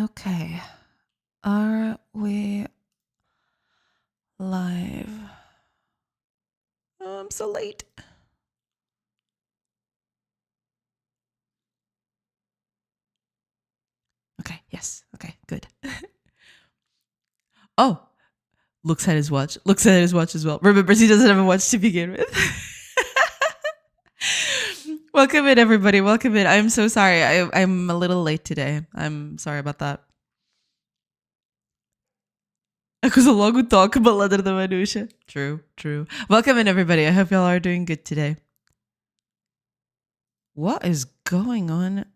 Okay. Are we live? Oh, I'm so late. Okay, yes. Okay, good. Oh, looks at his watch. Looks at his watch as well. Remembers he doesn't have a watch to begin with. Welcome in, everybody. Welcome in. I'm so sorry. I'm a little late today. I'm sorry about that. Ako sa logo talk, baladar naman siya. True. Welcome in, everybody. I hope y'all are doing good today. What is going on?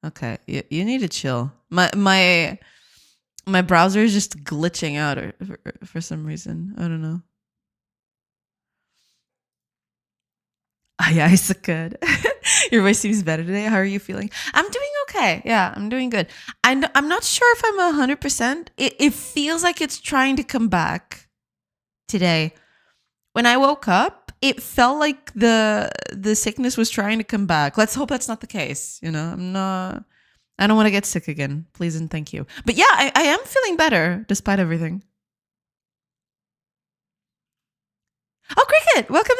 Okay, you need to chill. My browser is just glitching out for some reason. I don't know. Yeah, it's good. Your voice seems better today. How are you feeling? I'm doing okay. Yeah, I'm doing good. I'm not sure if I'm 100%. It feels like it's trying to come back today. When I woke up, it felt like the sickness was trying to come back. Let's hope that's not the case. You know, I don't want to get sick again. Please and thank you. But yeah, I am feeling better despite everything. Oh, Cricket, welcome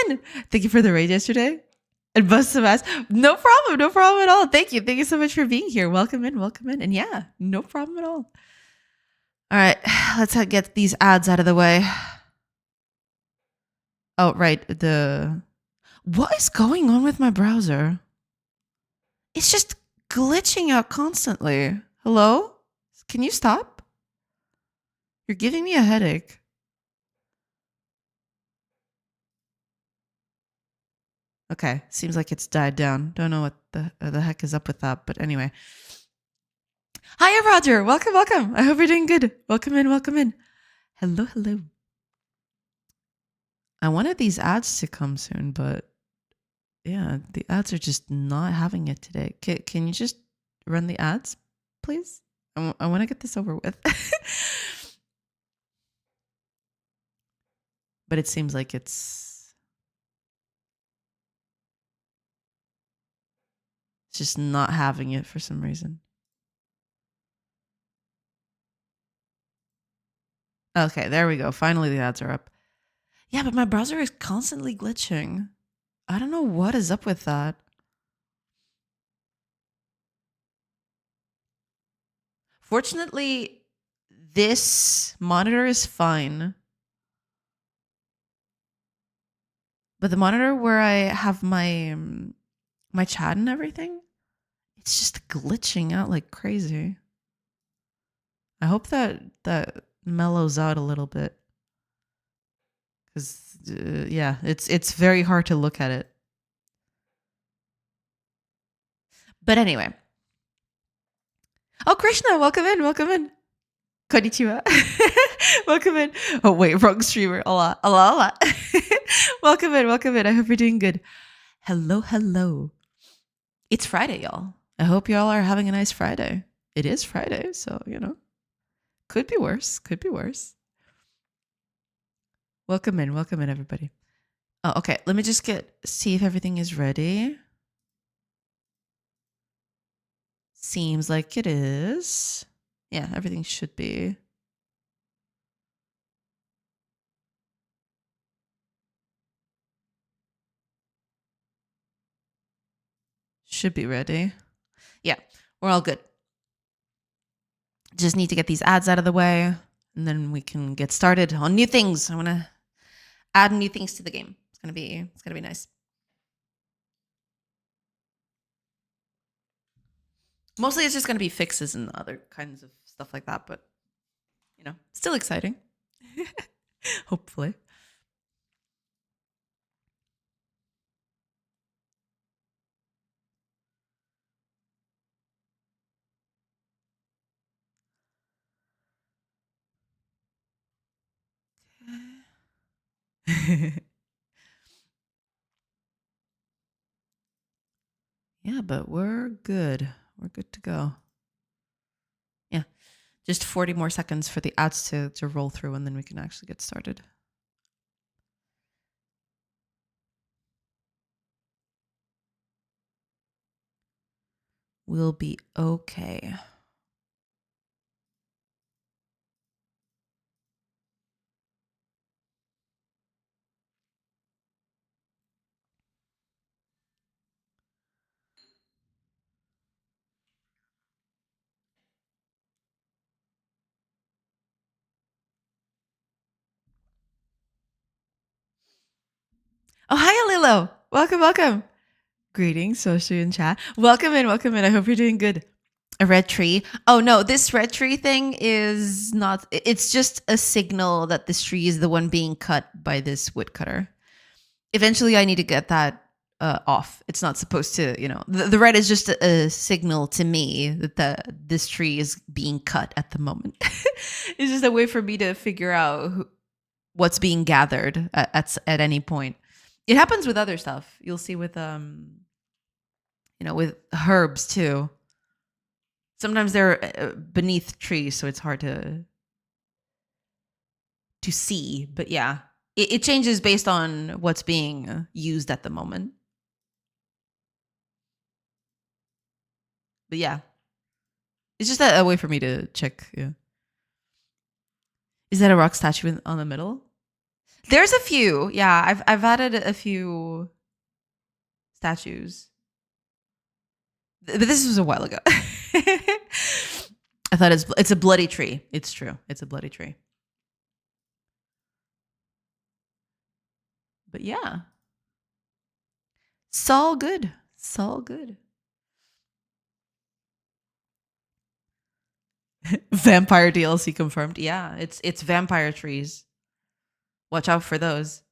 in. Thank you for the raid yesterday. And bust some ass. No problem at all. Thank you so much for being here. Welcome in. And yeah, no problem at all. All right, let's get these ads out of the way. Oh, right. What is going on with my browser? It's just glitching out constantly. Hello? Can you stop? You're giving me a headache. Okay, seems like it's died down. Don't know what the heck is up with that, but anyway. Hiya, Roger. Welcome. I hope you're doing good. Welcome in. Hello. I wanted these ads to come soon, but yeah, the ads are just not having it today. Can you just run the ads, please? I want to get this over with. But it seems like it's just not having it for some reason. Okay, there we go. Finally, the ads are up. Yeah, but my browser is constantly glitching. I don't know what is up with that. Fortunately, this monitor is fine. But the monitor where I have my chat and everything, it's just glitching out like crazy. I hope that mellows out a little bit. Cuz yeah, it's very hard to look at it. But anyway. Oh, Krishna, welcome in. Konnichiwa. Welcome in. Oh, wait, wrong streamer. Allah. Welcome in. I hope you're doing good. Hello. It's Friday, y'all. I hope y'all are having a nice Friday. It is Friday, so, you know, could be worse. Welcome in, everybody. Oh, okay. Let me just see if everything is ready. Seems like it is. Yeah, everything should be. Should be ready. Yeah, we're all good. Just need to get these ads out of the way, and then we can get started on new things. I want to add new things to the game. It's gonna be nice. Mostly, it's just gonna be fixes and other kinds of stuff like that. But you know, still exciting. Hopefully. Yeah, but we're good. We're good to go. Yeah. Just 40 more seconds for the ads to roll through, and then we can actually get started. we'll be okay. Oh, hi, Alilo. Welcome, welcome. Greetings, social in chat. Welcome in, welcome in. I hope you're doing good. A red tree. Oh no, this red tree thing is not, it's just a signal that this tree is the one being cut by this woodcutter. Eventually I need to get that off. It's not supposed to, the red is just a signal to me that this tree is being cut at the moment. It's just a way for me to figure out what's being gathered at any point. It happens with other stuff. You'll see with with herbs too. Sometimes they're beneath trees, so it's hard to see. But yeah, it changes based on what's being used at the moment. But yeah, it's just a way for me to check. Yeah, is that a rock statue on the middle? There's a few. Yeah, I've added a few statues, but this was a while ago. I thought it's a bloody tree. It's true. It's a bloody tree. But yeah, it's all good. It's all good. Vampire DLC confirmed. Yeah, it's vampire trees. Watch out for those.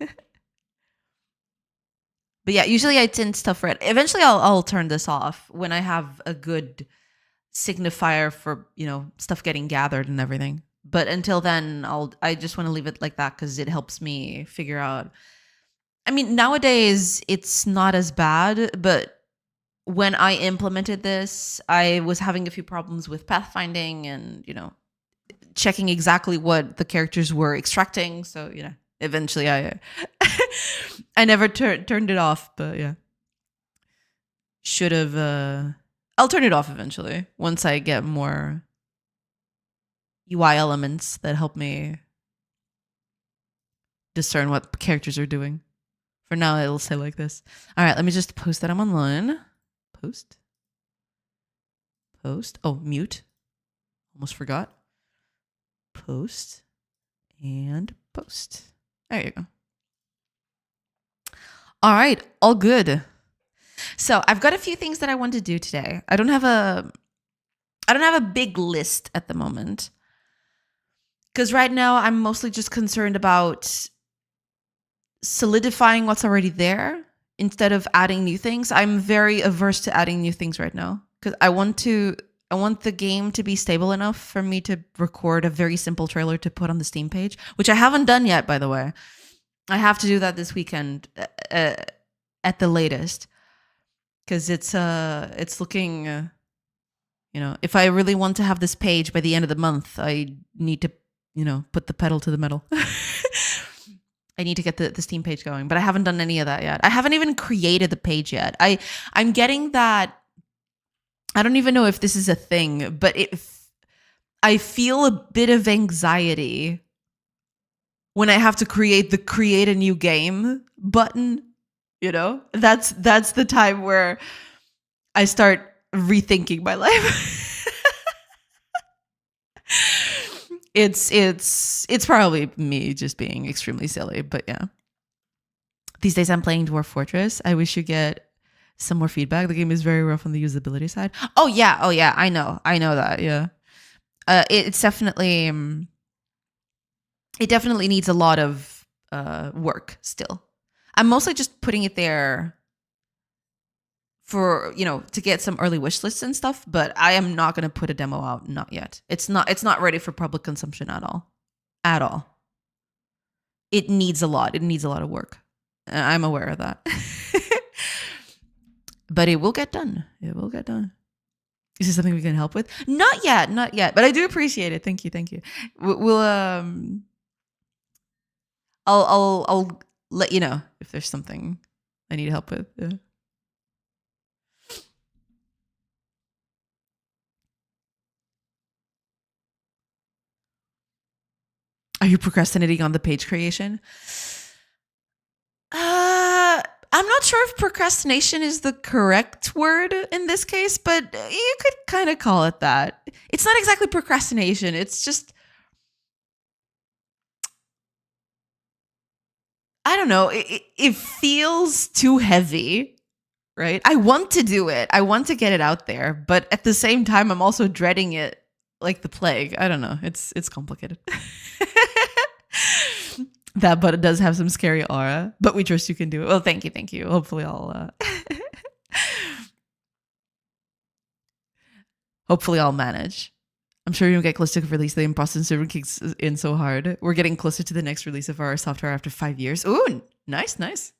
But yeah, usually I tint stuff red. Eventually I'll turn this off when I have a good signifier for, stuff getting gathered and everything. But until then, I just want to leave it like that because it helps me figure out. I mean, nowadays it's not as bad, but when I implemented this, I was having a few problems with pathfinding and, checking exactly what the characters were extracting. So, eventually I I never turned it off, but yeah. Should have I'll turn it off eventually once I get more UI elements that help me discern what characters are doing. For now, it'll say like this. All right, let me just post that I'm online. Post. Oh, mute. Almost forgot. Post and post. There you go. All right, all good. So I've got a few things that I want to do today. I don't have a big list at the moment. Because right now I'm mostly just concerned about solidifying what's already there instead of adding new things. I'm very averse to adding new things right now because I want the game to be stable enough for me to record a very simple trailer to put on the Steam page, which I haven't done yet, by the way. I have to do that this weekend at the latest because it's looking, if I really want to have this page by the end of the month, I need to, put the pedal to the metal. I need to get the Steam page going, but I haven't done any of that yet. I haven't even created the page yet. I'm getting that. I don't even know if this is a thing, but I feel a bit of anxiety when I have to create a new game button, That's the time where I start rethinking my life. It's probably me just being extremely silly, but yeah. These days I'm playing Dwarf Fortress. I wish you get some more feedback. The game is very rough on the usability side. Oh yeah, I know that. Yeah, it's definitely it definitely needs a lot of work still. I'm mostly just putting it there for to get some early wish lists and stuff, but I am not going to put a demo out, not yet. It's not ready for public consumption at all. It needs a lot of work. I'm aware of that. But it will get done. Is this something we can help with? Not yet, but I do appreciate it. Thank you. We'll I'll let you know if there's something I need help with. Yeah. Are you procrastinating on the page creation? I'm not sure if procrastination is the correct word in this case, but you could kind of call it that. It's not exactly procrastination. It's just, I don't know. It feels too heavy, right? I want to do it. I want to get it out there, but at the same time, I'm also dreading it like the plague. I don't know. It's complicated. That, but it does have some scary aura. But we trust you can do it. Well, thank you, thank you. Hopefully, hopefully I'll manage. I'm sure you'll get close to release. The imposter server kicks in so hard. We're getting closer to the next release of our software after 5 years. Ooh, nice, nice.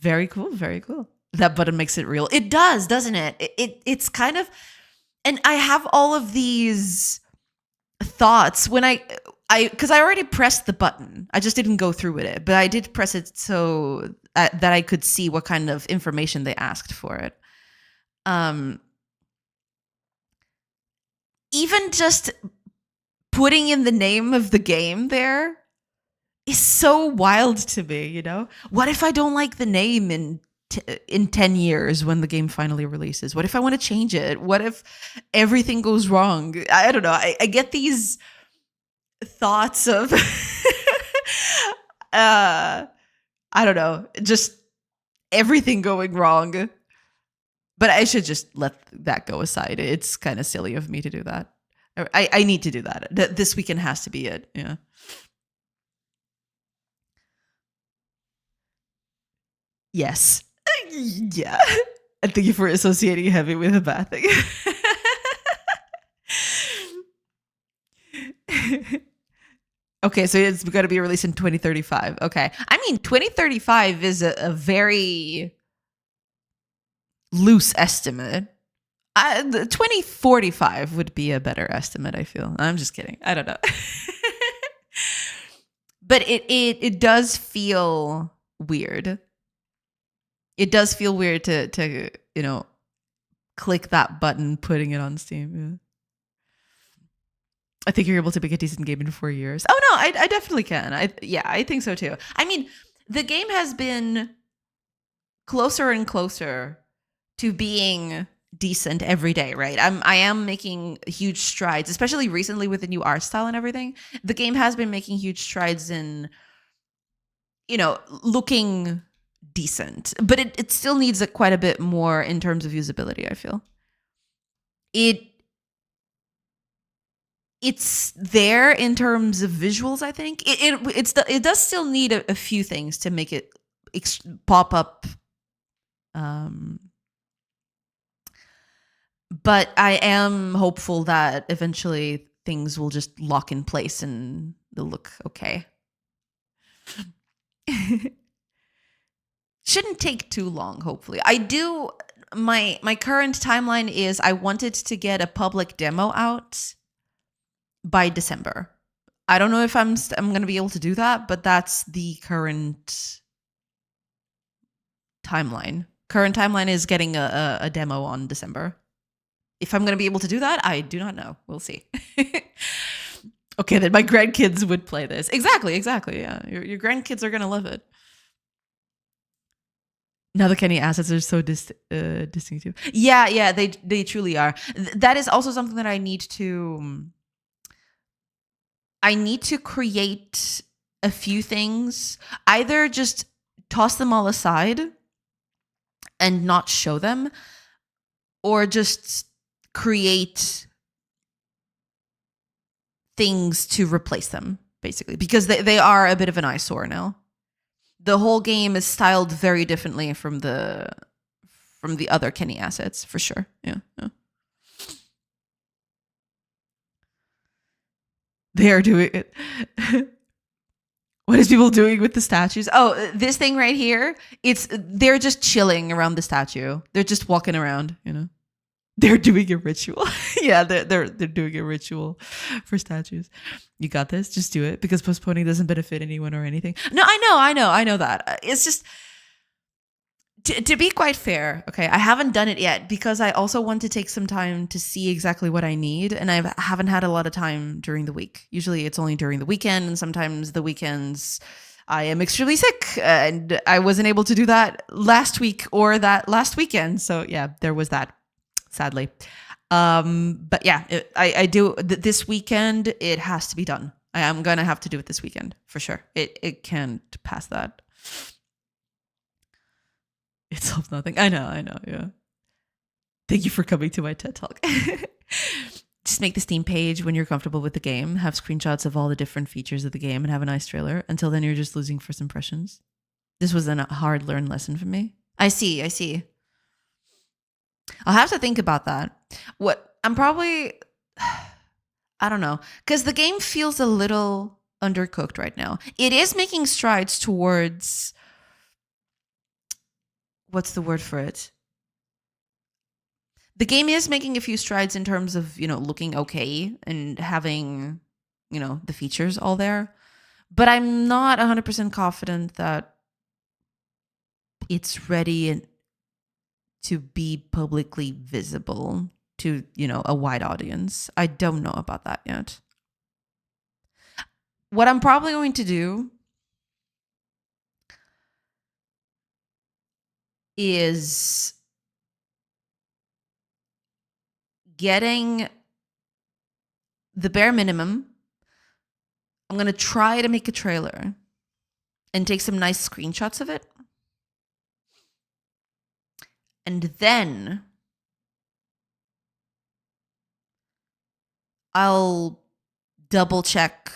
Very cool, very cool. That button makes it real. It does, doesn't it? It's kind of, and I have all of these thoughts when because I already pressed the button. I just didn't go through with it, but I did press it so that I could see what kind of information they asked for it. Even just putting in the name of the game there is so wild to me, you know? What if I don't like the name in 10 years when the game finally releases? What if I want to change it? What if everything goes wrong? I don't know. I get these thoughts of I don't know, just everything going wrong. But I should just let that go aside. It's kind of silly of me to do that. I need to do that. This weekend has to be it. Yeah. Yes. Yeah. And thank you for associating heavy with a bad thing. Okay, so it's going to be released in 2035. Okay. I mean, 2035 is a very loose estimate. 2045 would be a better estimate, I feel. I'm just kidding. I don't know. But it does feel weird. It does feel weird to you know, click that button, putting it on Steam. Yeah. I think you're able to make a decent game in 4 years. Oh no, I definitely can. I think so too. I mean, the game has been closer and closer to being decent every day, right? I am making huge strides, especially recently with the new art style and everything. The game has been making huge strides in, you know, looking decent, but it still needs quite a bit more in terms of usability, I feel. It's there in terms of visuals, I think. It does still need a few things to make it pop up. But I am hopeful that eventually things will just lock in place and they'll look okay. Shouldn't take too long, hopefully. My current timeline is I wanted to get a public demo out by December. I don't know if I'm going to be able to do that, but that's the current timeline. Current timeline is getting a demo on December. If I'm going to be able to do that, I do not know. We'll see. Okay, then my grandkids would play this. Exactly. Yeah, your grandkids are going to love it. Now the Kenny assets are so distinctive. Yeah, they truly are. That is also something that I need to create a few things. Either just toss them all aside and not show them, or just create things to replace them, basically, because they are a bit of an eyesore now. The whole game is styled very differently from the other Kenny assets, for sure. Yeah. They are doing it. What is people doing with the statues? Oh, this thing right here. They're just chilling around the statue. They're just walking around, you know. They're doing a ritual. Yeah, they're doing a ritual for statues. You got this. Just do it, because postponing doesn't benefit anyone or anything. No, I know that. It's just To be quite fair, okay, I haven't done it yet because I also want to take some time to see exactly what I need, and I haven't had a lot of time during the week. Usually it's only during the weekend, and sometimes the weekends I am extremely sick, and I wasn't able to do that last week or that last weekend. So yeah, there was that, sadly. But yeah, I do this weekend. It has to be done. I am gonna have to do it this weekend for sure. It can't pass that. It solves nothing. I know. Yeah. Thank you for coming to my TED Talk. Just make the Steam page when you're comfortable with the game. Have screenshots of all the different features of the game and have a nice trailer. Until then, you're just losing first impressions. This was a hard learned lesson for me. I see. I'll have to think about that. What I'm probably, I don't know, because the game feels a little undercooked right now. It is making strides towards, what's the word for it? The game is making a few strides in terms of, looking okay and having, the features all there. But I'm not 100% confident that it's ready to be publicly visible to, a wide audience. I don't know about that yet. What I'm probably going to do is getting the bare minimum. I'm going to try to make a trailer and take some nice screenshots of it. And then I'll double check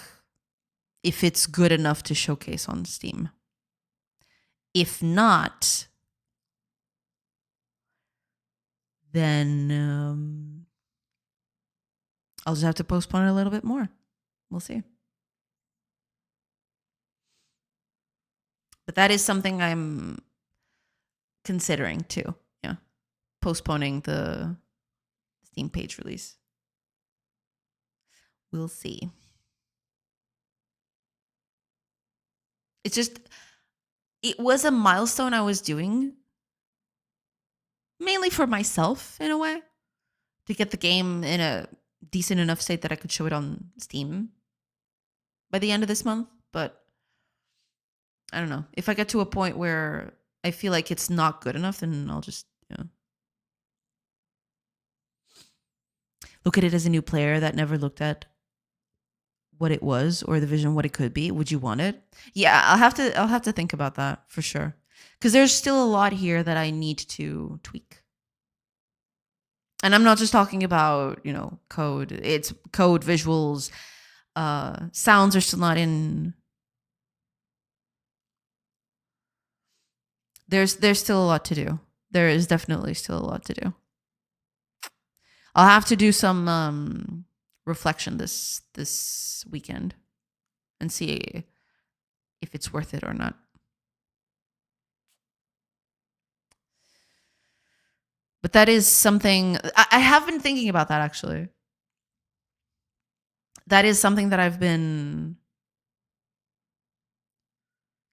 if it's good enough to showcase on Steam. If not, then I'll just have to postpone it a little bit more. We'll see. But that is something I'm considering too. Yeah. Postponing the Steam page release. We'll see. It was a milestone I was doing mainly for myself in a way, to get the game in a decent enough state that I could show it on Steam by the end of this month. But I don't know. If I get to a point where I feel like it's not good enough, then I'll just, look at it as a new player that never looked at what it was or the vision, what it could be. Would you want it? Yeah, I'll have to think about that for sure. Because there's still a lot here that I need to tweak. And I'm not just talking about, code. It's code, visuals, sounds are still not in. There's still a lot to do. There is definitely still a lot to do. I'll have to do some reflection this weekend and see if it's worth it or not. But that is something I have been thinking about that, actually. That is something that I've been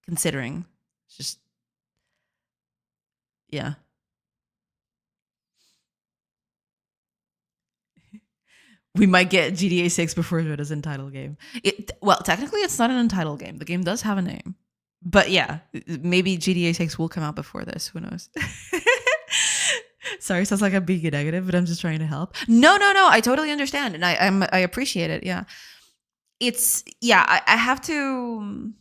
considering. Just, yeah. We might get GTA 6 before it is an Untitled game. Well, technically, it's not an Untitled game. The game does have a name. But yeah, maybe GTA 6 will come out before this. Who knows? Sorry, sounds like I'm being negative, but I'm just trying to help. No. I totally understand, and I appreciate it. Yeah, I have to,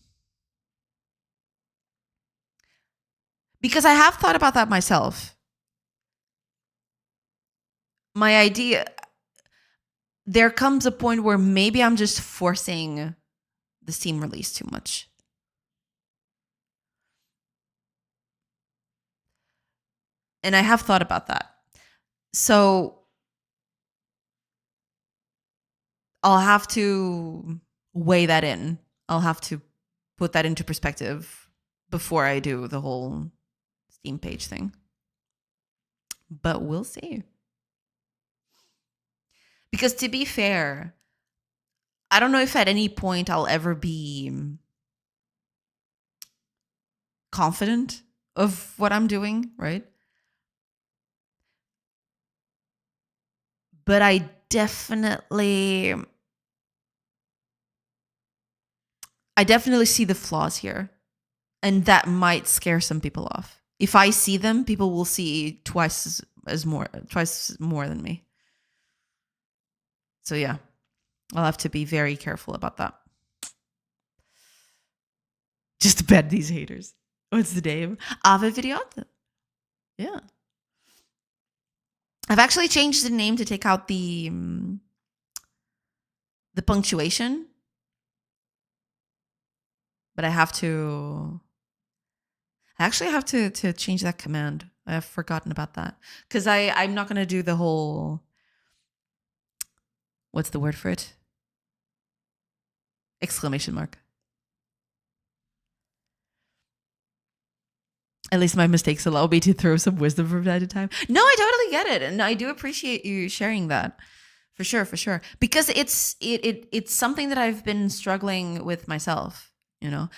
because I have thought about that myself. My idea, there comes a point where maybe I'm just forcing the Steam release too much. And I have thought about that. So I'll have to weigh that in. I'll have to put that into perspective before I do the whole Steam page thing. But we'll see. Because to be fair, I don't know if at any point I'll ever be confident of what I'm doing, right? But I definitely see the flaws here, and that might scare some people off. If I see them, people will see twice more than me. So yeah, I'll have to be very careful about that. Just to bed these haters. What's the name? Ave Videote. Yeah. I've actually changed the name to take out the punctuation, but I actually have to change that command. I've forgotten about that because I'm not gonna do the whole. What's the word for it? Exclamation mark. At least my mistakes allow me to throw some wisdom from time to time. No, I totally get it, and I do appreciate you sharing that. For sure, for sure. Because it's something that I've been struggling with myself, you know.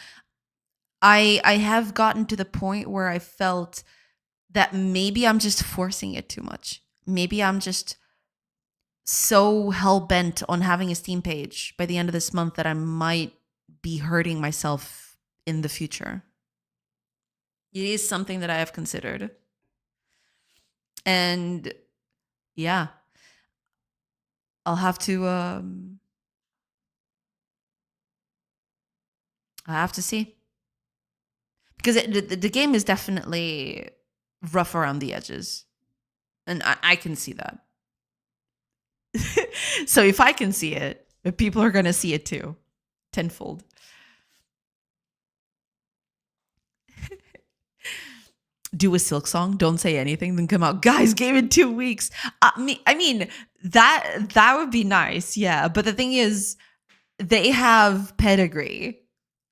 I have gotten to the point where I felt that maybe I'm just forcing it too much. Maybe I'm just so hell bent on having a Steam page by the end of this month that I might be hurting myself in the future. It is something that I have considered. And yeah, I'll have to see. Because the game is definitely rough around the edges. And I can see that. So if I can see it, people are going to see it too. Tenfold. Do a Silk song, don't say anything, then come out, guys, game in 2 weeks. I mean, that would be nice, yeah. But the thing is, they have pedigree.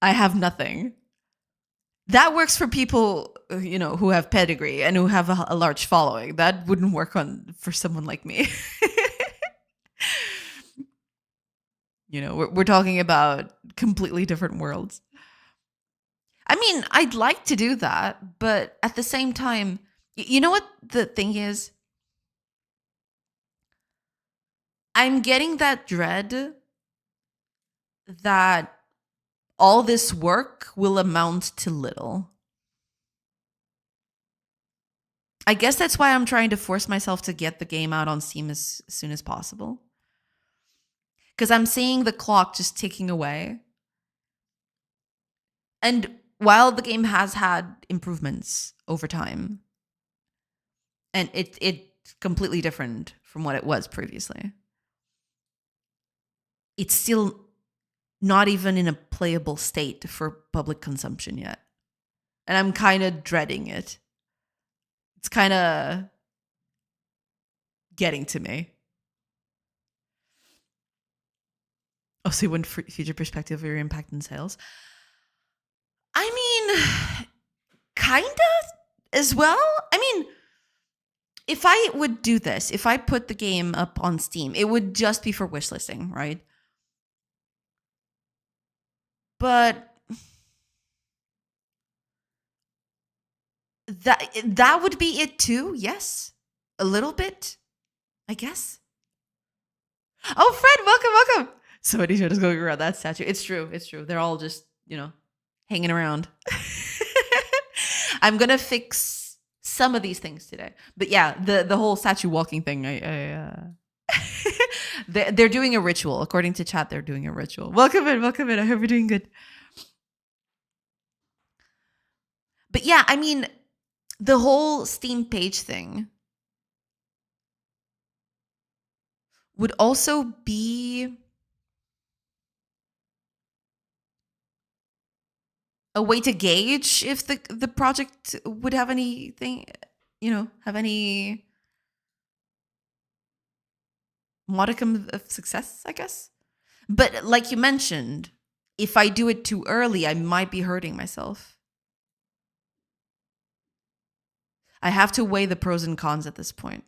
I have nothing. That works for people, you know, who have pedigree and who have a large following. That wouldn't work for someone like me. You know, we're talking about completely different worlds. I mean, I'd like to do that, but at the same time, you know what the thing is? I'm getting that dread that all this work will amount to little. I guess that's why I'm trying to force myself to get the game out on Steam as soon as possible. Because I'm seeing the clock just ticking away. And while the game has had improvements over time, and it's completely different from what it was previously, it's still not even in a playable state for public consumption yet. And I'm kind of dreading it. It's kind of getting to me. Oh, so you want future perspective of your impact in sales? I mean, kind of as well. I mean, if I would do this, if I put the game up on Steam, it would just be for wishlisting, right? But that would be it too. Yes, a little bit, I guess. Oh, Fred, welcome. Somebody's just going around that statue. It's true. They're all just, you know, hanging around. I'm gonna fix some of these things today, but yeah, the whole statue walking thing. They're doing a ritual. According to chat, they're doing a ritual. Welcome in. I hope you're doing good. But yeah, I mean, the whole Steam page thing would also be a way to gauge if the project would have anything, you know, have any modicum of success, I guess. But like you mentioned, if I do it too early, I might be hurting myself. I have to weigh the pros and cons at this point.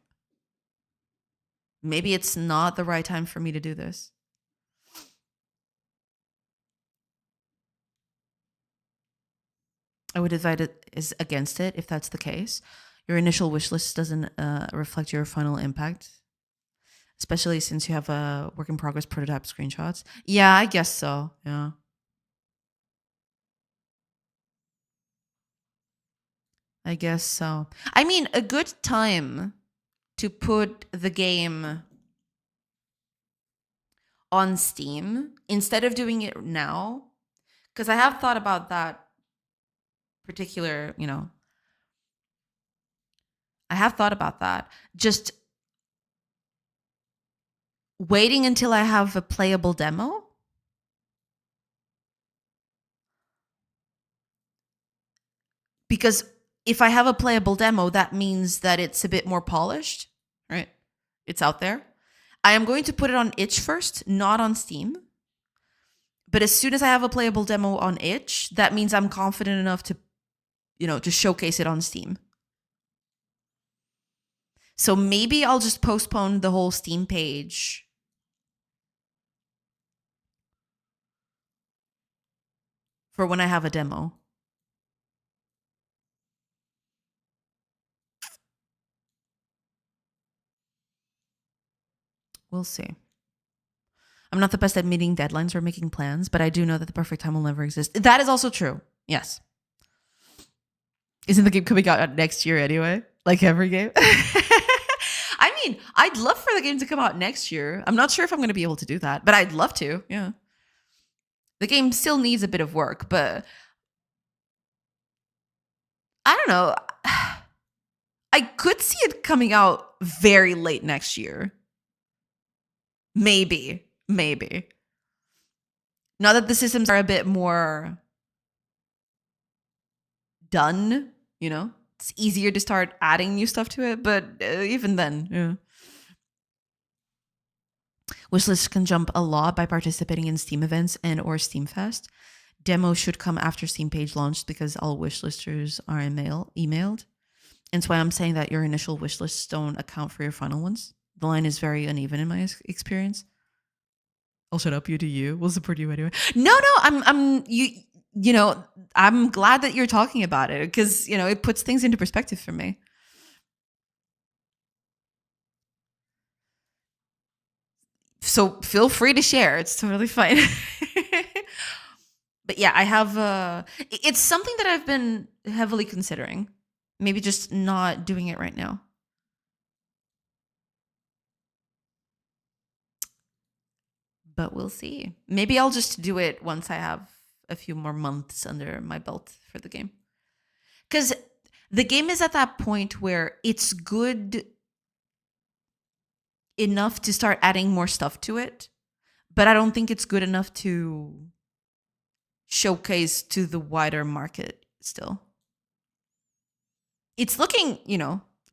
Maybe it's not the right time for me to do this. I would advise it is against it if that's the case. Your initial wish list doesn't reflect your final impact, especially since you have a work in progress prototype screenshots. Yeah, I guess so. Yeah. I guess so. I mean, a good time to put the game on Steam instead of doing it now, because I have thought about that particular, I have thought about that. Just waiting until I have a playable demo. Because if I have a playable demo, that means that it's a bit more polished, right? It's out there. I am going to put it on itch first, not on Steam. But as soon as I have a playable demo on itch, that means I'm confident enough to, to showcase it on Steam. So maybe I'll just postpone the whole Steam page for when I have a demo. We'll see. I'm not the best at meeting deadlines or making plans, but I do know that the perfect time will never exist. That is also true. Yes. Isn't the game coming out next year anyway? Like every game? I mean, I'd love for the game to come out next year. I'm not sure if I'm going to be able to do that, but I'd love to. Yeah. The game still needs a bit of work, but I don't know. I could see it coming out very late next year. Maybe. Now that the systems are a bit more done, it's easier to start adding new stuff to it, but even then, yeah. Wishlists can jump a lot by participating in Steam events and or Steam Fest. Demos should come after Steam page launch because all wishlisters are emailed. And that's why I'm saying that your initial wishlists don't account for your final ones. The line is very uneven in my experience. I'll shut up. You do you. We'll support you anyway. No, I'm I'm glad that you're talking about it because, it puts things into perspective for me. So feel free to share. It's totally fine. But yeah, I have, it's something that I've been heavily considering. Maybe just not doing it right now. But we'll see. Maybe I'll just do it once I have a few more months under my belt for the game. Because the game is at that point where it's good enough to start adding more stuff to it, but I don't think it's good enough to showcase to the wider market still. It's looking,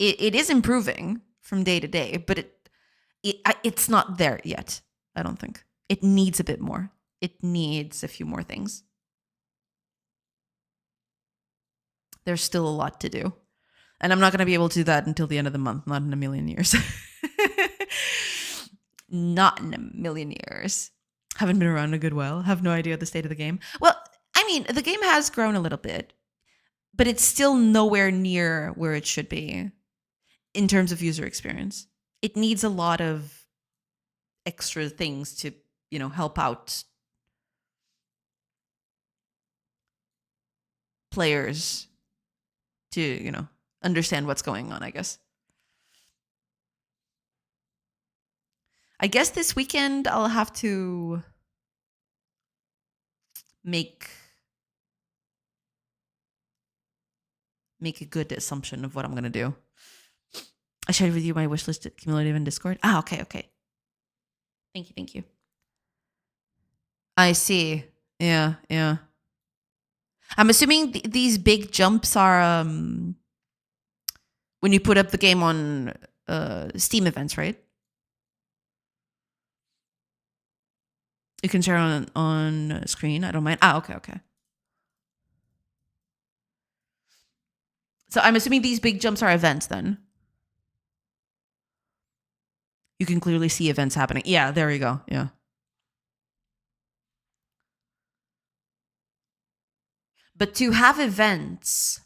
it is improving from day to day, but it's not there yet, I don't think. It needs a bit more. It needs a few more things. There's still a lot to do. And I'm not going to be able to do that until the end of the month, not in a million years. Not in a million years. Haven't been around a good while. Have no idea the state of the game. Well, I mean, the game has grown a little bit, but it's still nowhere near where it should be in terms of user experience. It needs a lot of extra things to, help out players to, understand what's going on, I guess. I guess this weekend I'll have to make a good assumption of what I'm going to do. I shared with you my wish list cumulative in Discord. Okay. Thank you. I see. Yeah. I'm assuming these big jumps are when you put up the game on Steam events, right? You can share on screen. I don't mind. Okay. So I'm assuming these big jumps are events then. You can clearly see events happening. Yeah, there you go. Yeah. But to have events,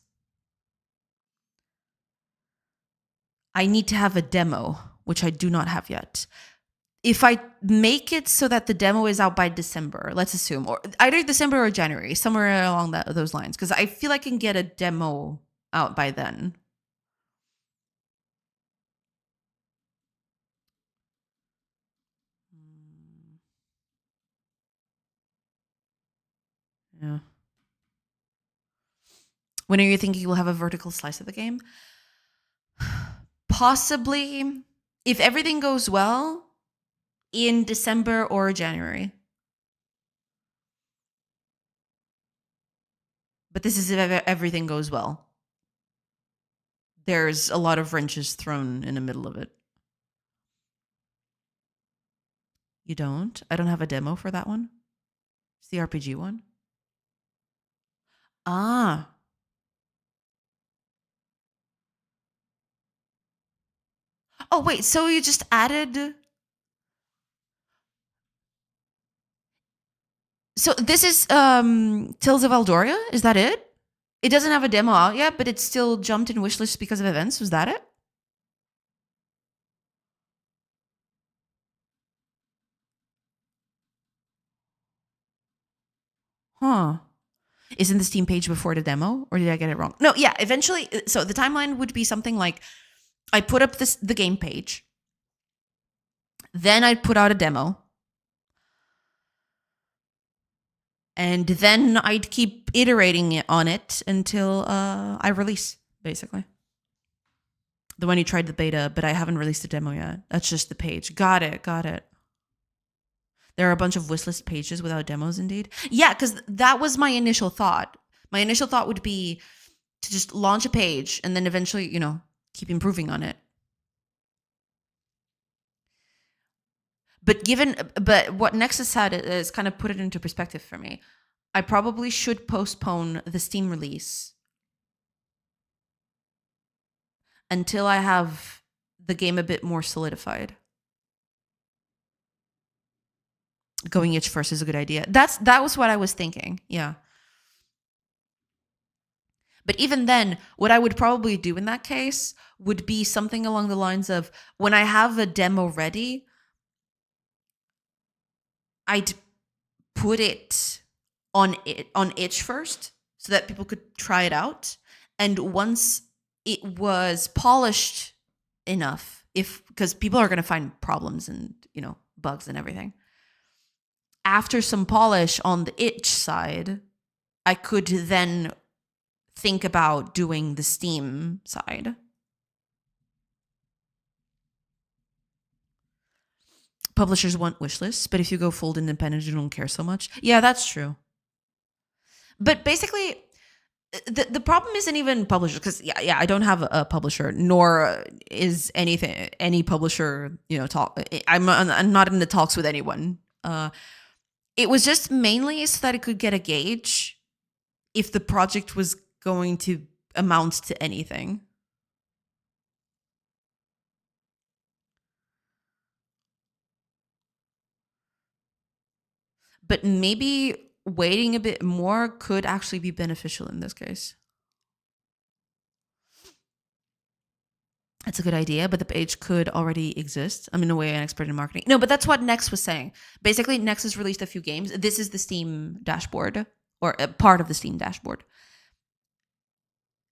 I need to have a demo, which I do not have yet. If I make it so that the demo is out by December, let's assume, or either December or January, somewhere along those lines, because I feel I can get a demo out by then. Yeah. When are you thinking you'll have a vertical slice of the game? Possibly, if everything goes well, in December or January. But this is if everything goes well. There's a lot of wrenches thrown in the middle of it. You don't? I don't have a demo for that one. It's the RPG one. Ah. Oh, wait. So you just added. So this is Tales of Aldoria? Is that it? It doesn't have a demo out yet, but it's still jumped in wishlist because of events. Was that it? Huh. Isn't the Steam page before the demo? Or did I get it wrong? No, yeah, eventually. So the timeline would be something like I put up the game page. Then I'd put out a demo. And then I'd keep iterating on it until I release, basically. The one you tried the beta, but I haven't released the demo yet. That's just the page. Got it. There are a bunch of wishlist pages without demos, indeed. Yeah, because that was my initial thought. My initial thought would be to just launch a page and then eventually, keep improving on it. But what Nexus said is kind of put it into perspective for me. I probably should postpone the Steam release until I have the game a bit more solidified. Going itch first is a good idea. That was what I was thinking. Yeah. But even then, what I would probably do in that case would be something along the lines of when I have a demo ready, I'd put it on itch first so that people could try it out. And once it was polished enough, because people are going to find problems and, bugs and everything. After some polish on the itch side, I could then think about doing the Steam side. Publishers want wish lists, but if you go full independent, you don't care so much. Yeah, that's true. But basically, the problem isn't even publishers, because I don't have a publisher, nor is any publisher talk. I'm not in the talks with anyone. It was just mainly so that it could get a gauge if the project was going to amount to anything. But maybe waiting a bit more could actually be beneficial in this case. That's a good idea, but the page could already exist. I'm in a way an expert in marketing. No, but that's what Nex was saying. Basically, Nex has released a few games. This is the Steam dashboard, or a part of the Steam dashboard.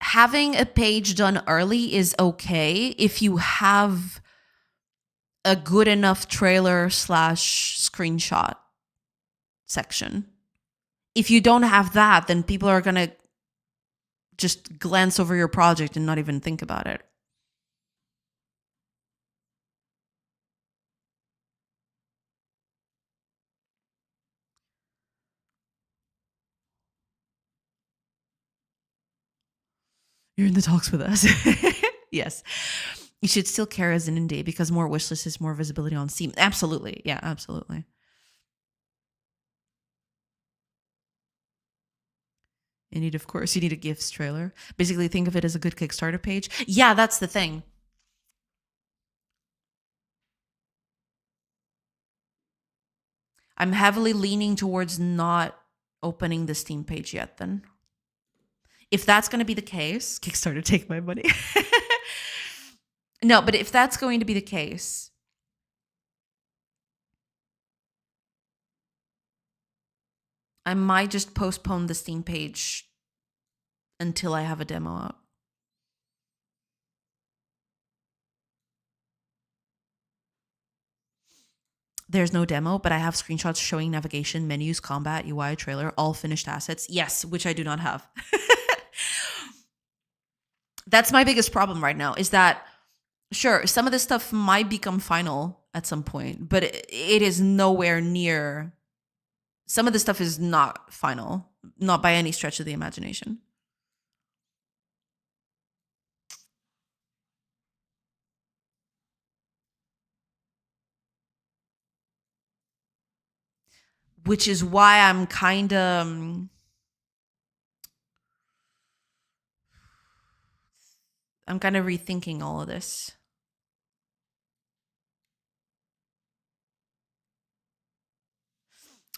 Having a page done early is okay if you have a good enough trailer / screenshot section. If you don't have that, then people are going to just glance over your project and not even think about it. You're in the talks with us. Yes. You should still care as an indie because more wishlist is more visibility on Steam. Absolutely. Yeah, absolutely. You need a GIFs trailer. Basically, think of it as a good Kickstarter page. Yeah, that's the thing. I'm heavily leaning towards not opening the Steam page yet then. If that's going to be the case, Kickstarter, take my money. No, but if that's going to be the case, I might just postpone the Steam page until I have a demo out. There's no demo, but I have screenshots showing navigation, menus, combat, UI, trailer, all finished assets. Yes, which I do not have. That's my biggest problem right now, is that, sure, some of this stuff might become final at some point, but it is nowhere near. Some of this stuff is not final, not by any stretch of the imagination. Which is why I'm kind of rethinking all of this.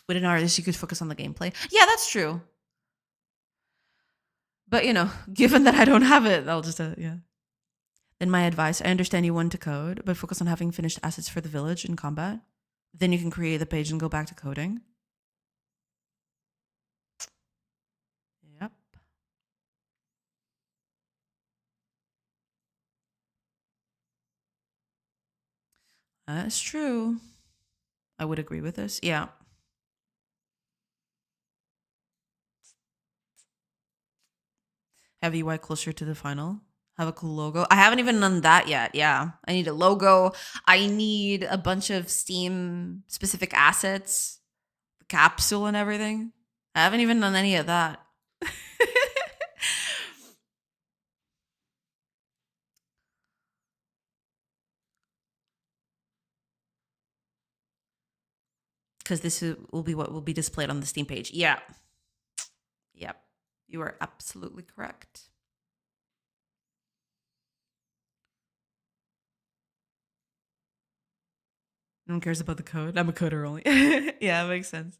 With an artist, you could focus on the gameplay. Yeah, that's true. But, given that I don't have it, I'll just, yeah. Then my advice, I understand you want to code, but focus on having finished assets for the village and combat. Then you can create the page and go back to coding. Yep. That's true. I would agree with this. Yeah. Have UI closer to the final. Have a cool logo. I haven't even done that yet. Yeah. I need a logo. I need a bunch of Steam specific assets, the capsule and everything. I haven't even done any of that. Because this will be what will be displayed on the Steam page. Yeah. Yep. You are absolutely correct. No one cares about the code. I'm a coder only. Yeah, it makes sense.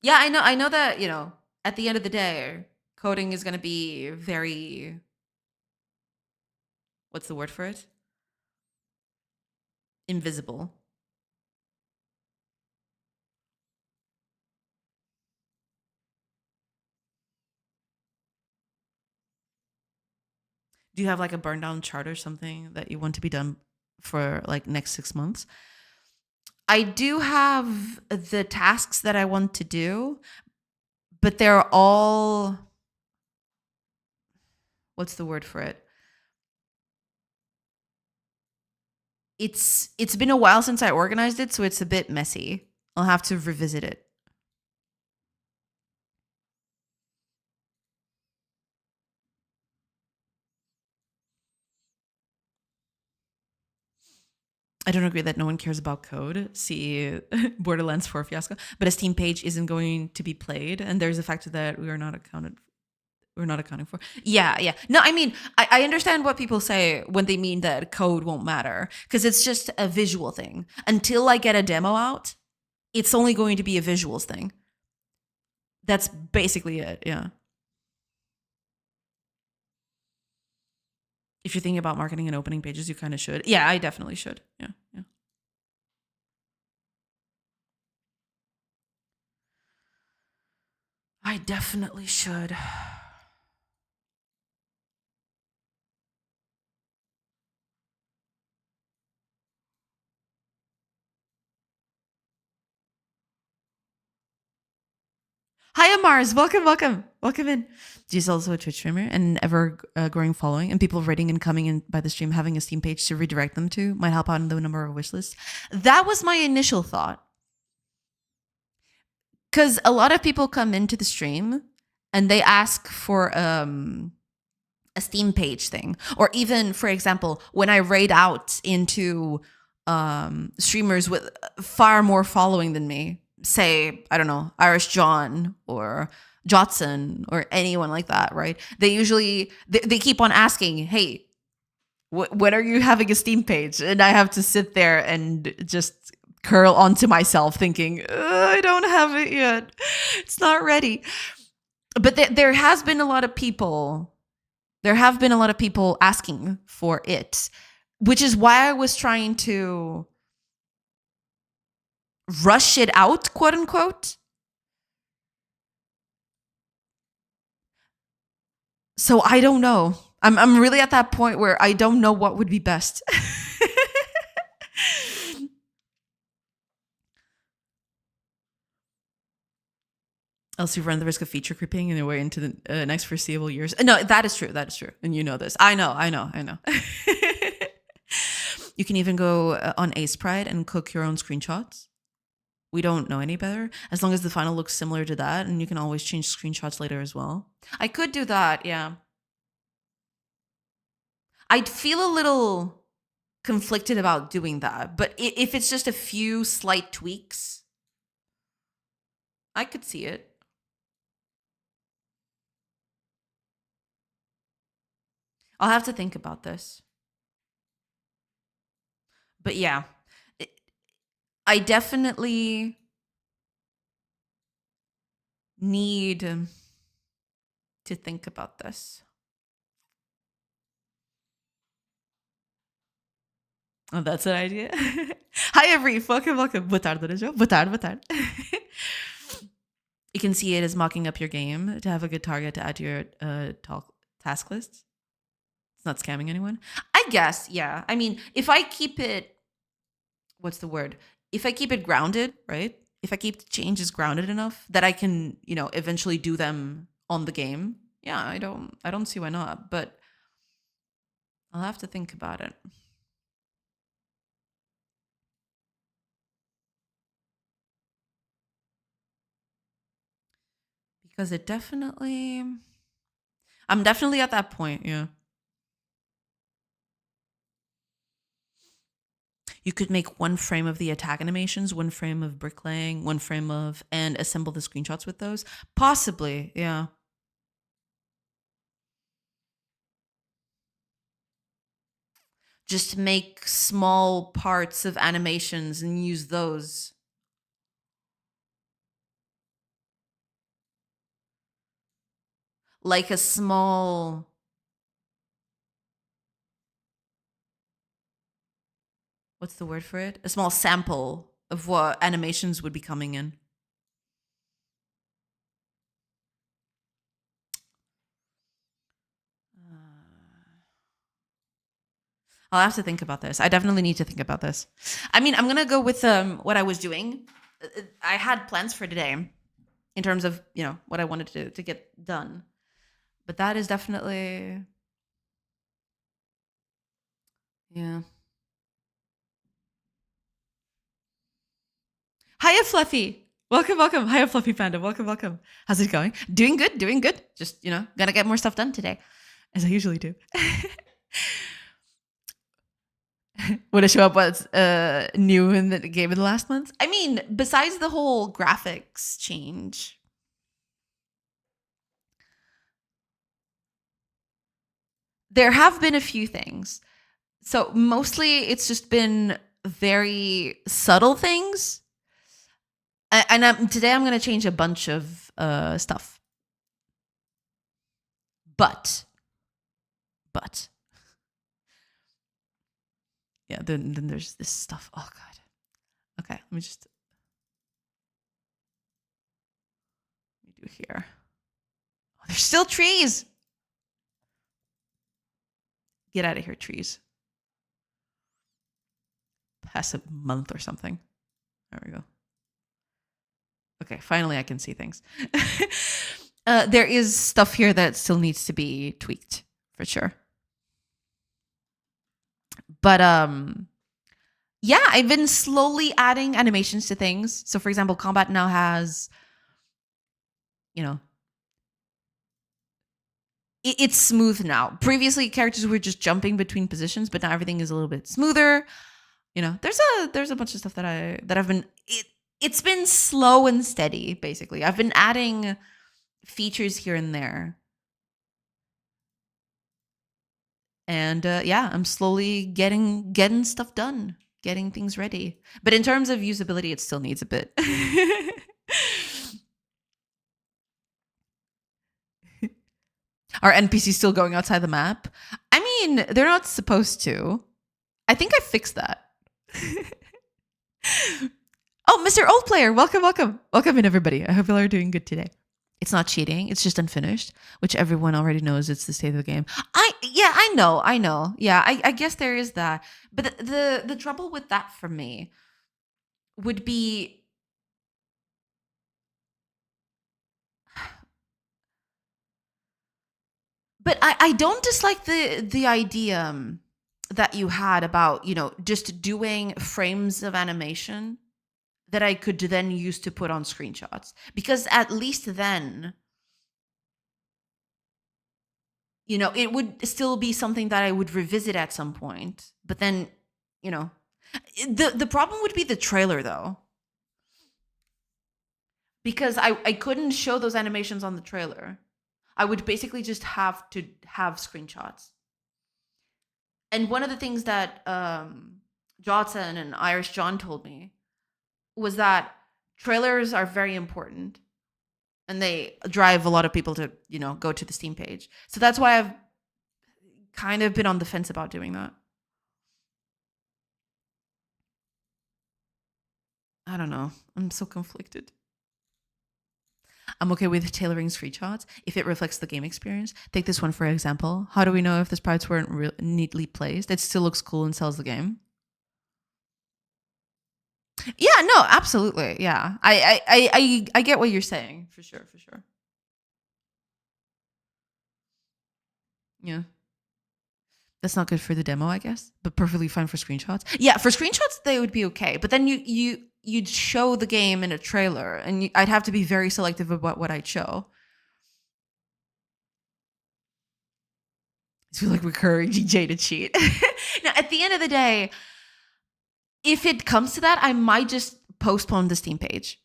Yeah, I know that, at the end of the day, coding is going to be very, what's the word for it? Invisible. Do you have like a burn down chart or something that you want to be done for like next 6 months? I do have the tasks that I want to do, but they're all, what's the word for it? It's been a while since I organized it, so it's a bit messy. I'll have to revisit it. I don't agree that no one cares about code. See Borderlands 4 fiasco. But a Steam page isn't going to be played, and there's the fact that we're not accounting for. Yeah. No, I mean, I understand what people say when they mean that code won't matter, because it's just a visual thing. Until I get a demo out, it's only going to be a visuals thing. That's basically it, yeah. If you're thinking about marketing and opening pages, you kind of should. Yeah, I definitely should. Yeah. I definitely should. Hi, Amars. Welcome in. She's also a Twitch streamer and ever growing following, and people rating and coming in by the stream, having a Steam page to redirect them to might help out in the number of wish lists. That was my initial thought. Because a lot of people come into the stream and they ask for a Steam page thing. Or even, for example, when I raid out into streamers with far more following than me, say, I don't know, Irish John or Jotson or anyone like that, right? They usually, they keep on asking, hey, when are you having a Steam page? And I have to sit there and just curl onto myself thinking, I don't have it yet. It's not ready. But there has been a lot of people. There have been a lot of people asking for it, which is why I was trying to rush it out, quote unquote. So I don't know. I'm really at that point where I don't know what would be best. Else you run the risk of feature creeping in your way into the next foreseeable years. No, that is true. That is true. And you know this. I know. You can even go on Ace Pride and cook your own screenshots. We don't know any better. As long as the final looks similar to that, and you can always change screenshots later as well. I could do that, yeah. I'd feel a little conflicted about doing that, but if it's just a few slight tweaks, I could see it. I'll have to think about this. But yeah, I definitely need to think about this. Oh, that's an idea. Hi, every welcome. Boa tarde, Joe. Boa tarde, boa tarde. You can see it as mocking up your game to have a good target to add to your task list. It's not scamming anyone. I guess, yeah. I mean, if I keep it, what's the word? If I keep it grounded, right? If I keep the changes grounded enough that I can, eventually do them on the game. Yeah, I don't see why not, but I'll have to think about it. Because I'm definitely at that point, yeah. You could make one frame of the attack animations, one frame of bricklaying, one frame of, and assemble the screenshots with those. Possibly, yeah. Just make small parts of animations and use those. Like a small, what's the word for it? A small sample of what animations would be coming in. I'll have to think about this. I definitely need to think about this. I mean, I'm going to go with what I was doing. I had plans for today in terms of, what I wanted to get done. But that is definitely, yeah. Hiya, Fluffy. Welcome. Hiya, Fluffy Panda. Welcome. How's it going? Doing good. Just, gonna get more stuff done today, as I usually do. Would it show up what's new in the game in the last month? I mean, besides the whole graphics change, there have been a few things. So mostly it's just been very subtle things. And today I'm going to change a bunch of stuff. But. Yeah, then there's this stuff. Oh, God. Okay, let me do here. Oh, there's still trees. Get out of here, trees. Past a month or something. There we go. Okay, finally I can see things. There is stuff here that still needs to be tweaked, for sure. But yeah, I've been slowly adding animations to things. So for example, combat now has, it's smooth now. Previously, characters were just jumping between positions, but now everything is a little bit smoother. There's a bunch of stuff that I've been. It's been slow and steady, basically. I've been adding features here and there. And yeah, I'm slowly getting stuff done, getting things ready. But in terms of usability, it still needs a bit. Are NPCs still going outside the map? I mean, they're not supposed to. I think I fixed that. Oh, Mr. Old Player, welcome, welcome. Welcome in, everybody. I hope you all are doing good today. It's not cheating. It's just unfinished, which everyone already knows it's the state of the game. I know. Yeah, I guess there is that. But the trouble with that for me would be but I don't dislike the idea that you had about, just doing frames of animation that I could then use to put on screenshots. Because at least then, it would still be something that I would revisit at some point. But then, the problem would be the trailer though. Because I couldn't show those animations on the trailer. I would basically just have to have screenshots. And one of the things that Johnson and Irish John told me was that trailers are very important and they drive a lot of people to, go to the Steam page. So that's why I've kind of been on the fence about doing that. I don't know. I'm so conflicted. I'm okay with tailoring screenshots if it reflects the game experience. Take this one for example. How do we know if the sprites weren't neatly placed? It still looks cool and sells the game. Yeah, no, absolutely. Yeah. I get what you're saying. For sure, for sure. Yeah. That's not good for the demo, I guess, but perfectly fine for screenshots. Yeah, for screenshots they would be okay, but then you'd show the game in a trailer, and I'd have to be very selective about what I'd show. I feel like we're encouraging Jay to cheat. Now, at the end of the day, if it comes to that, I might just postpone the Steam page.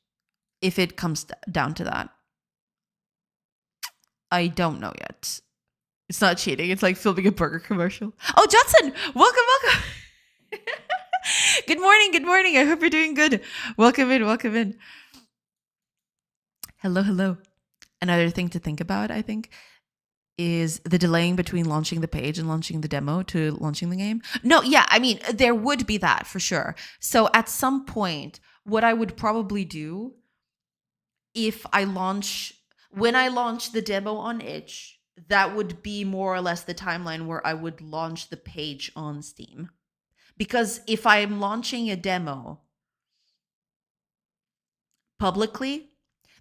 If it comes down to that, I don't know yet. It's not cheating. It's like filming a burger commercial. Oh, Johnson, welcome. Good morning. I hope you're doing good. Welcome in. Hello. Another thing to think about, I think, is the delaying between launching the page and launching the demo to launching the game. No, yeah, I mean, there would be that for sure. So at some point, what I would probably do when I launch the demo on itch, that would be more or less the timeline where I would launch the page on Steam. Because if I'm launching a demo publicly,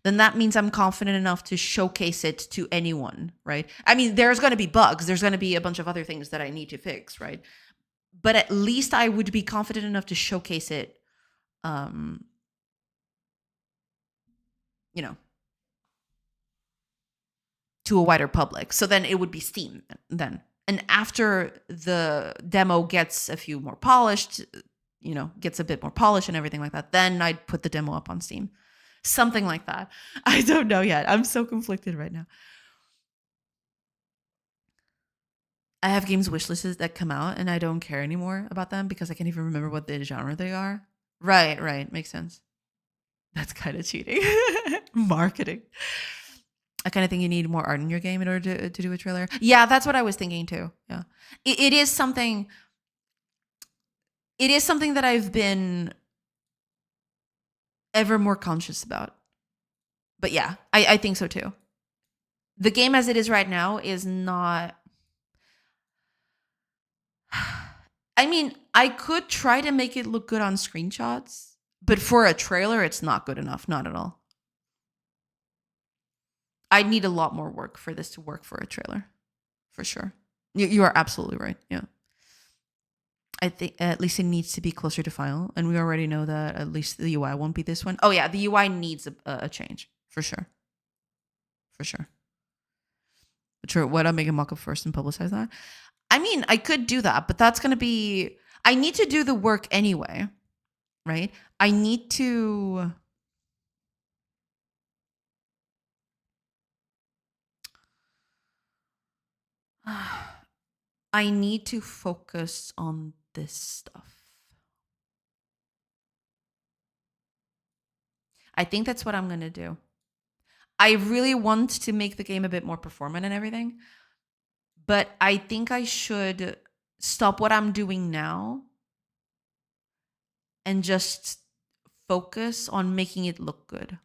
then that means I'm confident enough to showcase it to anyone, right? I mean, there's going to be bugs. There's going to be a bunch of other things that I need to fix, right? But at least I would be confident enough to showcase it, to a wider public. So then it would be Steam then. And after the demo gets a few more polished, gets a bit more polished and everything like that, then I'd put the demo up on Steam. Something like that. I don't know yet. I'm so conflicted right now. I have games wishlists that come out and I don't care anymore about them because I can't even remember what the genre they are. Right. Makes sense. That's kind of cheating. Marketing. I kind of think you need more art in your game in order to do a trailer. Yeah, that's what I was thinking too. Yeah. It is something that I've been ever more conscious about. But yeah, I think so too. The game as it is right now is not... I mean, I could try to make it look good on screenshots, but for a trailer, it's not good enough. Not at all. I need a lot more work for this to work for a trailer, for sure. You are absolutely right. Yeah. I think at least it needs to be closer to final, and we already know that at least the UI won't be this one. Oh yeah, the UI needs a change for sure. For sure. True. What? I'll make a mock-up first and publicize that. I mean, I could do that, but that's gonna be... I need to do the work anyway, right? I need to... I need to focus on this stuff. I think that's what I'm going to do. I really want to make the game a bit more performant and everything. but I think I should stop what I'm doing now and just focus on making it look good.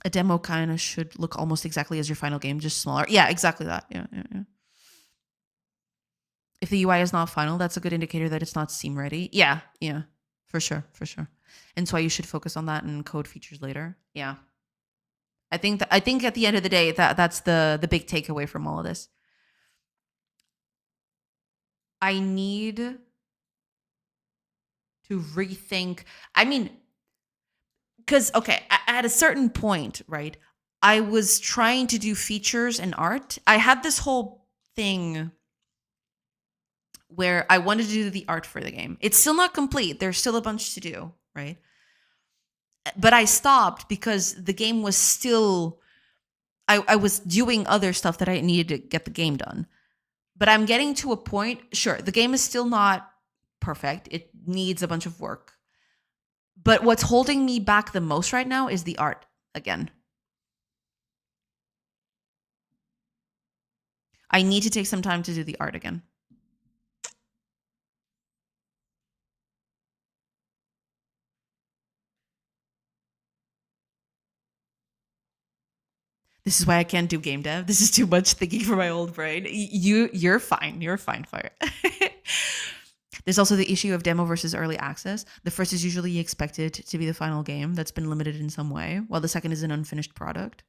A demo kind of should look almost exactly as your final game, just smaller. Yeah, exactly that. Yeah. If the UI is not final, that's a good indicator that it's not Steam ready. Yeah, for sure. And so you should focus on that and code features later. Yeah. I think at the end of the day, that's the big takeaway from all of this. I need to rethink. I mean, because okay, at a certain point, right, I was trying to do features and art. I had this whole thing where I wanted to do the art for the game. It's still not complete. There's still a bunch to do, right? But I stopped because the game was still I was doing other stuff that I needed to get the game done. But I'm getting to a point, sure, the game is still not perfect. It needs a bunch of work. But what's holding me back the most right now is the art again. I need to take some time to do the art again. This is why I can't do game dev. This is too much thinking for my old brain. You're fine. You're fine, Fire. There's also the issue of demo versus early access. The first is usually expected to be the final game that's been limited in some way, while the second is an unfinished product.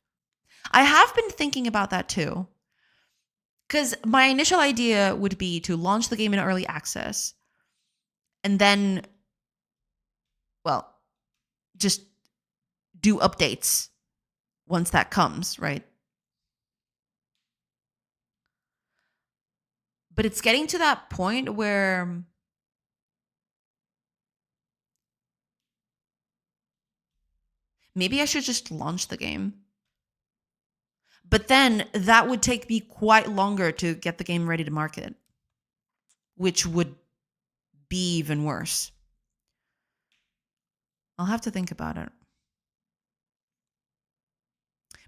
I have been thinking about that too. Because my initial idea would be to launch the game in early access and then, well, just do updates once that comes, right? But it's getting to that point where maybe I should just launch the game. But then that would take me quite longer to get the game ready to market, which would be even worse. I'll have to think about it.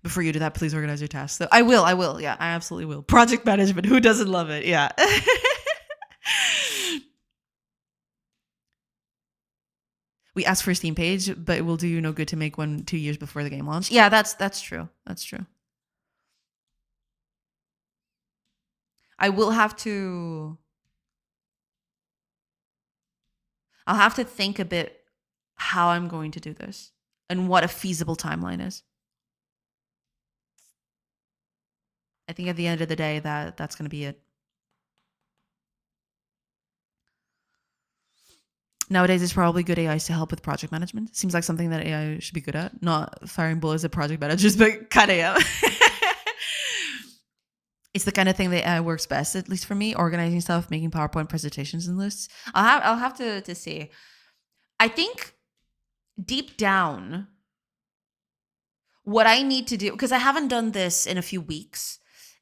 Before you do that, please organize your tasks. So I will. Yeah, I absolutely will. Project management. Who doesn't love it? Yeah. We asked for a Steam page, but it will do you no good to make one 2 years before the game launch. Yeah, that's true. That's true. I'll have to think a bit how I'm going to do this and what a feasible timeline is. I think at the end of the day, that's going to be it. Nowadays, it's probably good AIs to help with project management. Seems like something that AI should be good at. Not firing bullets at project managers, but kind of yeah. It's the kind of thing that AI works best, at least for me. Organizing stuff, making PowerPoint presentations and lists. I'll have to see. I think deep down, what I need to do, because I haven't done this in a few weeks,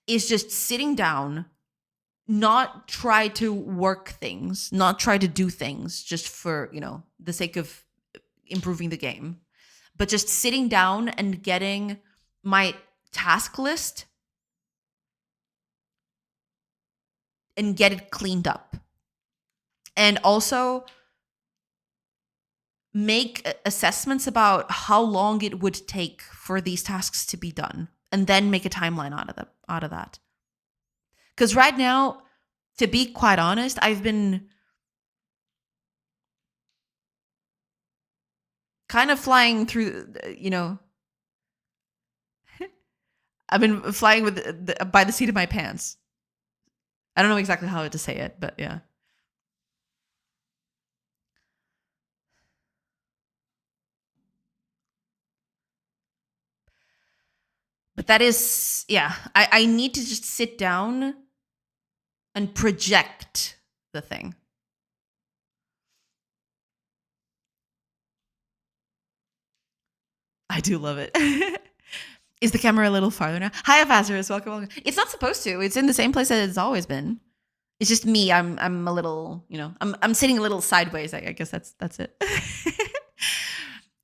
is just sitting down, not try to work things, not try to do things just for, the sake of improving the game, but just sitting down and getting my task list and get it cleaned up. And also make assessments about how long it would take for these tasks to be done, and then make a timeline out of that. Because right now, to be quite honest, I've been kind of flying through, I've been flying by the seat of my pants. I don't know exactly how to say it, but yeah. But that is, yeah, I need to just sit down and project the thing. I do love it. Is the camera a little farther now? Hi, Avazarus. Welcome. It's not supposed to. It's in the same place that it's always been. It's just me. I'm a little, I'm sitting a little sideways. I guess that's it.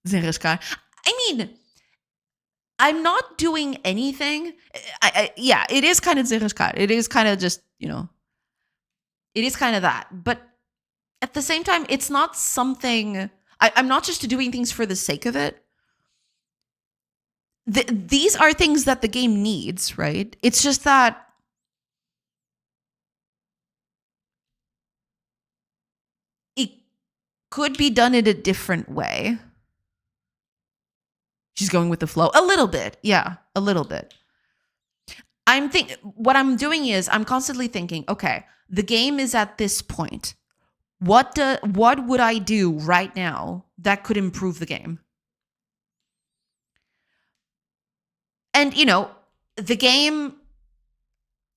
Zerushka. I mean, I'm not doing anything. Yeah, it is kind of Zerushka. It is kind of just, it is kind of that. But at the same time, it's not something, I'm not just doing things for the sake of it. These are things that the game needs, right? It's just that it could be done in a different way. She's going with the flow a little bit. Yeah, a little bit. What I'm doing is I'm constantly thinking, okay, the game is at this point. What would I do right now that could improve the game? And the game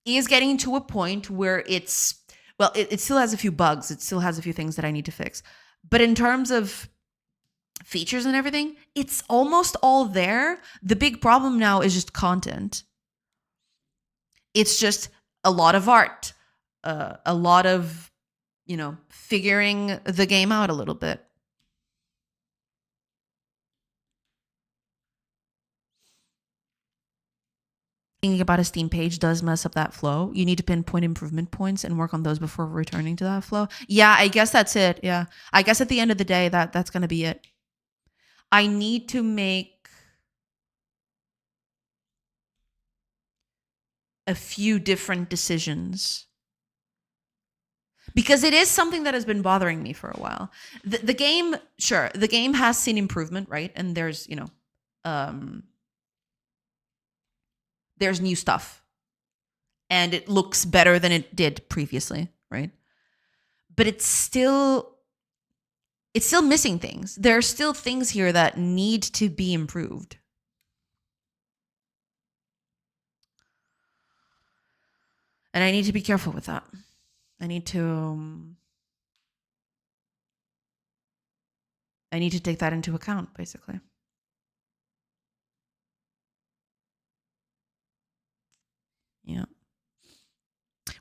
is getting to a point where it still has a few bugs. It still has a few things that I need to fix. But in terms of features and everything, it's almost all there. The big problem now is just content. It's just a lot of art, a lot of, figuring the game out a little bit. Thinking about a Steam page does mess up that flow. You need to pinpoint improvement points and work on those before returning to that flow. Yeah, I guess that's it. Yeah. I guess at the end of the day, that's going to be it. I need to make a few different decisions because it is something that has been bothering me for a while. The game, sure, the game has seen improvement, right? And there's, there's new stuff and it looks better than it did previously, right? But it's still missing things. There are still things here that need to be improved. And I need to be careful with that. I need to take that into account, basically. Yeah.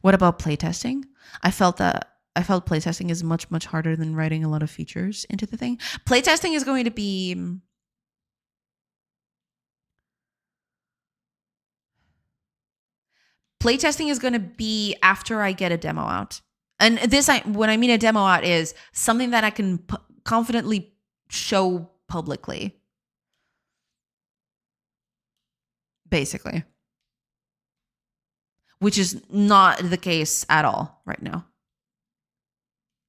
What about playtesting? I felt playtesting is much, much harder than writing a lot of features into the thing. Playtesting is going to be after I get a demo out. And when I mean a demo out is something that I can confidently show publicly. Basically. Which is not the case at all right now.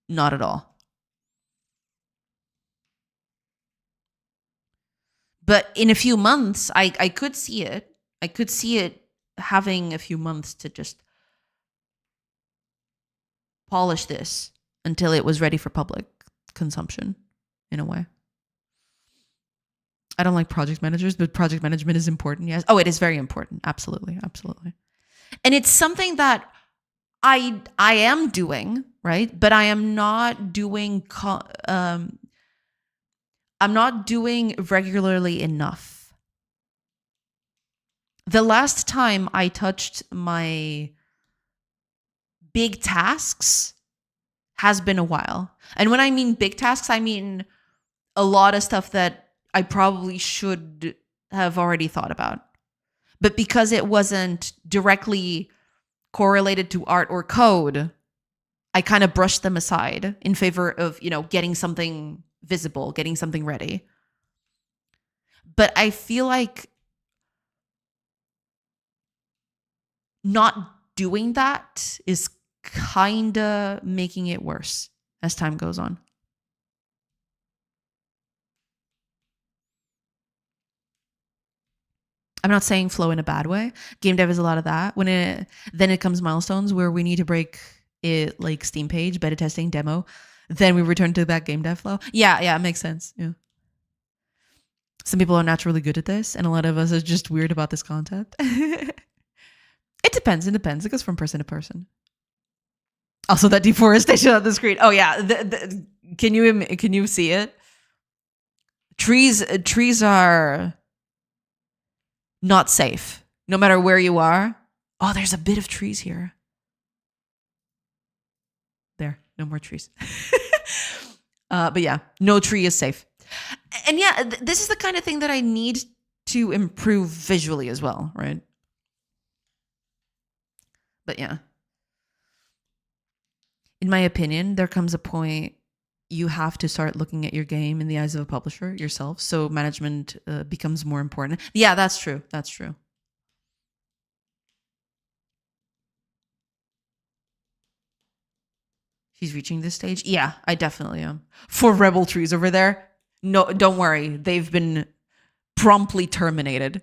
Not at all. But in a few months, I could see it. I could see it having a few months to just polish this until it was ready for public consumption, in a way. I don't like project managers, but project management is important, yes. Oh, it is very important. Absolutely, absolutely. And it's something that I am doing, right? But I am not doing I'm not doing regularly enough. The last time I touched my big tasks has been a while. And when I mean big tasks, I mean a lot of stuff that I probably should have already thought about. But because it wasn't directly correlated to art or code, I kind of brushed them aside in favor of, getting something visible, getting something ready. But I feel like not doing that is kind of making it worse as time goes on. I'm not saying flow in a bad way. Game dev is a lot of that. Then it comes milestones where we need to break it, like Steam page, beta testing, demo. Then we return to that game dev flow. Yeah, it makes sense. Yeah. Some people are naturally good at this, and a lot of us are just weird about this concept. It depends. It goes from person to person. Also, that deforestation on the screen. Oh yeah, can you see it? Trees are not safe, no matter where you are. Oh, there's a bit of trees here. There, no more trees. But yeah, no tree is safe. And yeah, this is the kind of thing that I need to improve visually as well, right? But yeah, in my opinion, there comes a point you have to start looking at your game in the eyes of a publisher yourself. So management becomes more important. Yeah, that's true. That's true. She's reaching this stage. Yeah, I definitely am. For Rebel Trees over there, no, don't worry. They've been promptly terminated.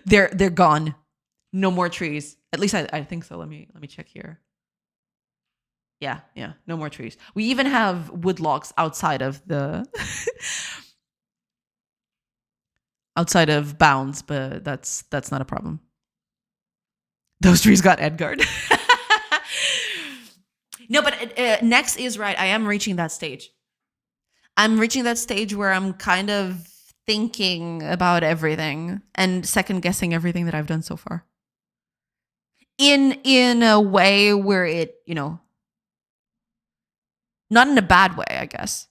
They're gone. No more trees. At least I think so. Let me check here. Yeah, yeah, no more trees. We even have wood logs outside of the outside of bounds, but that's not a problem. Those trees got Edgard. No, but next is right. I am reaching that stage. I'm reaching that stage where I'm kind of thinking about everything and second guessing everything that I've done so far. In a way where it, not in a bad way, I guess,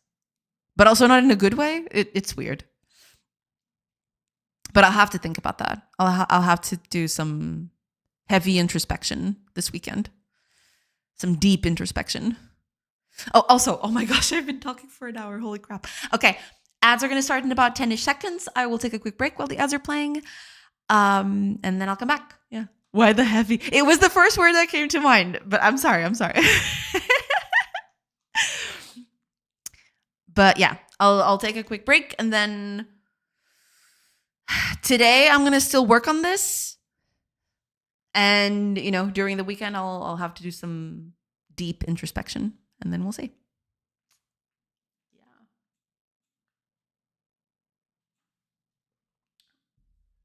but also not in a good way. It's weird. But I'll have to think about that. I'll have to do some heavy introspection this weekend. Some deep introspection. Oh, also, oh my gosh, I've been talking for an hour. Holy crap. Okay, ads are going to start in about 10-ish seconds. I will take a quick break while the ads are playing. And then I'll come back. Yeah. Why the heavy? It was the first word that came to mind, but I'm sorry. But yeah, I'll take a quick break, and then today I'm going to still work on this. And, during the weekend I'll have to do some deep introspection, and then we'll see.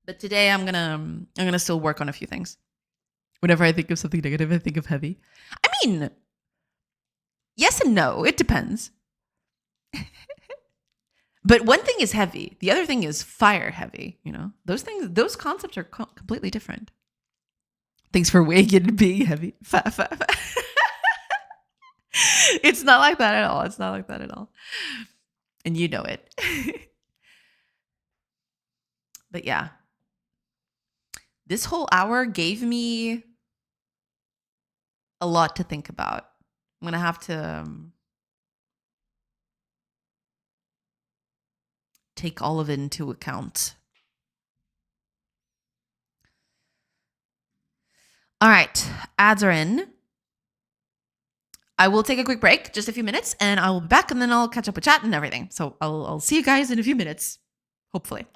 But today I'm gonna still work on a few things. Whenever I think of something negative, I think of heavy. I mean, yes and no. It depends. But one thing is heavy. The other thing is fire heavy. Those concepts are completely different. Thanks for weighing it and being heavy. It's not like that at all. It's not like that at all. And you know it. But yeah, this whole hour gave me a lot to think about. I'm going to have to take all of it into account. All right, ads are in. I will take a quick break, just a few minutes, and I will be back, and then I'll catch up with chat and everything. So I'll see you guys in a few minutes, hopefully.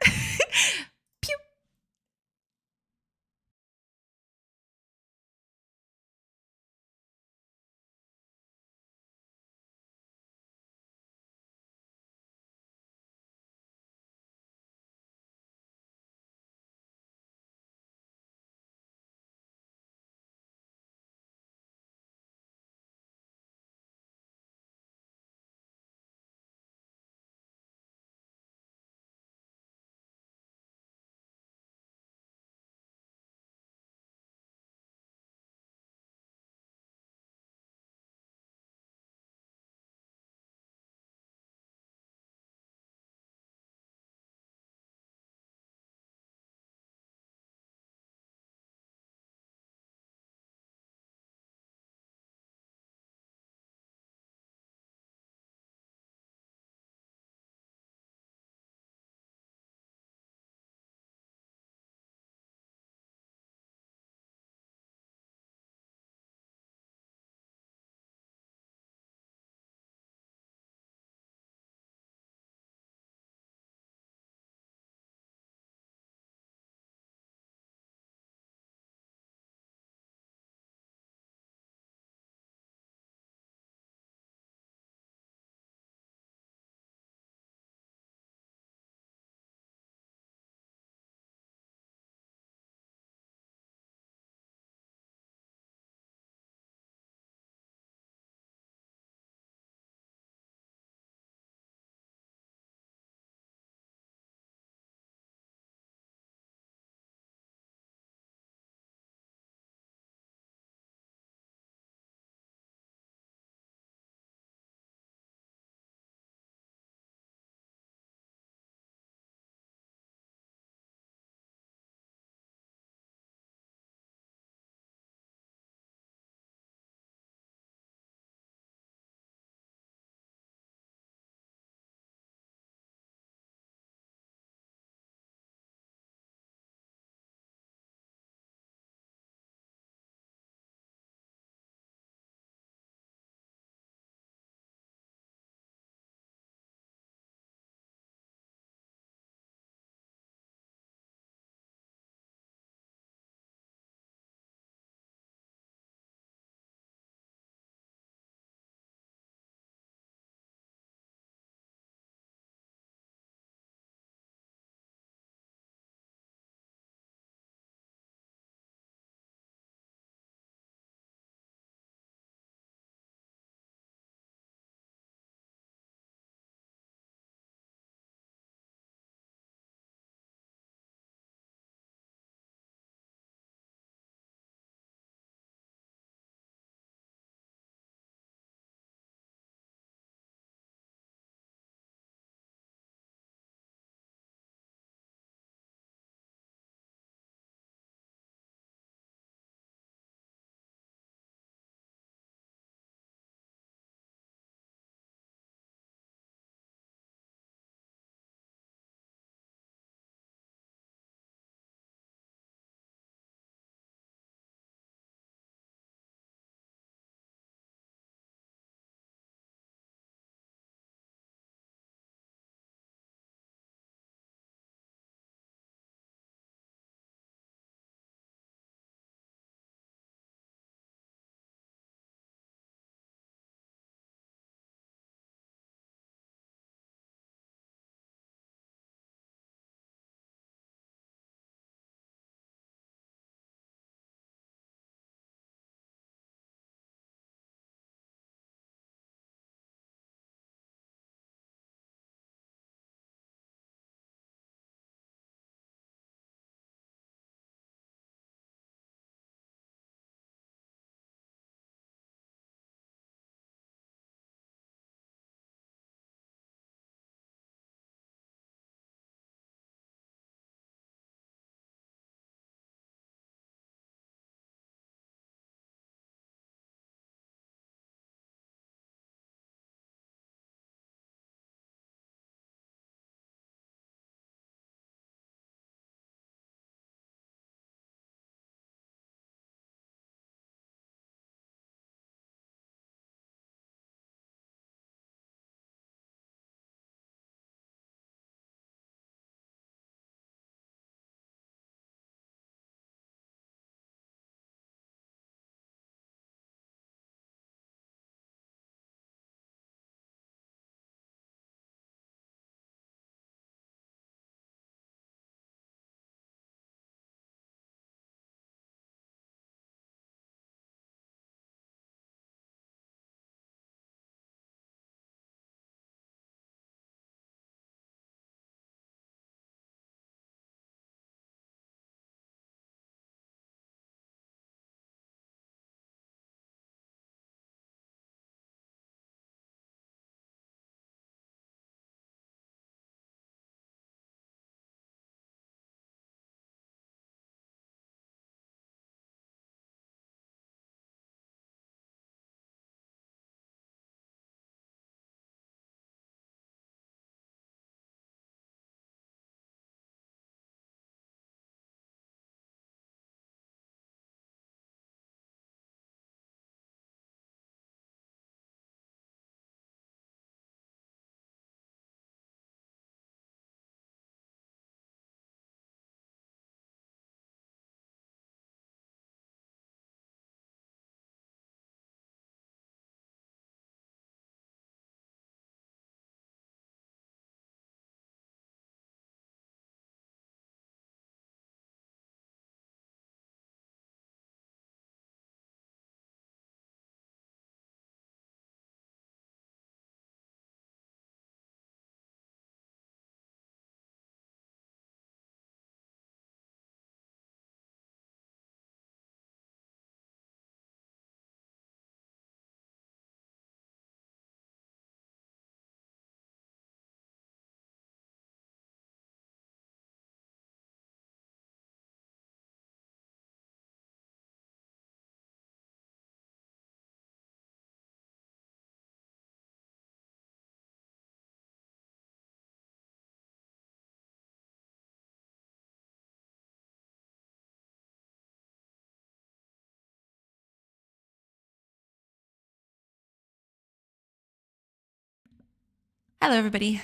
Hello, everybody.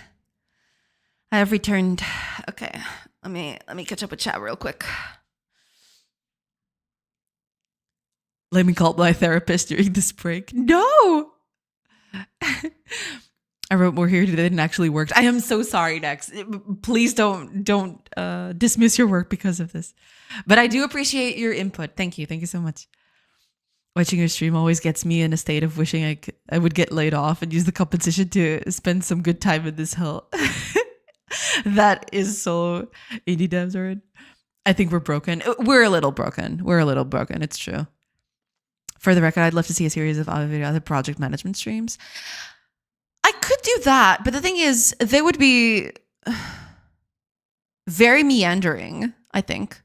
I have returned. Okay, let me catch up with chat real quick. Let me call my therapist during this break. No. I wrote more here today than actually worked. I am so sorry, Dex. Please don't dismiss your work because of this. But I do appreciate your input. Thank you. Thank you so much. Watching your stream always gets me in a state of wishing I would get laid off and use the compensation to spend some good time in this hell. That is so indie devs are in. I think we're broken. We're a little broken. It's true. For the record, I'd love to see a series of other project management streams. I could do that, but the thing is, they would be very meandering, I think.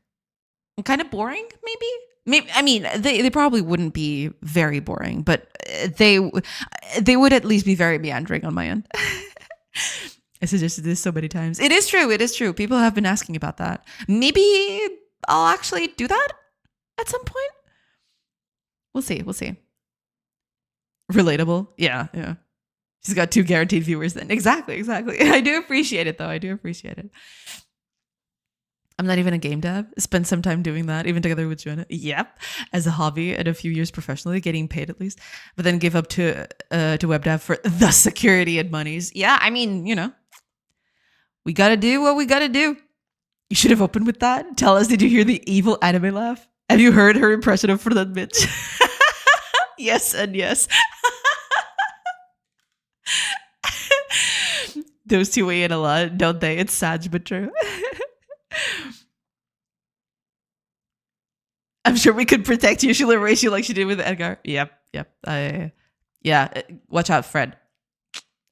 And kind of boring, maybe. I mean, they probably wouldn't be very boring, but they would at least be very meandering on my end. I suggested this so many times. It is true. People have been asking about that. Maybe I'll actually do that at some point. We'll see. Relatable. Yeah. She's got 2 guaranteed viewers then. Exactly. I do appreciate it, though. I'm not even a game dev. Spent some time doing that, even together with Joanna. Yep. As a hobby and a few years professionally, getting paid at least. But then give up to web dev for the security and monies. Yeah, I mean, we gotta do what we gotta do. You should have opened with that. Tell us, did you hear the evil anime laugh? Have you heard her impression of for that bitch? Yes and yes. Those two weigh in a lot, don't they? It's sad but true. I'm sure we could protect you. She'll erase you like she did with Edgar. Yep. Yeah. Watch out, Fred.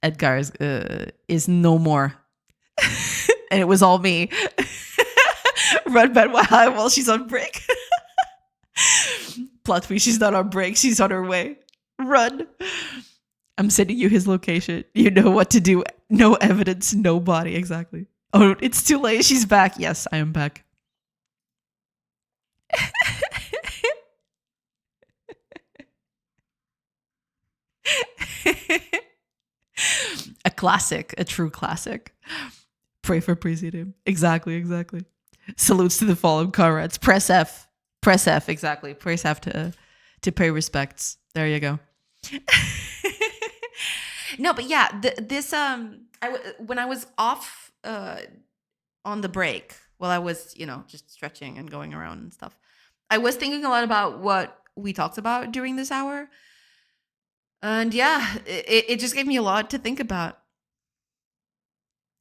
Edgar is no more. And it was all me. Run back while she's on break. Plot twist, she's not on break. She's on her way. Run. I'm sending you his location. You know what to do. No evidence, no body. Exactly. Oh, it's too late. She's back. Yes, I am back. A classic, a true classic. Pray for Presidium. Exactly. Salutes to the fallen comrades. Press F. Exactly. Press F to pay respects. There you go. No, but yeah, when I was off on the break, while I was just stretching and going around and stuff, I was thinking a lot about what we talked about during this hour, and yeah, it just gave me a lot to think about.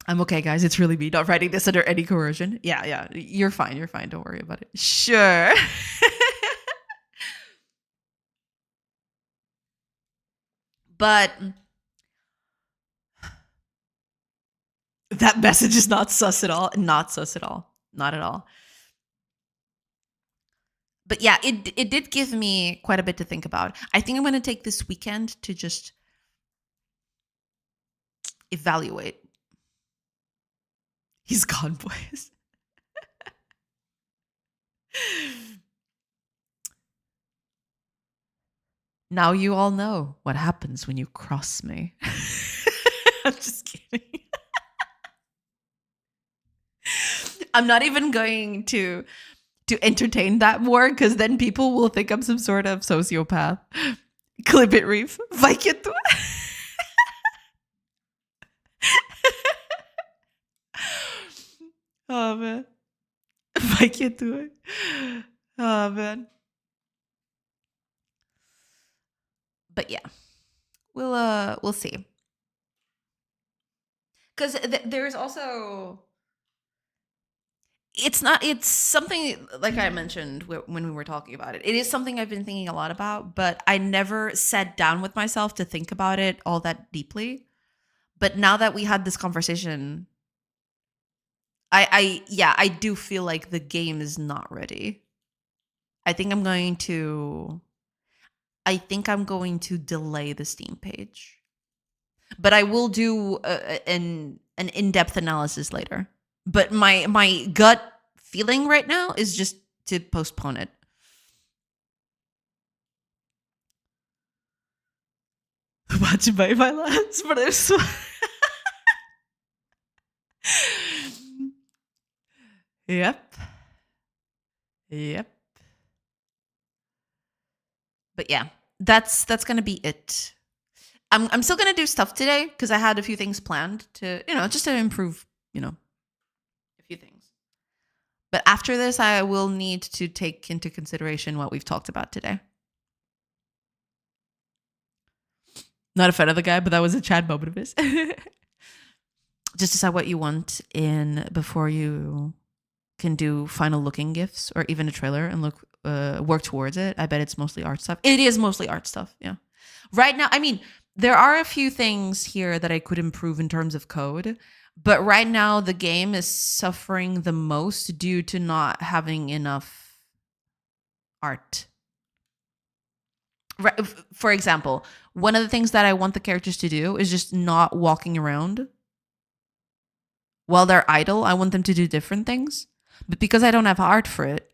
I'm okay, guys. It's really me not writing this under any coercion. Yeah. You're fine. Don't worry about it. Sure. But that message is not sus at all. Not at all. But yeah, it did give me quite a bit to think about. I think I'm going to take this weekend to just evaluate. He's gone, boys. Now you all know what happens when you cross me. I'm just kidding. I'm not even going to entertain that more, because then people will think I'm some sort of sociopath. Clip it, Reef. Vai que tu. Oh, man. Vai que tu. Oh, man. But yeah, we'll see. Because there's also... It's something, like I mentioned when we were talking about it. It is something I've been thinking a lot about, but I never sat down with myself to think about it all that deeply. But now that we had this conversation, I do feel like the game is not ready. I think I'm going to delay the Steam page. But I will do an in-depth analysis later. But my gut feeling right now is just to postpone it. Watch by my last, but Yep. Yep. But yeah, that's gonna be it. I'm still gonna do stuff today because I had a few things planned to, just to improve, a few things. But after this, I will need to take into consideration what we've talked about today. Not a fan of the guy, but that was a Chad moment of his. Just decide what you want in before you can do final looking gifs or even a trailer and work towards it. I bet it's mostly art stuff. It is mostly art stuff. Yeah. Right now, I mean, there are a few things here that I could improve in terms of code, but right now the game is suffering the most due to not having enough art. Right. For example, one of the things that I want the characters to do is just not walking around while they're idle. I want them to do different things. But because I don't have art for it,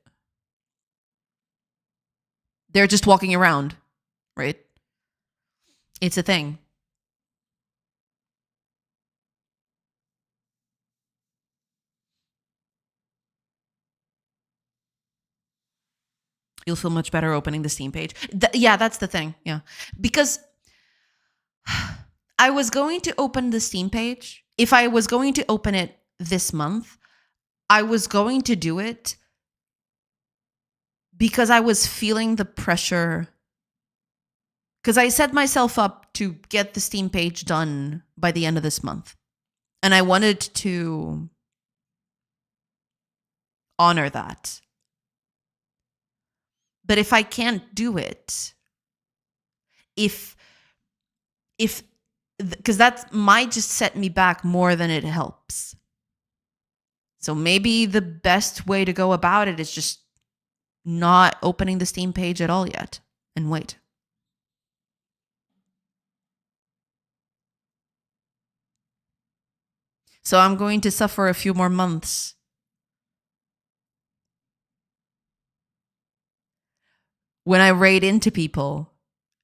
they're just walking around, right? It's a thing. You'll feel much better opening the Steam page. Yeah, that's the thing. Yeah. Because I was going to open the Steam page. If I was going to open it this month, I was going to do it because I was feeling the pressure. Because I set myself up to get the Steam page done by the end of this month. And I wanted to honor that. But if I can't do it, because that might just set me back more than it helps. So maybe the best way to go about it is just not opening the Steam page at all yet and wait. So I'm going to suffer a few more months. When I raid into people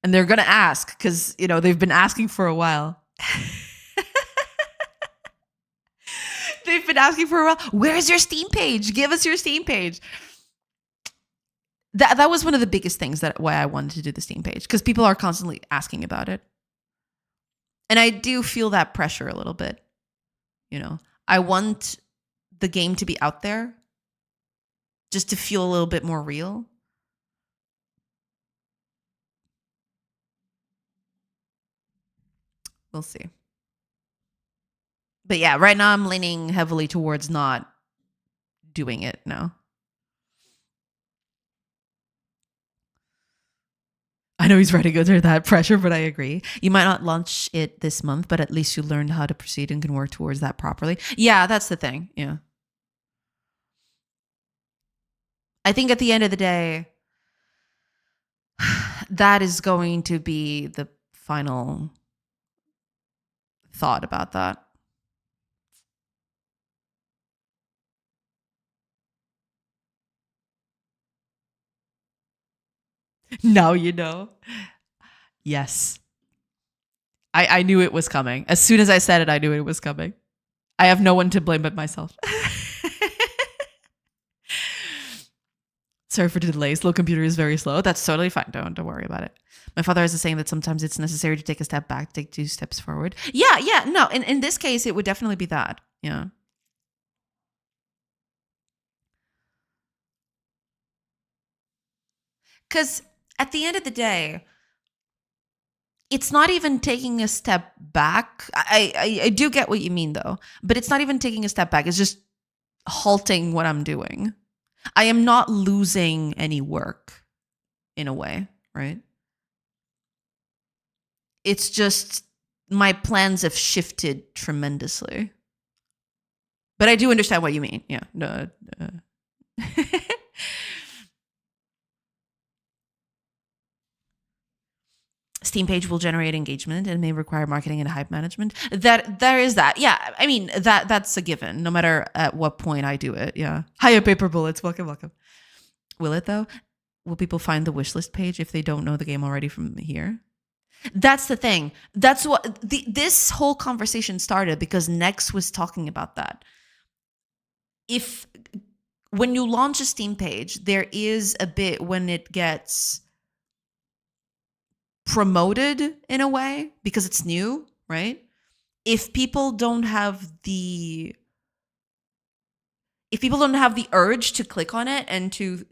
and they're going to ask because, they've been asking for a while. They've been asking for a while. Where's your Steam page? Give us your Steam page. That was one of the biggest things why I wanted to do the Steam page, because people are constantly asking about it. And I do feel that pressure a little bit. I want the game to be out there just to feel a little bit more real. We'll see. But yeah, right now I'm leaning heavily towards not doing it now. I know he's writing under that pressure, but I agree. You might not launch it this month, but at least you learned how to proceed and can work towards that properly. Yeah, that's the thing. Yeah. I think at the end of the day, that is going to be the final thought about that. Now you know. Yes. I knew it was coming. As soon as I said it, I knew it was coming. I have no one to blame but myself. Sorry for the delay. Slow computer is very slow. That's totally fine. Don't worry about it. My father has a saying that sometimes it's necessary to take a step back, take 2 steps forward. Yeah. No, in this case, it would definitely be that. Yeah. Because at the end of the day, it's not even taking a step back. I do get what you mean, though. But it's not even taking a step back. It's just halting what I'm doing. I am not losing any work in a way, right? It's just my plans have shifted tremendously. But I do understand what you mean. Yeah. No. Steam page will generate engagement and may require marketing and hype management. That there is that. Yeah, I mean that's a given. No matter at what point I do it. Yeah. Hiya paper bullets. Welcome. Will it though? Will people find the wishlist page if they don't know the game already from here? That's the thing. That's what this whole conversation started, because Nex was talking about that. If when you launch a Steam page, there is a bit when it gets promoted in a way because it's new, right? If people don't have the urge to click on it and to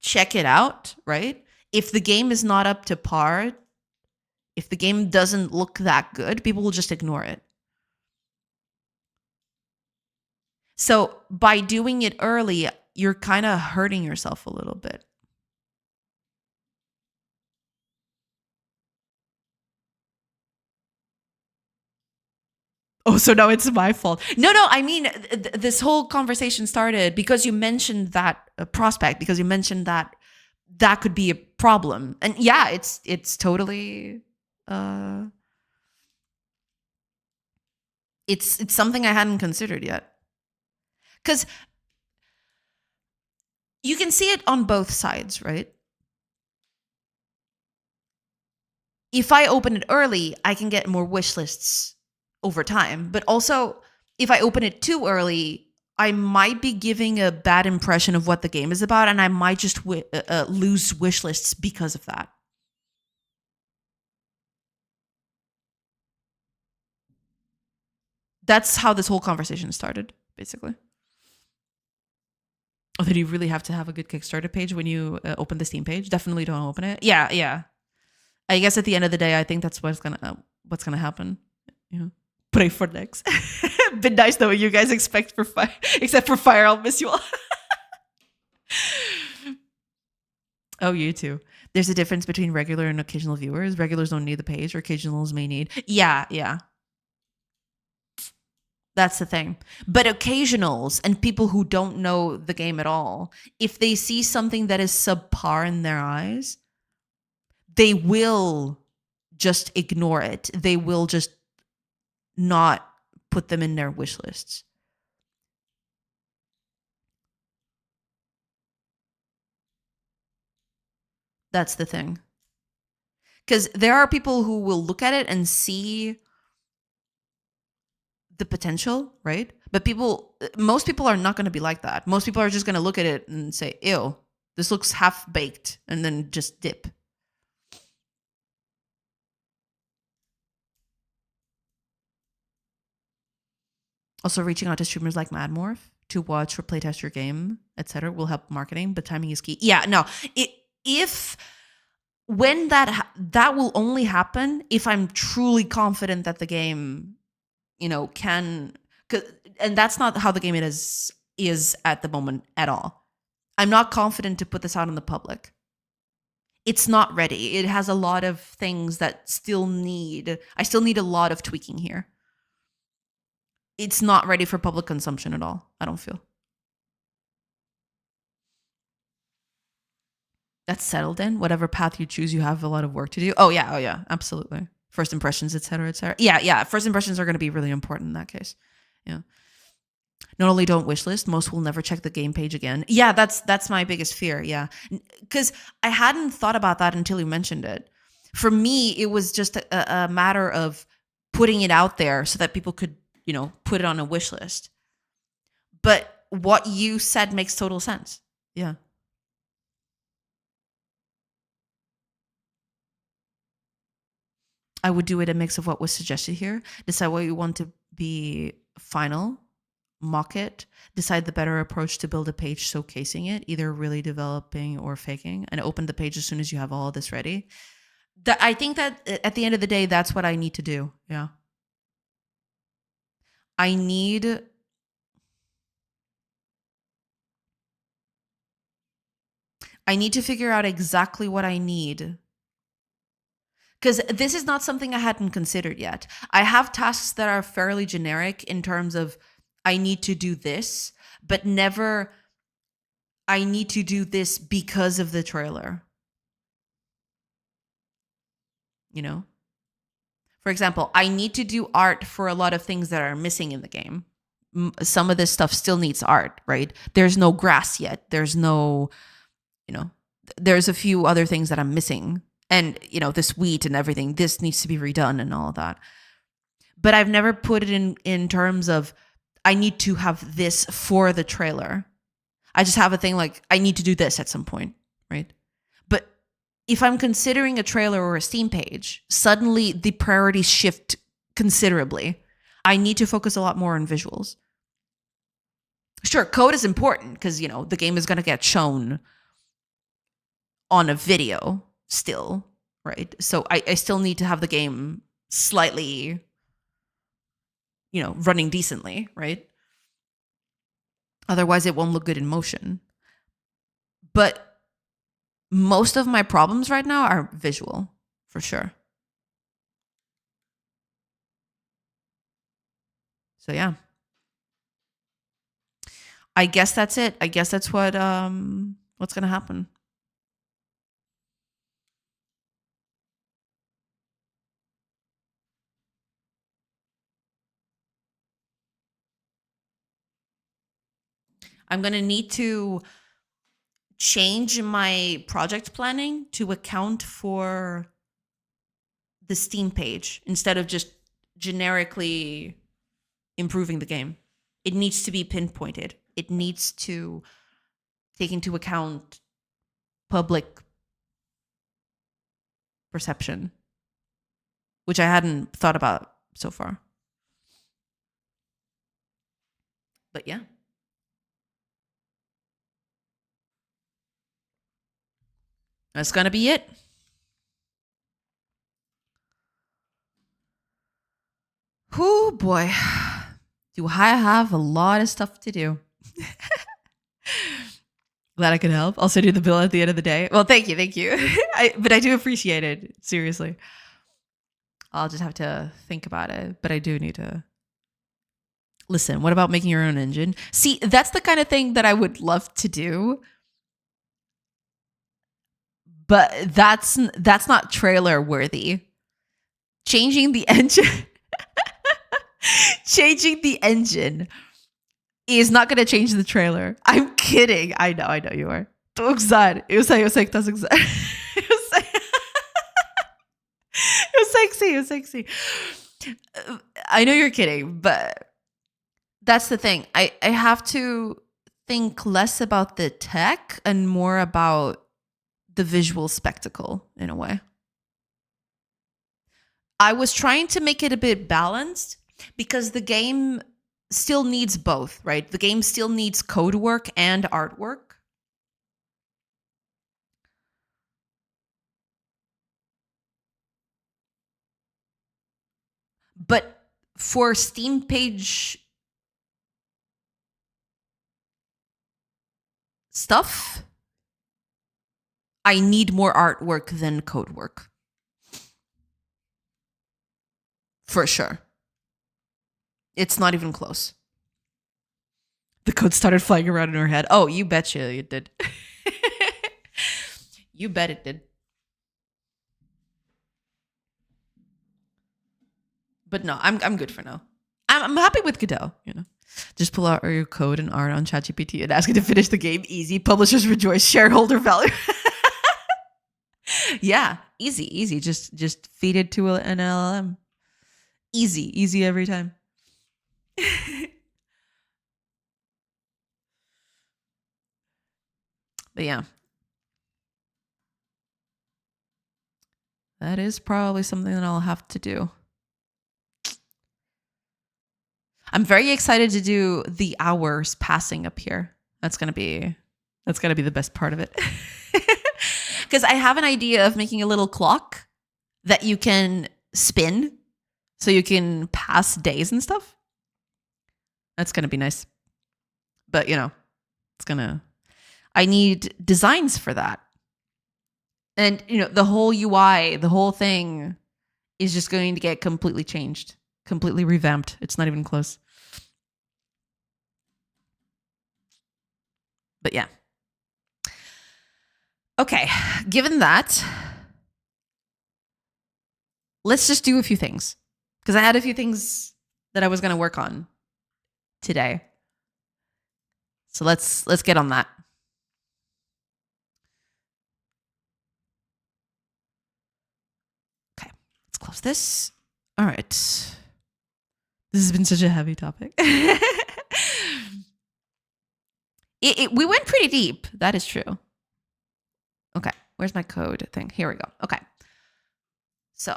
check it out, right? If the game is not up to par, if the game doesn't look that good, people will just ignore it. So by doing it early, you're kind of hurting yourself a little bit. Oh, so now it's my fault. No, I mean, this whole conversation started because you mentioned that prospect, because you mentioned that that could be a problem. And yeah, it's totally it's something I hadn't considered yet. Cuz you can see it on both sides, right? If I open it early, I can get more wish lists over time. But also, if I open it too early, I might be giving a bad impression of what the game is about, and I might just lose wish lists because of that. That's how this whole conversation started, basically. Oh, then you really have to have a good Kickstarter page when you open the Steam page. Definitely don't open it. Yeah. I guess at the end of the day, I think that's what's gonna happen. Yeah. Pray for next. Been nice though. You guys expect for fire, except for fire. I'll miss you all. Oh, you too. There's a difference between regular and occasional viewers. Regulars don't need the page, or occasionals may need. Yeah. That's the thing. But occasionals and people who don't know the game at all, if they see something that is subpar in their eyes, they will just ignore it. They will just not put them in their wish lists. That's the thing. Because there are people who will look at it and see the potential, right? But most people are not going to be like that. Most people are just going to look at it and say, ew, this looks half baked, and then just dip. Also, reaching out to streamers like Madmorph to watch or playtest your game, etc., will help marketing, but timing is key. Yeah, no. When that will only happen if I'm truly confident that the game, can, and that's not how the game is at the moment at all. I'm not confident to put this out in the public. It's not ready. It has a lot of things that I still need a lot of tweaking here. It's not ready for public consumption at all, I don't feel. That's settled in. Whatever path you choose, you have a lot of work to do. Oh yeah, absolutely. First impressions, etc. Yeah. First impressions are going to be really important in that case. Yeah. Not only don't wishlist, most will never check the game page again. Yeah, that's my biggest fear. Yeah, because I hadn't thought about that until you mentioned it. For me, it was just a matter of putting it out there so that people could, put it on a wish list. But what you said makes total sense. Yeah. I would do it a mix of what was suggested here. Decide what you want to be final, mock it, decide the better approach to build a page showcasing it, either really developing or faking, and open the page as soon as you have all of this ready. I think that at the end of the day, that's what I need to do. Yeah. I need to figure out exactly what I need, because this is not something I hadn't considered yet. I have tasks that are fairly generic in terms of I need to do this, but never I need to do this because of the trailer. For example, I need to do art for a lot of things that are missing in the game. Some of this stuff still needs art, right? There's no grass yet. There's no, there's a few other things that I'm missing. And, this wheat and everything, this needs to be redone and all of that. But I've never put it in terms of, I need to have this for the trailer. I just have a thing like, I need to do this at some point, right? But if I'm considering a trailer or a Steam page, suddenly the priorities shift considerably. I need to focus a lot more on visuals. Sure, code is important because, the game is going to get shown on a video still, right? So I still need to have the game slightly, running decently, right? Otherwise, it won't look good in motion. But most of my problems right now are visual, for sure. So yeah. I guess that's it. I guess that's what's going to happen. I'm going to need to change my project planning to account for the Steam page instead of just generically improving the game. It needs to be pinpointed. It needs to take into account public perception, which I hadn't thought about so far. But yeah. That's going to be it. Oh boy. Do I have a lot of stuff to do? Glad I could help. I'll send you the bill at the end of the day. Well, thank you. But I do appreciate it. Seriously. I'll just have to think about it. But I do need to. Listen, what about making your own engine? See, that's the kind of thing that I would love to do. But that's not trailer worthy. Changing the engine. Changing the engine is not going to change the trailer. I'm kidding. I know you are. Tô gozar. Eu sei que estás a gozar. Eu sei que sim. I know you're kidding, but that's the thing. I have to think less about the tech and more about the visual spectacle in a way. I was trying to make it a bit balanced because the game still needs both, right? The game still needs code work and artwork. But for Steam page stuff, I need more artwork than code work. For sure. It's not even close. The code started flying around in her head. Oh, you betcha it did. You bet it did. But no, I'm good for now. I'm happy with Godot, Just pull out your code and art on ChatGPT and ask it to finish the game. Easy. Publishers rejoice. Shareholder value. Yeah, easy. Just feed it to an LLM. Easy every time. But yeah. That is probably something that I'll have to do. I'm very excited to do the hours passing up here. That's gonna be the best part of it. Because I have an idea of making a little clock that you can spin so you can pass days and stuff. That's gonna be nice. But I need designs for that. And the whole UI, the whole thing is just going to get completely changed, completely revamped. It's not even close. But yeah. Okay, given that, let's just do a few things. Because I had a few things that I was going to work on today. So let's get on that. let's close this. All right. This has been such a heavy topic. We went pretty deep. That is true. Okay. Where's my code thing? Here we go. Okay. So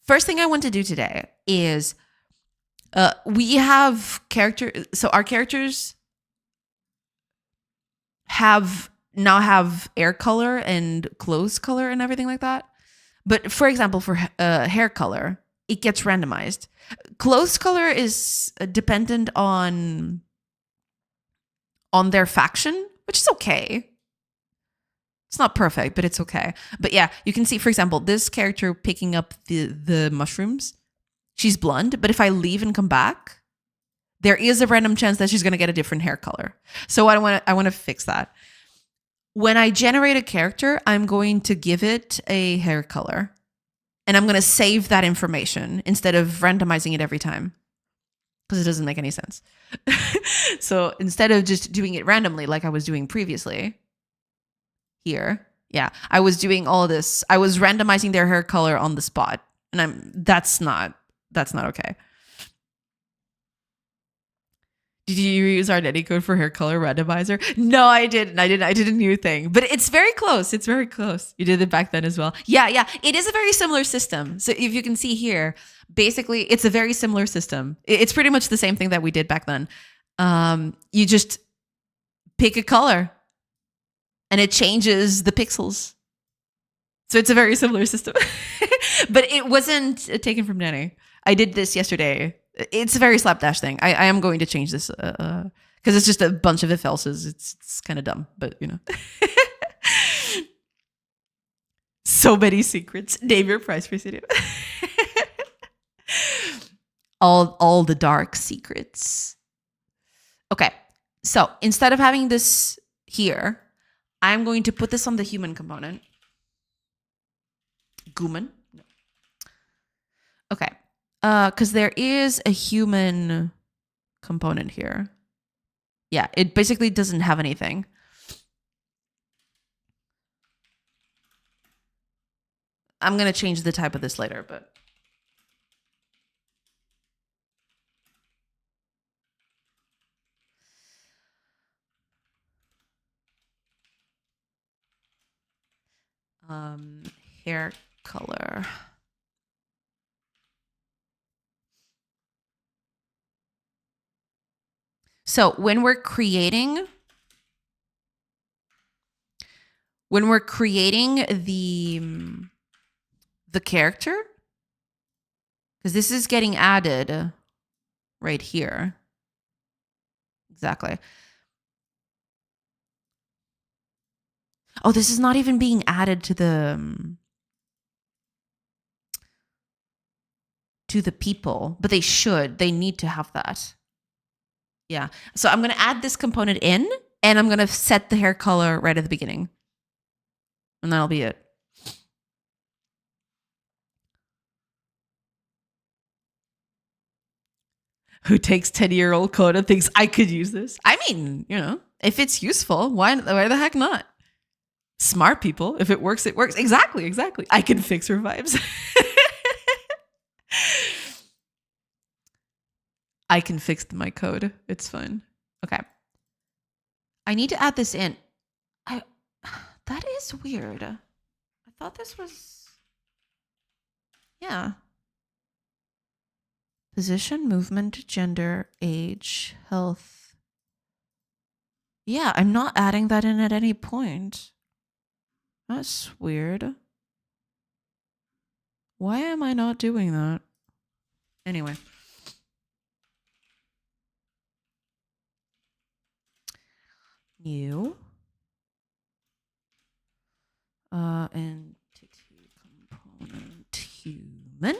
first thing I want to do today is we have so our characters now have air color and clothes color and everything like that. But for example, for hair color, it gets randomized. Clothes color is dependent on their faction, which is okay. It's not perfect, but it's okay. But yeah, you can see, for example, this character picking up the mushrooms. She's blonde, but if I leave and come back, there is a random chance that she's going to get a different hair color. So I want to fix that. When I generate a character, I'm going to give it a hair color, and I'm going to save that information instead of randomizing it every time, because it doesn't make any sense. So instead of just doing it randomly like I was doing previously here, yeah, I was doing all this. I was randomizing their hair color on the spot, and that's not okay. Did you use our Netty code for hair color randomizer? No, I didn't. I did a new thing, but it's very close. It's very close. You did it back then as well. Yeah. It is a very similar system. So if you can see here, basically, it's a very similar system. It's pretty much the same thing that we did back then. You just pick a color, and it changes the pixels. So it's a very similar system, but it wasn't taken from Netty. I did this yesterday. It's a very slapdash thing. I am going to change this because it's just a bunch of if else's. It's kind of dumb, but you know. So many secrets. Name your price per video. all the dark secrets. Okay, so instead of having this here, I'm going to put this on the human component. Guman. No. Okay. Because there is a human component here. Yeah, it basically doesn't have anything. I'm going to change the type of this later, but... hair color... So when we're creating the character, because this is getting added right here. Exactly. Oh, this is not even being added to the people, but they should. They need to have that. Yeah. So I'm going to add this component in, and I'm going to set the hair color right at the beginning. And that'll be it. Who takes 10-year-old code and thinks I could use this? I mean, you know, if it's useful, why the heck not? Smart people. If it works, it works. Exactly. I can fix revives. I can fix my code. It's fine. Okay. I need to add this in. That is weird. I thought this was... Yeah. Position, movement, gender, age, health. Yeah, I'm not adding that in at any point. That's weird. Why am I not doing that? Anyway. New. Entity component human.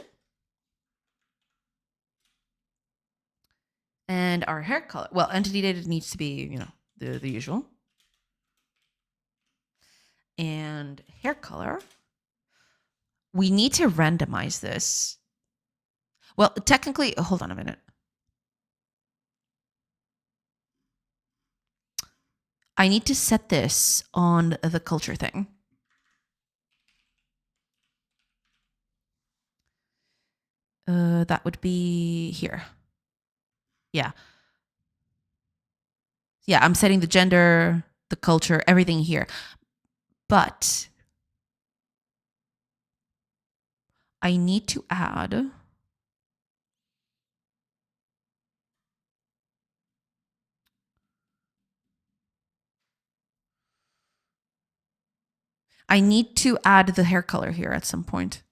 And our hair color. Well, entity data needs to be, you know, the usual. And hair color. We need to randomize this. Well, technically, hold on a minute. I need to set this on the culture thing. That would be here. Yeah. Yeah, I'm setting the gender, the culture, everything here. But I need to add the hair color here at some point.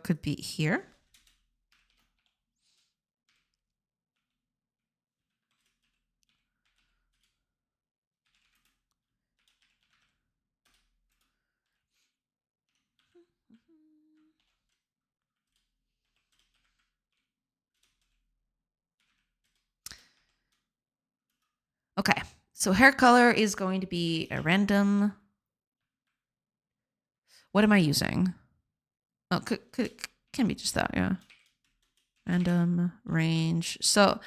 Could be here. Okay, so hair color is going to be a random. What am I using? Oh, can be just that, yeah. Random range. So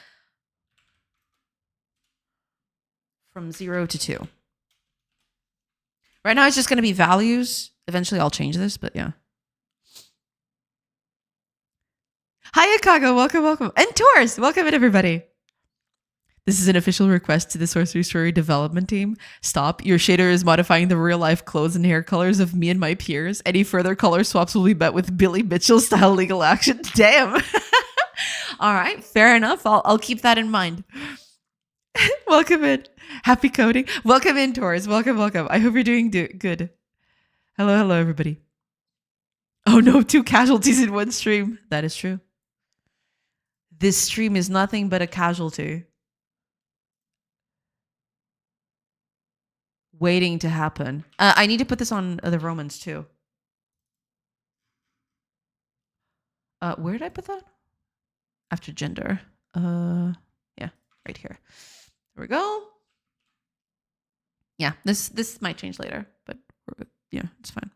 from 0 to 2. Right now it's just going to be values. Eventually I'll change this, but yeah. Hi, Akago. Welcome, welcome. And Taurus, welcome in, everybody. This is an official request to the Sorcery Story development team. Stop. Your shader is modifying the real-life clothes and hair colors of me and my peers. Any further color swaps will be met with Billy Mitchell-style legal action. Damn. All right, fair enough. I'll keep that in mind. Welcome in. Happy coding. Welcome in, Taurus. Welcome, welcome. I hope you're doing good. Hello, hello, everybody. Oh no, 2 casualties in one stream. That is true. This stream is nothing but a casualty. Waiting to happen. I need to put this on the Romans too. Where did I put that? After gender. Yeah, right here. There we go. Yeah, this might change later, but yeah, it's fine.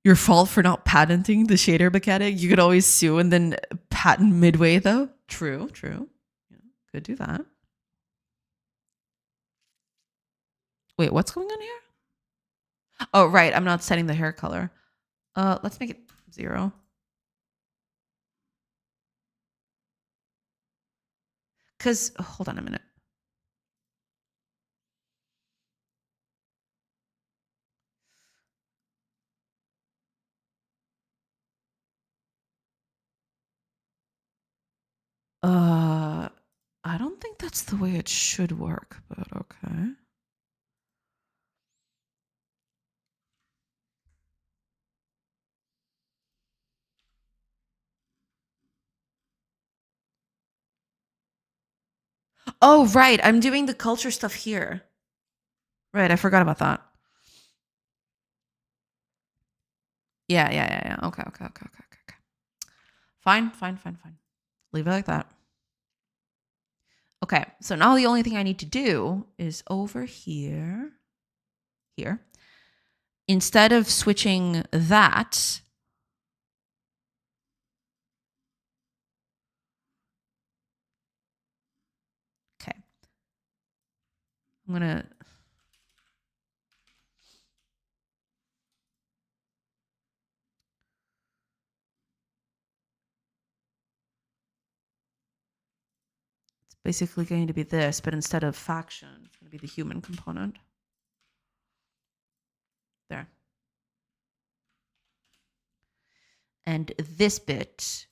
Your fault for not patenting the shader mechanic. You could always sue and then patent midway, though. True. Yeah, could do that. Wait, what's going on here? Oh, right. I'm not setting the hair color. Let's make it 0. Because, hold on a minute. I don't think that's the way it should work, but okay. Oh, right. I'm doing the culture stuff here. Right. I forgot about that. Yeah. Okay. Fine. Leave it like that. Okay. So now the only thing I need to do is over here. Instead of switching that, okay. I'm going to basically going to be this, but instead of faction, it's going to be the human component. There. And this bit.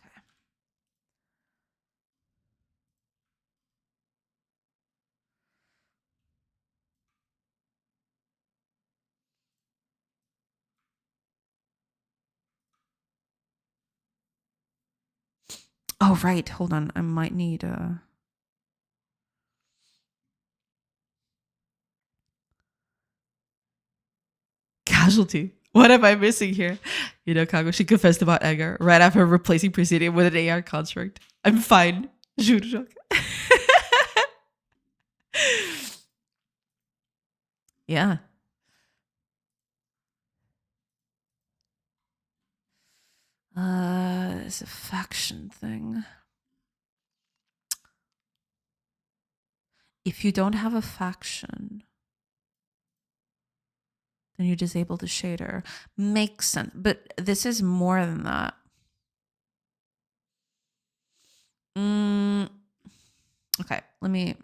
Okay. Oh, right. Hold on. I might need casualty. What am I missing here? You know, Kago, she confessed about Edgar right after replacing Presidium with an AR construct. I'm fine. Jure. Yeah. this faction thing. If you don't have a faction, then you disable the shader. Makes sense, but this is more than that. Okay, let me...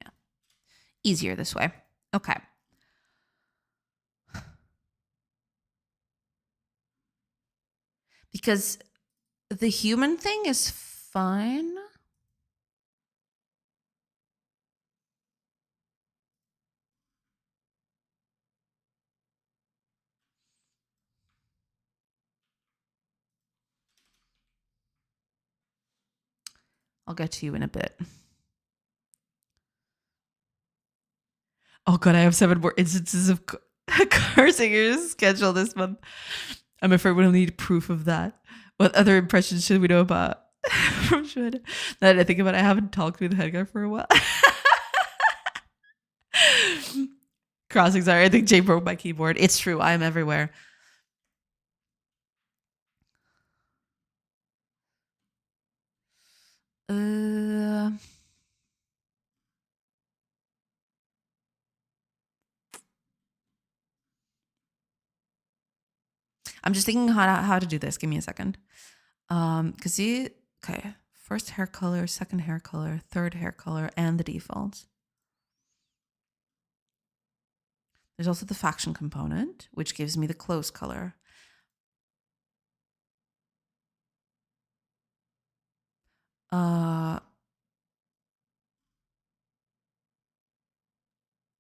Yeah, easier this way. Okay. Because the human thing is fine. I'll get to you in a bit. Oh god, I have 7 more instances of car singers scheduled this month. I'm afraid we'll need proof of that. What other impressions should we know about from Shred? Now that I think about it, I haven't talked with the head guy for a while. Crossing, sorry. I think Jay broke my keyboard. It's true. I am everywhere. I'm just thinking how to do this. Give me a second. Cause okay, first hair color, second hair color, third hair color, and the default. There's also the faction component, which gives me the clothes color.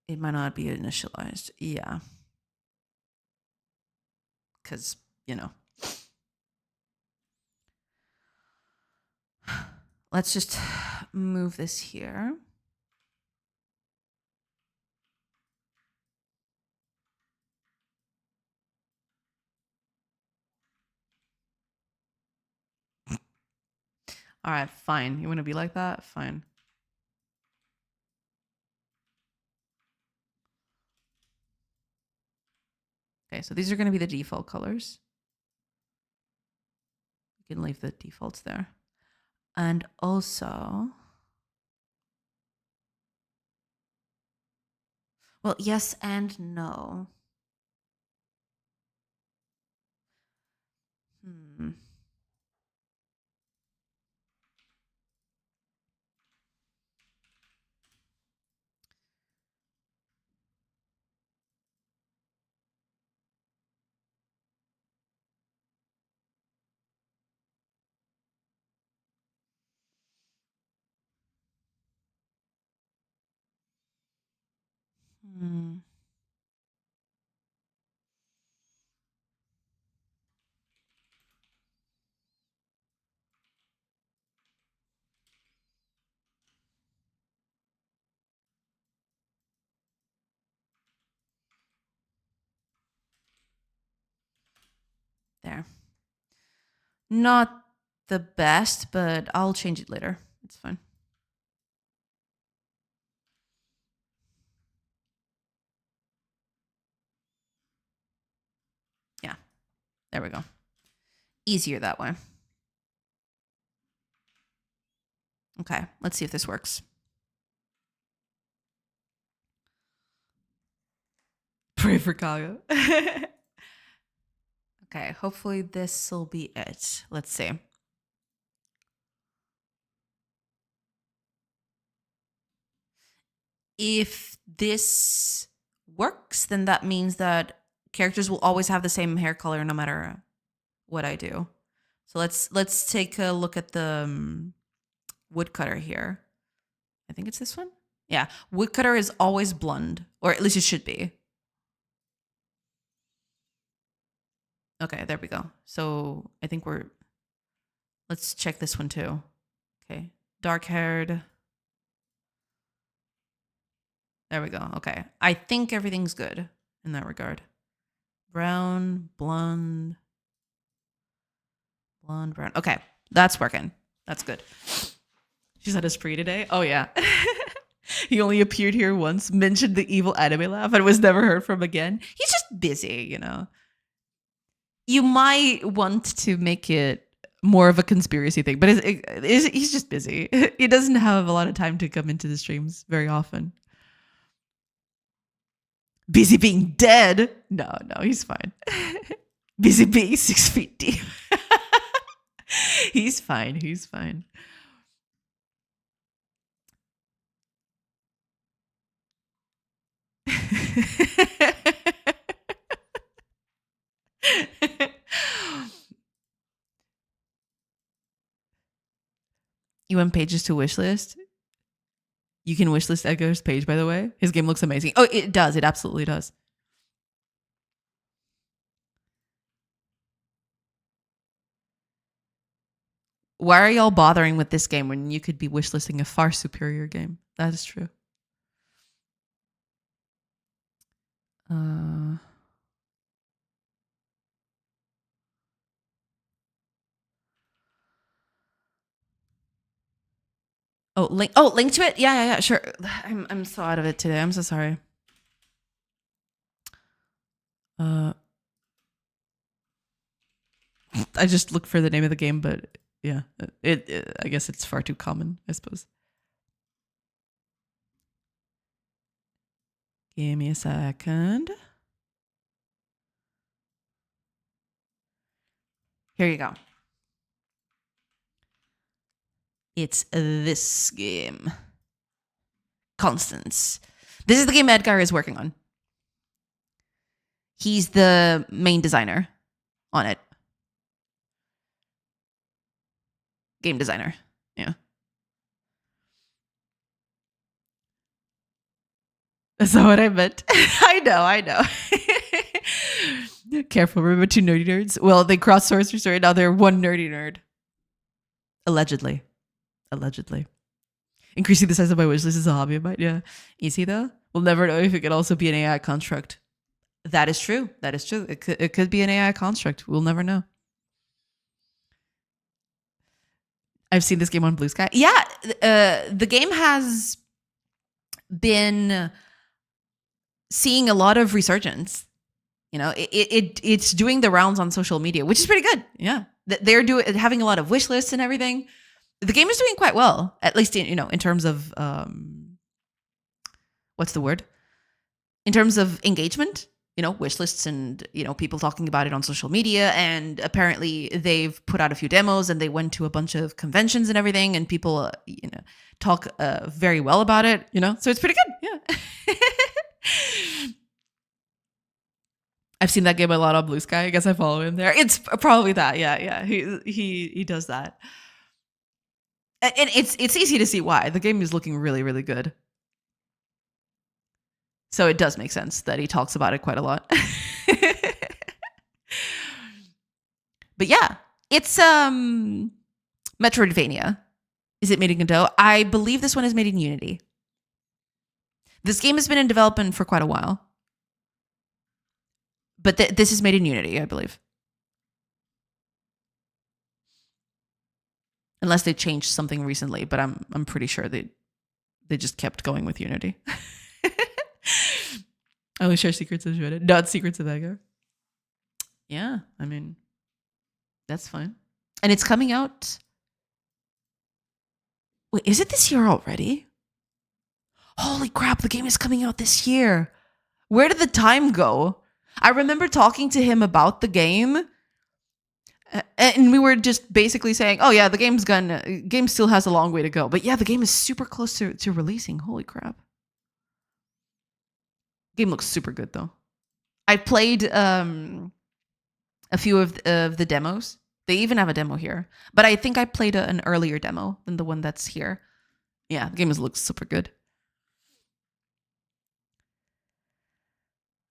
It might not be initialized. Yeah. Because, you know. Let's just move this here. All right, fine. You want to be like that? Fine. Okay, so these are going to be the default colors. You can leave the defaults there. And also, well, yes and no. There. Not the best, but I'll change it later. It's fine. Yeah, there we go. Easier that way. Okay, let's see if this works. Pray for Kaga. Okay, hopefully this will be it. Let's see. If this works, then that means that characters will always have the same hair color no matter what I do. So let's take a look at the woodcutter here. I think it's this one. Yeah, woodcutter is always blonde, or at least it should be. Okay, there we go. So I think let's check this one too. Okay, dark haired. There we go. Okay, I think everything's good in that regard. Brown, blonde, brown. Okay, that's working. That's good. She's had a spree today. Oh yeah. He only appeared here once, mentioned the evil anime laugh, and was never heard from again. He's just busy, you know. You might want to make it more of a conspiracy thing, but he's just busy. He doesn't have a lot of time to come into the streams very often. Busy being dead? No, he's fine. Busy being 6 feet deep. He's fine. You want pages to wishlist? You can wishlist Edgar's page, by the way. His game looks amazing. Oh, it does. It absolutely does. Why are y'all bothering with this game when you could be wishlisting a far superior game? That is true. Link to it? Yeah, sure. I'm so out of it today. I'm so sorry. I just looked for the name of the game, but yeah, I guess it's far too common, I suppose. Give me a second. Here you go. It's this game. Constance. This is the game Edgar is working on. He's the main designer on it. Game designer. Yeah. That's not what I meant. I know. Careful, remember 2 nerdy nerds? Well, they cross sorcery story. Now they're 1 nerdy nerd. Allegedly. Increasing the size of my wishlist is a hobby of mine. Yeah. Easy though. We'll never know if it could also be an AI construct. That is true. It could be an AI construct. We'll never know. I've seen this game on Blue Sky. Yeah. The game has been seeing a lot of resurgence. You know, it's doing the rounds on social media, which is pretty good. Yeah. They're having a lot of wish lists and everything. The game is doing quite well, at least in terms of what's the word? In terms of engagement, wish lists and people talking about it on social media. And apparently they've put out a few demos and they went to a bunch of conventions and everything, and people talk very well about it. So it's pretty good. Yeah. I've seen that game a lot on Blue Sky. I guess I follow him there. It's probably that. Yeah. He does that. And it's easy to see why. The game is looking really, really good. So it does make sense that he talks about it quite a lot. But yeah, it's Metroidvania. Is it made in Godot? I believe this one is made in Unity. This game has been in development for quite a while. But this is made in Unity, I believe. Unless they changed something recently, but I'm pretty sure they just kept going with Unity. I only share secrets of Reddit, not secrets of Edgar. Yeah, I mean, that's fine. And it's coming out. Wait, is it this year already? Holy crap, the game is coming out this year. Where did the time go? I remember talking to him about the game, and we were just basically saying, oh yeah, the game still has a long way to go. But yeah, the game is super close to releasing. Holy crap. Game looks super good though. I played a few of the demos. They even have a demo here. But I think I played an earlier demo than the one that's here. Yeah, the game looks super good.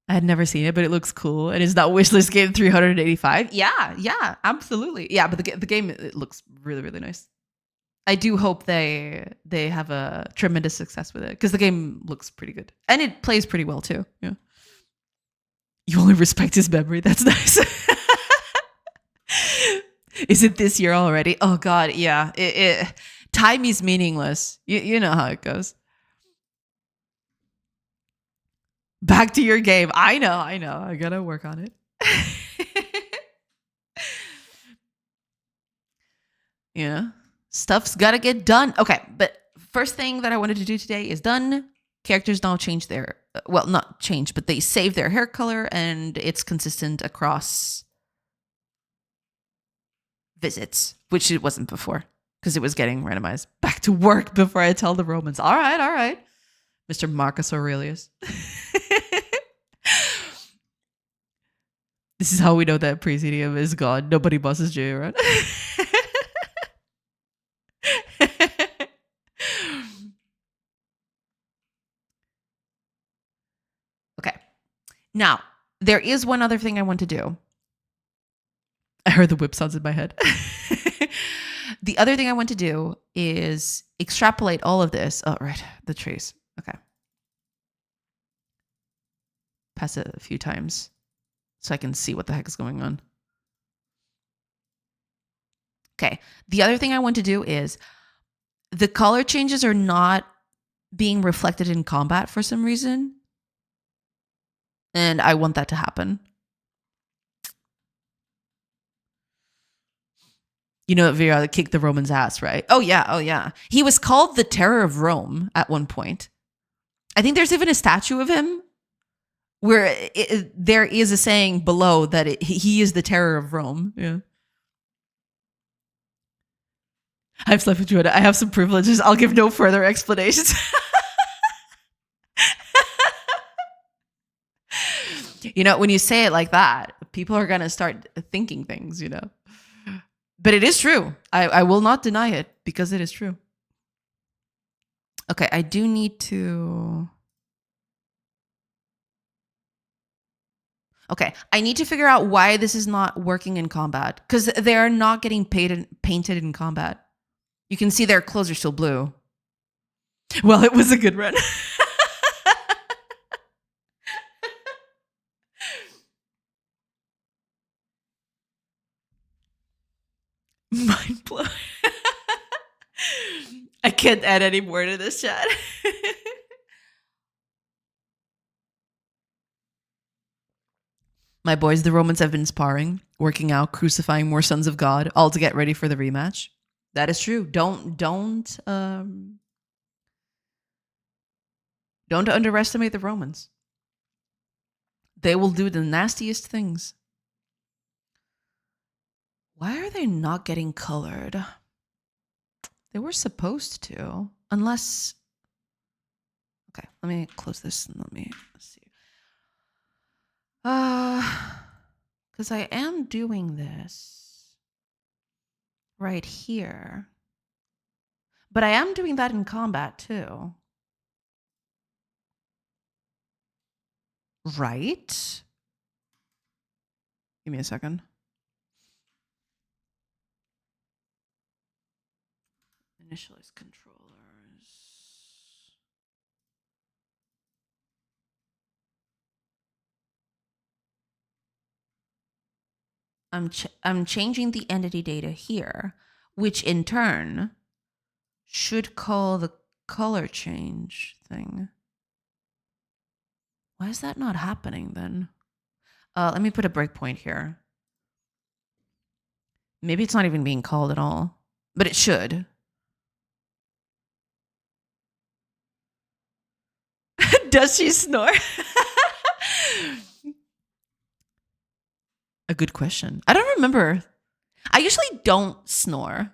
I had never seen it, but it looks cool. And it's not wishlist game 385. Yeah, absolutely. Yeah, but the game, it looks really, really nice. I do hope they have a tremendous success with it, because the game looks pretty good. And it plays pretty well too. Yeah. You only respect his memory. That's nice. Is it this year already? Oh God, yeah. Time is meaningless. You know how it goes. Back to your game. I know. I gotta work on it. Yeah. Stuff's gotta get done. Okay, but first thing that I wanted to do today is done. Characters now change their, well, not change, but they save their hair color and it's consistent across visits, which it wasn't before because it was getting randomized. Back to work before I tell the Romans. All right. Mr. Marcus Aurelius. This is how we know that Presidium is gone. Nobody bosses Jay around. Okay. Now, there is one other thing I want to do. I heard the whip sounds in my head. The other thing I want to do is extrapolate all of this. Oh, right. The trees. Okay. Pass it a few times so I can see what the heck is going on. Okay. The other thing I want to do is the color changes are not being reflected in combat for some reason. And I want that to happen. You know, Vera kicked the Romans' ass, right? Oh, yeah. He was called the Terror of Rome at one point. I think there's even a statue of him where there is a saying below that he is the Terror of Rome. Yeah. I've slept with Joanna. I have some privileges. I'll give no further explanations. You know, when you say it like that, people are going to start thinking things, you know. But it is true. I will not deny it because it is true. Okay, I do need to... Okay, I need to figure out why this is not working in combat. Because they're not getting painted in combat. You can see their clothes are still blue. Well, it was a good run. Mind blown. I can't add any more to this chat. My boys, the Romans have been sparring, working out, crucifying more sons of God, all to get ready for the rematch. That is true. Don't underestimate the Romans. They will do the nastiest things. Why are they not getting colored? They were supposed to, unless... Okay, let me close this and let me see. Because I am doing this right here. But I am doing that in combat too. Right? Give me a second. Initialize controllers. I'm changing the entity data here, which in turn should call the color change thing. Why is that not happening then? Let me put a breakpoint here. Maybe it's not even being called at all, but it should. Does she snore? A good question. I don't remember. I usually don't snore.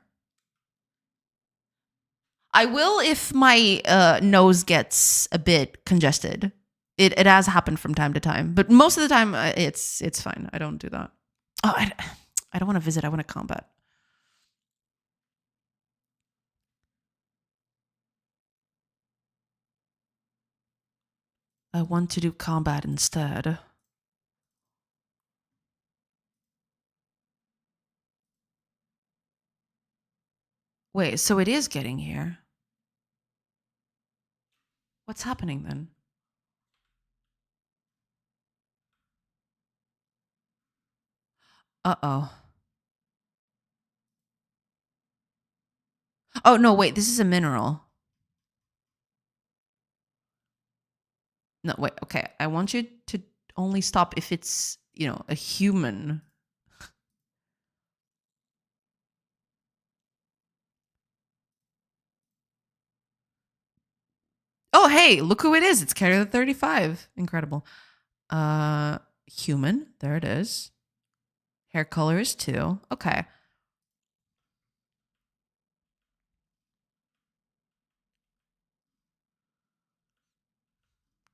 I will if my nose gets a bit congested. It has happened from time to time, but most of the time it's fine. I don't do that. Oh, I don't want to visit. I want to combat. I want to do combat instead. Wait, so it is getting here. What's happening then? Uh-oh. Oh, no, wait. This is a mineral. No, wait. Okay. I want you to only stop if it's, a human. Oh, hey, look who it is. It's Carrier 35. Incredible. Human. There it is. Hair color is 2. Okay.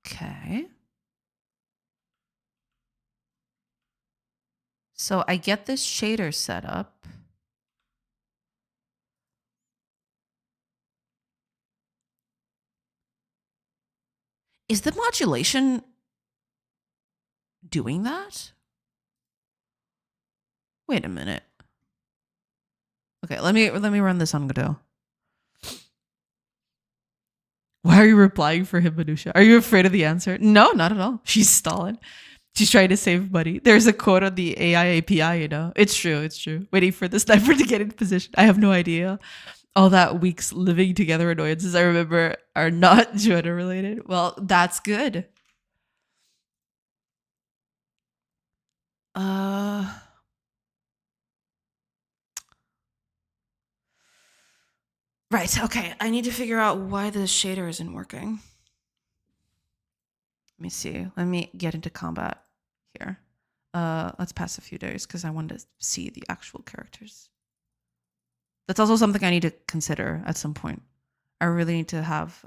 Okay. So I get this shader set up. Is the modulation doing that? Wait a minute. Okay, let me run this on Godot. Why are you replying for him, Manusha? Are you afraid of the answer? No, not at all. She's stalling. She's trying to save money. There's a quote on the AI API, It's true, it's true. Waiting for the sniper to get in position. I have no idea. All that week's living together annoyances I remember are not Joanna related. Well, that's good. Right, okay. I need to figure out why the shader isn't working. Let me see. Let me get into combat here. Let's pass a few days because I want to see the actual characters. That's also something I need to consider at some point. I really need to have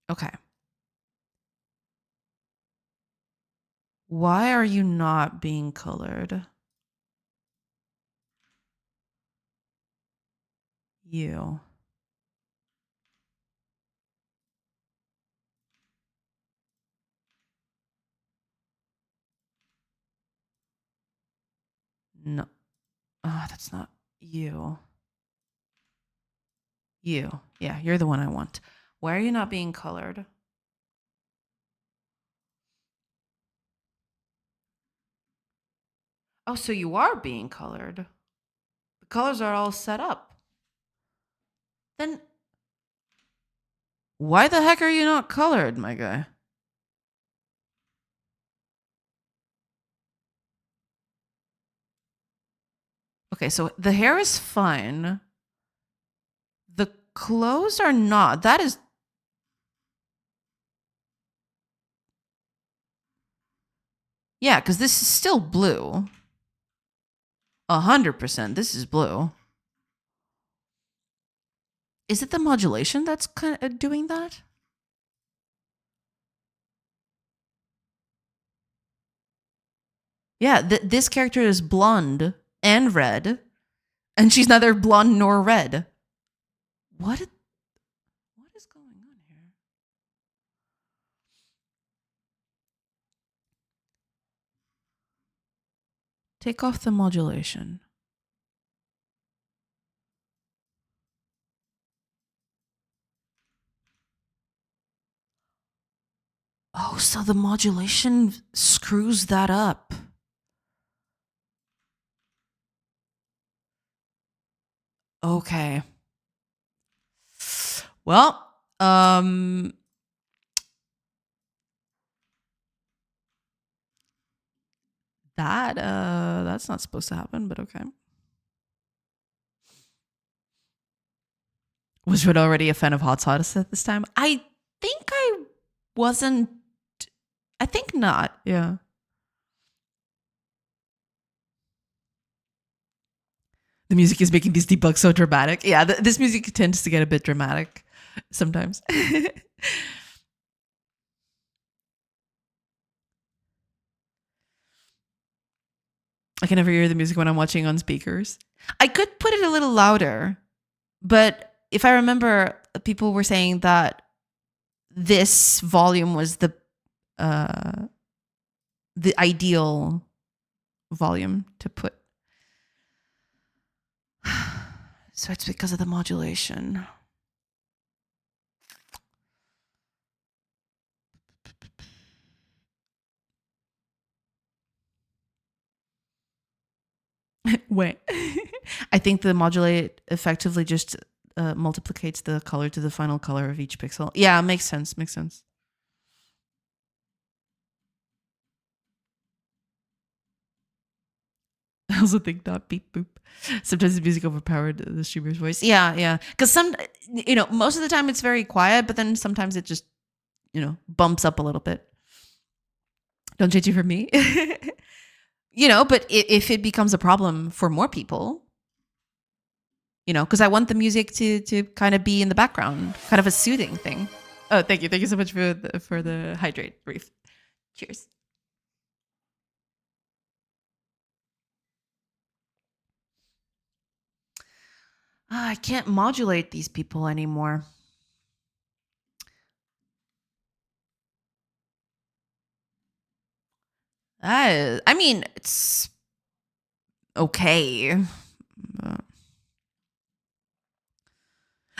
okay. Why are you not being colored? You. No. Oh, that's not you. You. Yeah, you're the one I want. Why are you not being colored? Oh, so you are being colored. The colors are all set up. Then why the heck are you not colored, my guy? Okay, so the hair is fine. The clothes are not. That is... Yeah, because this is still blue. 100%. This is blue. Is it the modulation that's kind of doing that? Yeah, this character is blonde and red, and she's neither blonde nor red. What is going on here? Take off the modulation. Oh, so the modulation screws that up. Okay. Well, that's not supposed to happen, but okay. Was Red already a fan of hot sauce at this time? I think I wasn't. I think not. Yeah. The music is making these debugs so dramatic. Yeah, this music tends to get a bit dramatic sometimes. I can never hear the music when I'm watching on speakers. I could put it a little louder, but if I remember, people were saying that this volume was the ideal volume to put. So it's because of the modulation. Wait. I think the modulate effectively just multiplicates the color to the final color of each pixel. Yeah, makes sense. Makes sense. I also think dot beep boop. Sometimes the music overpowered the streamer's voice. Yeah, yeah. Because most of the time it's very quiet, but then sometimes it just, bumps up a little bit. Don't change it for me. But if it becomes a problem for more people, because I want the music to kind of be in the background, kind of a soothing thing. Oh, thank you. Thank you so much for the hydrate brief. Cheers. I can't modulate these people anymore. I mean, it's okay. But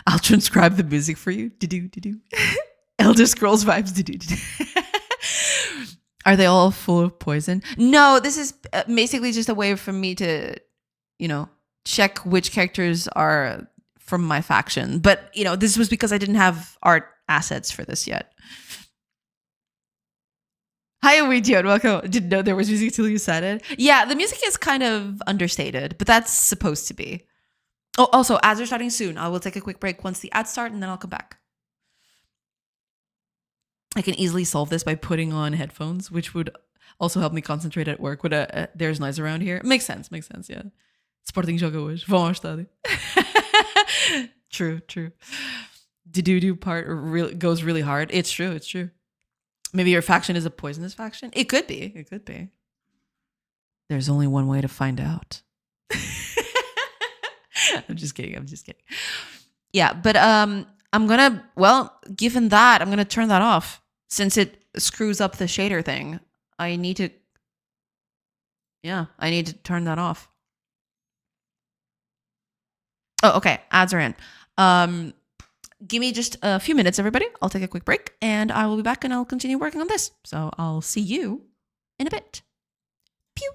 I'll transcribe the music for you. Do. Elder Scrolls vibes. Do. Are they all full of poison? No, this is basically just a way for me to, check which characters are from my faction. But, this was because I didn't have art assets for this yet. Hi, Ouija, welcome. Didn't know there was music till you said it. Yeah, the music is kind of understated, but that's supposed to be. Oh, also, ads are starting soon. I will take a quick break once the ads start, and then I'll come back. I can easily solve this by putting on headphones, which would also help me concentrate at work when there's noise around here. Makes sense, yeah. Sporting joga hoje. Vão ao estádio. True. The do part goes really hard. It's true. Maybe your faction is a poisonous faction. It could be. There's only one way to find out. I'm just kidding. Yeah, but given that, I'm gonna turn that off since it screws up the shader thing. I need to turn that off. Oh, okay. Ads are in. Give me just a few minutes, everybody. I'll take a quick break and I will be back and I'll continue working on this. So I'll see you in a bit. Pew.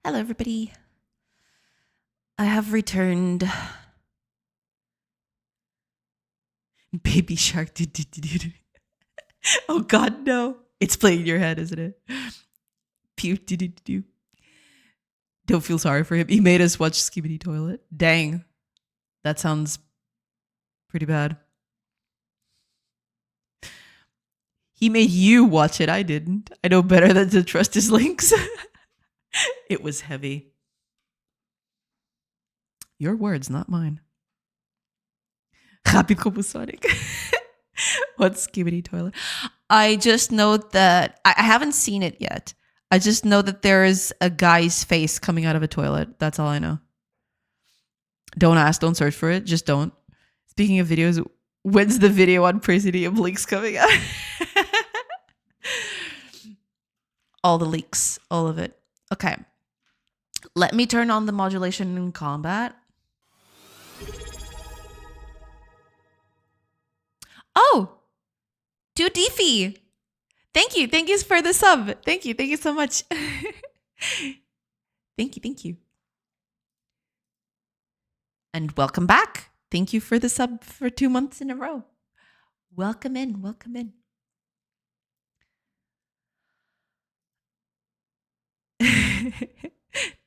Hello, everybody. I have returned. Baby Shark. Oh, God, no. It's playing in your head, isn't it? Pew. Don't feel sorry for him. He made us watch Skibidi Toilet. Dang. That sounds pretty bad. He made you watch it. I didn't. I know better than to trust his links. It was heavy. Your words, not mine. Happy Sonic. What's Skibidi Toilet? I just know that I haven't seen it yet. I just know that there is a guy's face coming out of a toilet. That's all I know. Don't ask, don't search for it. Just don't. Speaking of videos, when's the video on Presidium links coming out? All the leaks, all of it. Okay. Let me turn on the modulation in combat. Oh, Dude Deefy. Thank you. Thank you for the sub. Thank you. Thank you so much. Thank you. And welcome back. Thank you for the sub for 2 months in a row. Welcome in. Welcome in.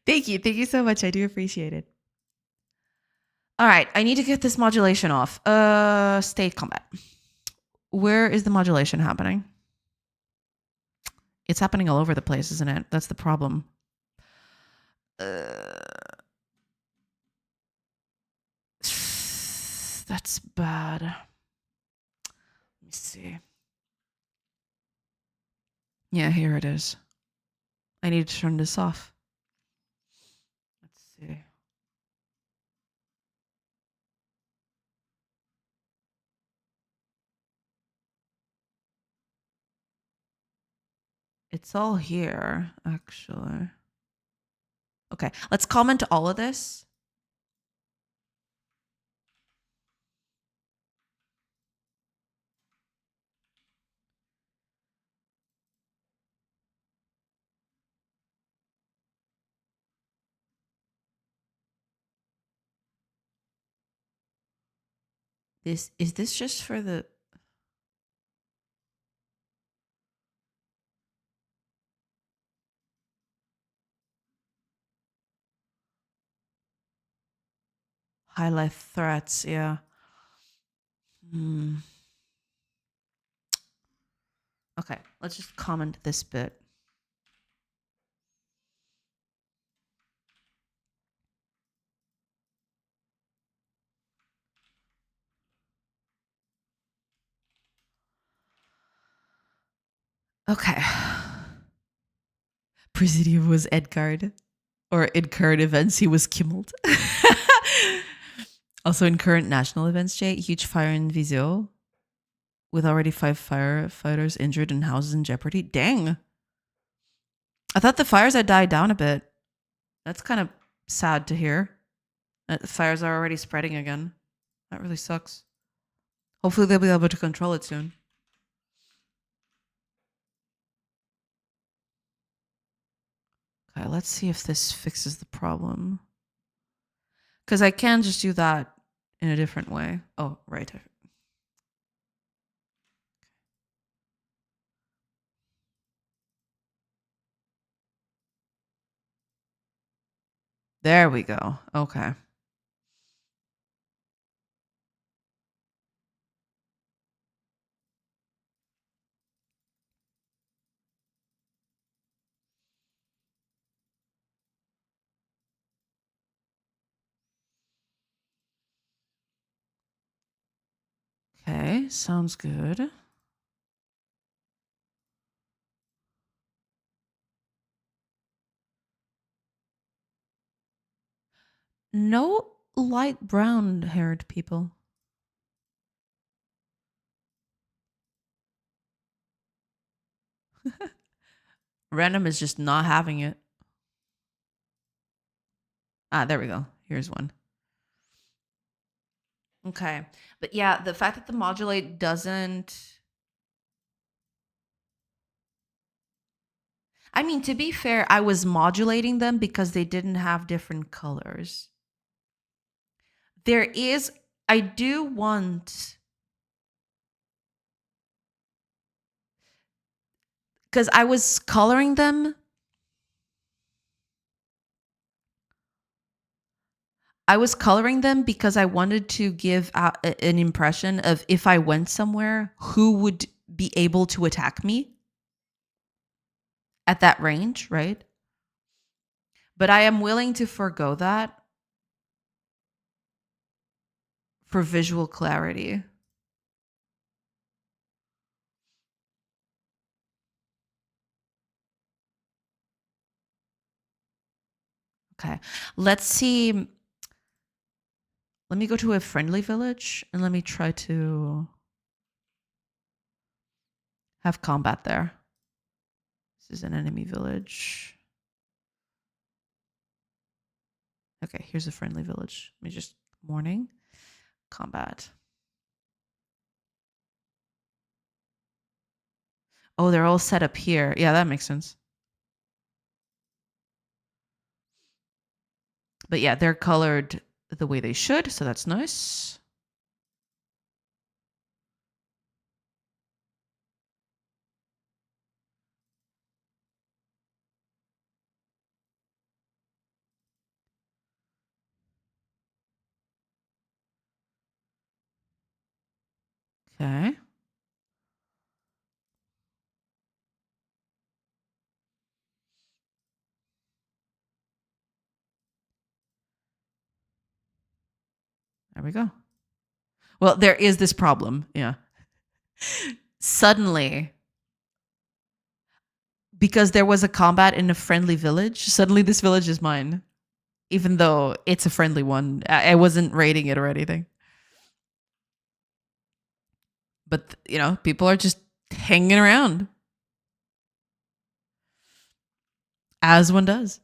Thank you. Thank you so much. I do appreciate it. All right. I need to get this modulation off. State combat. Where is the modulation happening? It's happening all over the place, isn't it? That's the problem. That's bad. Let me see. Yeah, here it is. I need to turn this off. Let's see. It's all here, actually. Okay, let's comment all of this. Is this just for the highlight threats? Yeah. Okay, let's just comment this bit. Okay. Presidium was Edgard. Or in current events, he was Kimmelt. Also in current national events, Jay, huge fire in Visio with already 5 firefighters injured and houses in jeopardy. Dang. I thought the fires had died down a bit. That's kind of sad to hear. The fires are already spreading again. That really sucks. Hopefully they'll be able to control it soon. Okay, let's see if this fixes the problem. Because I can just do that in a different way. Oh, right. There we go. Okay. Okay, sounds good. No light brown haired people. Random is just not having it. Ah, there we go. Here's one. Okay. But yeah, the fact that the modulate doesn't... I mean, to be fair, I was modulating them because they didn't have different colors. There is, I do want, because I was coloring them. I was coloring them because I wanted to give out an impression of if I went somewhere, who would be able to attack me at that range, right? But I am willing to forgo that for visual clarity. Okay. Let's see. Let me go to a friendly village and let me try to have combat there. This is an enemy village. Okay, here's a friendly village. Let me just morning combat. Oh, they're all set up here. Yeah, that makes sense. But yeah, they're colored the way they should, so that's nice. Okay. There we go. Well, there is this problem. Yeah. Suddenly, because there was a combat in a friendly village, suddenly this village is mine, even though it's a friendly one. I wasn't raiding it or anything. But, you know, people are just hanging around. As one does.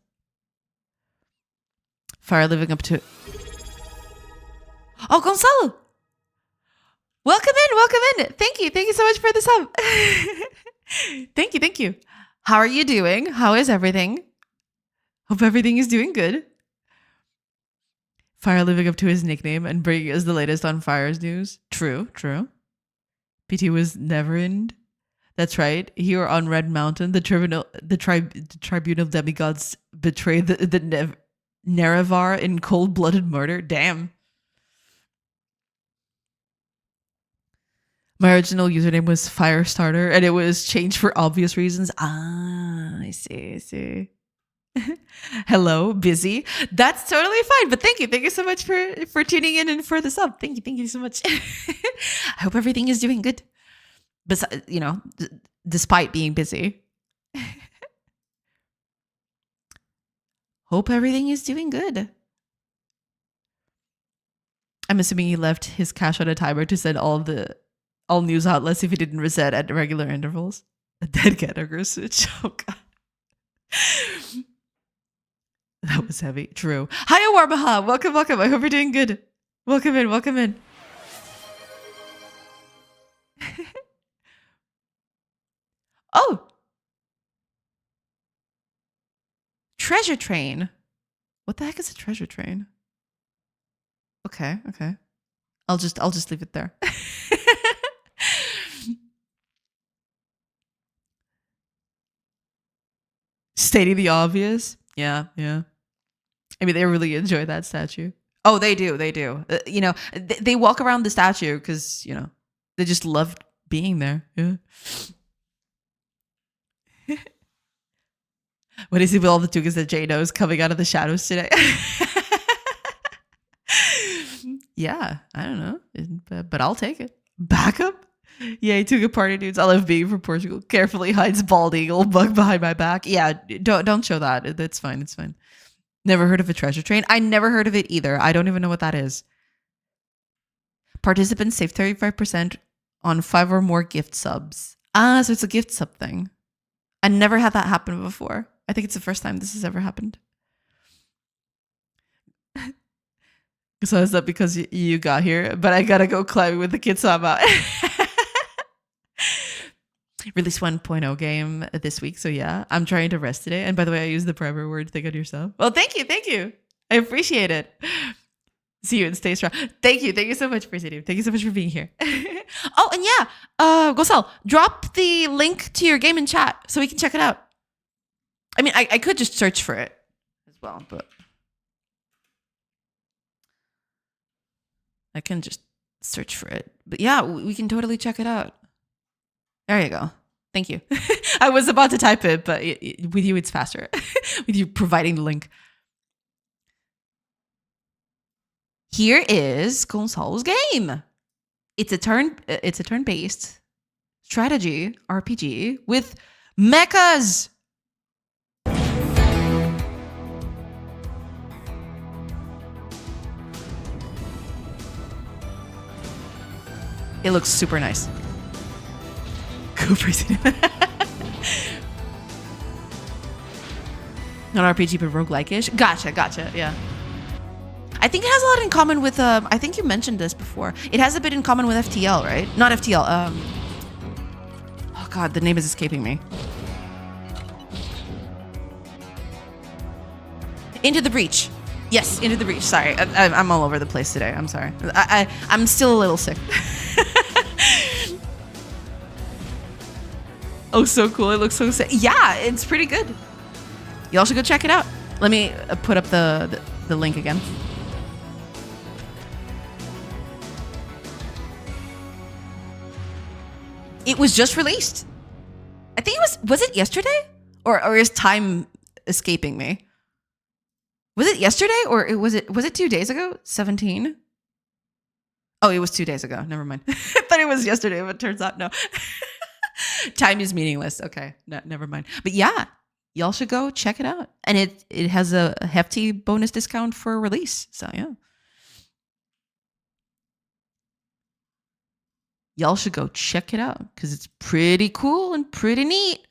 Fire living up to... Oh, Gonzalo! Welcome in, welcome in. Thank you so much for the sub. Thank you. How are you doing? How is everything? Hope everything is doing good. Fire living up to his nickname and bringing us the latest on Fire's news. True. PT was never in. That's right. Here on Red Mountain, the tribunal demigods betrayed the Nerevar in cold-blooded murder. Damn. My original username was Firestarter, and it was changed for obvious reasons. Ah, I see. Hello, busy. That's totally fine. But thank you so much for tuning in and for the sub. Thank you so much. I hope everything is doing good. Besides, you know, despite being busy. Hope everything is doing good. I'm assuming he left his cache on a timer to send all news outlets if he didn't reset at regular intervals. A dead cat or switch. Oh god. That was heavy. True. Hi, Warmaha. Welcome. I hope you're doing good. Welcome in. Oh. Treasure train. What the heck is a treasure train? Okay. I'll just leave it there. Stating the obvious. Yeah. I mean, they really enjoy that statue. Oh, they do. You know, they walk around the statue because, you know, they just love being there. Yeah. What is it with all the tugas that Jay knows coming out of the shadows today? Yeah, I don't know, but I'll take it. Backup? Yeah, Tuga party dudes. I love being from Portugal. Carefully hides bald eagle bug behind my back. Yeah, don't show that. That's fine. It's fine. Never heard of a treasure train. I never heard of it either. I don't even know what that is. Participants save 35% on 5 or more gift subs. Ah, so it's a gift sub thing. I never had that happen before. I think it's the first time this has ever happened. So is that because you got here? But I gotta go climbing with the kids, so I'm out. Release 1.0 game this week. So yeah, I'm trying to rest today. And by the way, I use the forever word, think on yourself. Well, thank you. Thank you. I appreciate it. See you and stay strong. Thank you. Thank you so much, Presidium. Thank you so much for being here. Oh, and yeah, Gosal, drop the link to your game in chat so we can check it out. I mean, I could just search for it as well, but I can just search for it. But yeah, we can totally check it out. There you go. Thank you. I was about to type it, but with you, it's faster. With you providing the link. Here is Gonzalo's game. It's a turn-based strategy RPG with mechas. It looks super nice. Cool person. Not RPG, but roguelike-ish. Gotcha. Yeah. I think it has a lot in common with, I think you mentioned this before. It has a bit in common with FTL, right? Not FTL. Oh God, the name is escaping me. Into the Breach. Yes, Into the Breach. Sorry, I'm all over the place today. I'm sorry. I'm still a little sick. Oh, so cool. It looks so sick. Yeah, it's pretty good. Y'all should go check it out. Let me put up the link again. It was just released. I think it was it yesterday? Or is time escaping me? Was it yesterday or was it 2 days ago? 17? Oh, it was 2 days ago. Never mind. I thought it was yesterday, but it turns out no. Time is meaningless. Okay, no, never mind. But yeah, y'all should go check it out. And it has a hefty bonus discount for release. So yeah. Y'all should go check it out because it's pretty cool and pretty neat.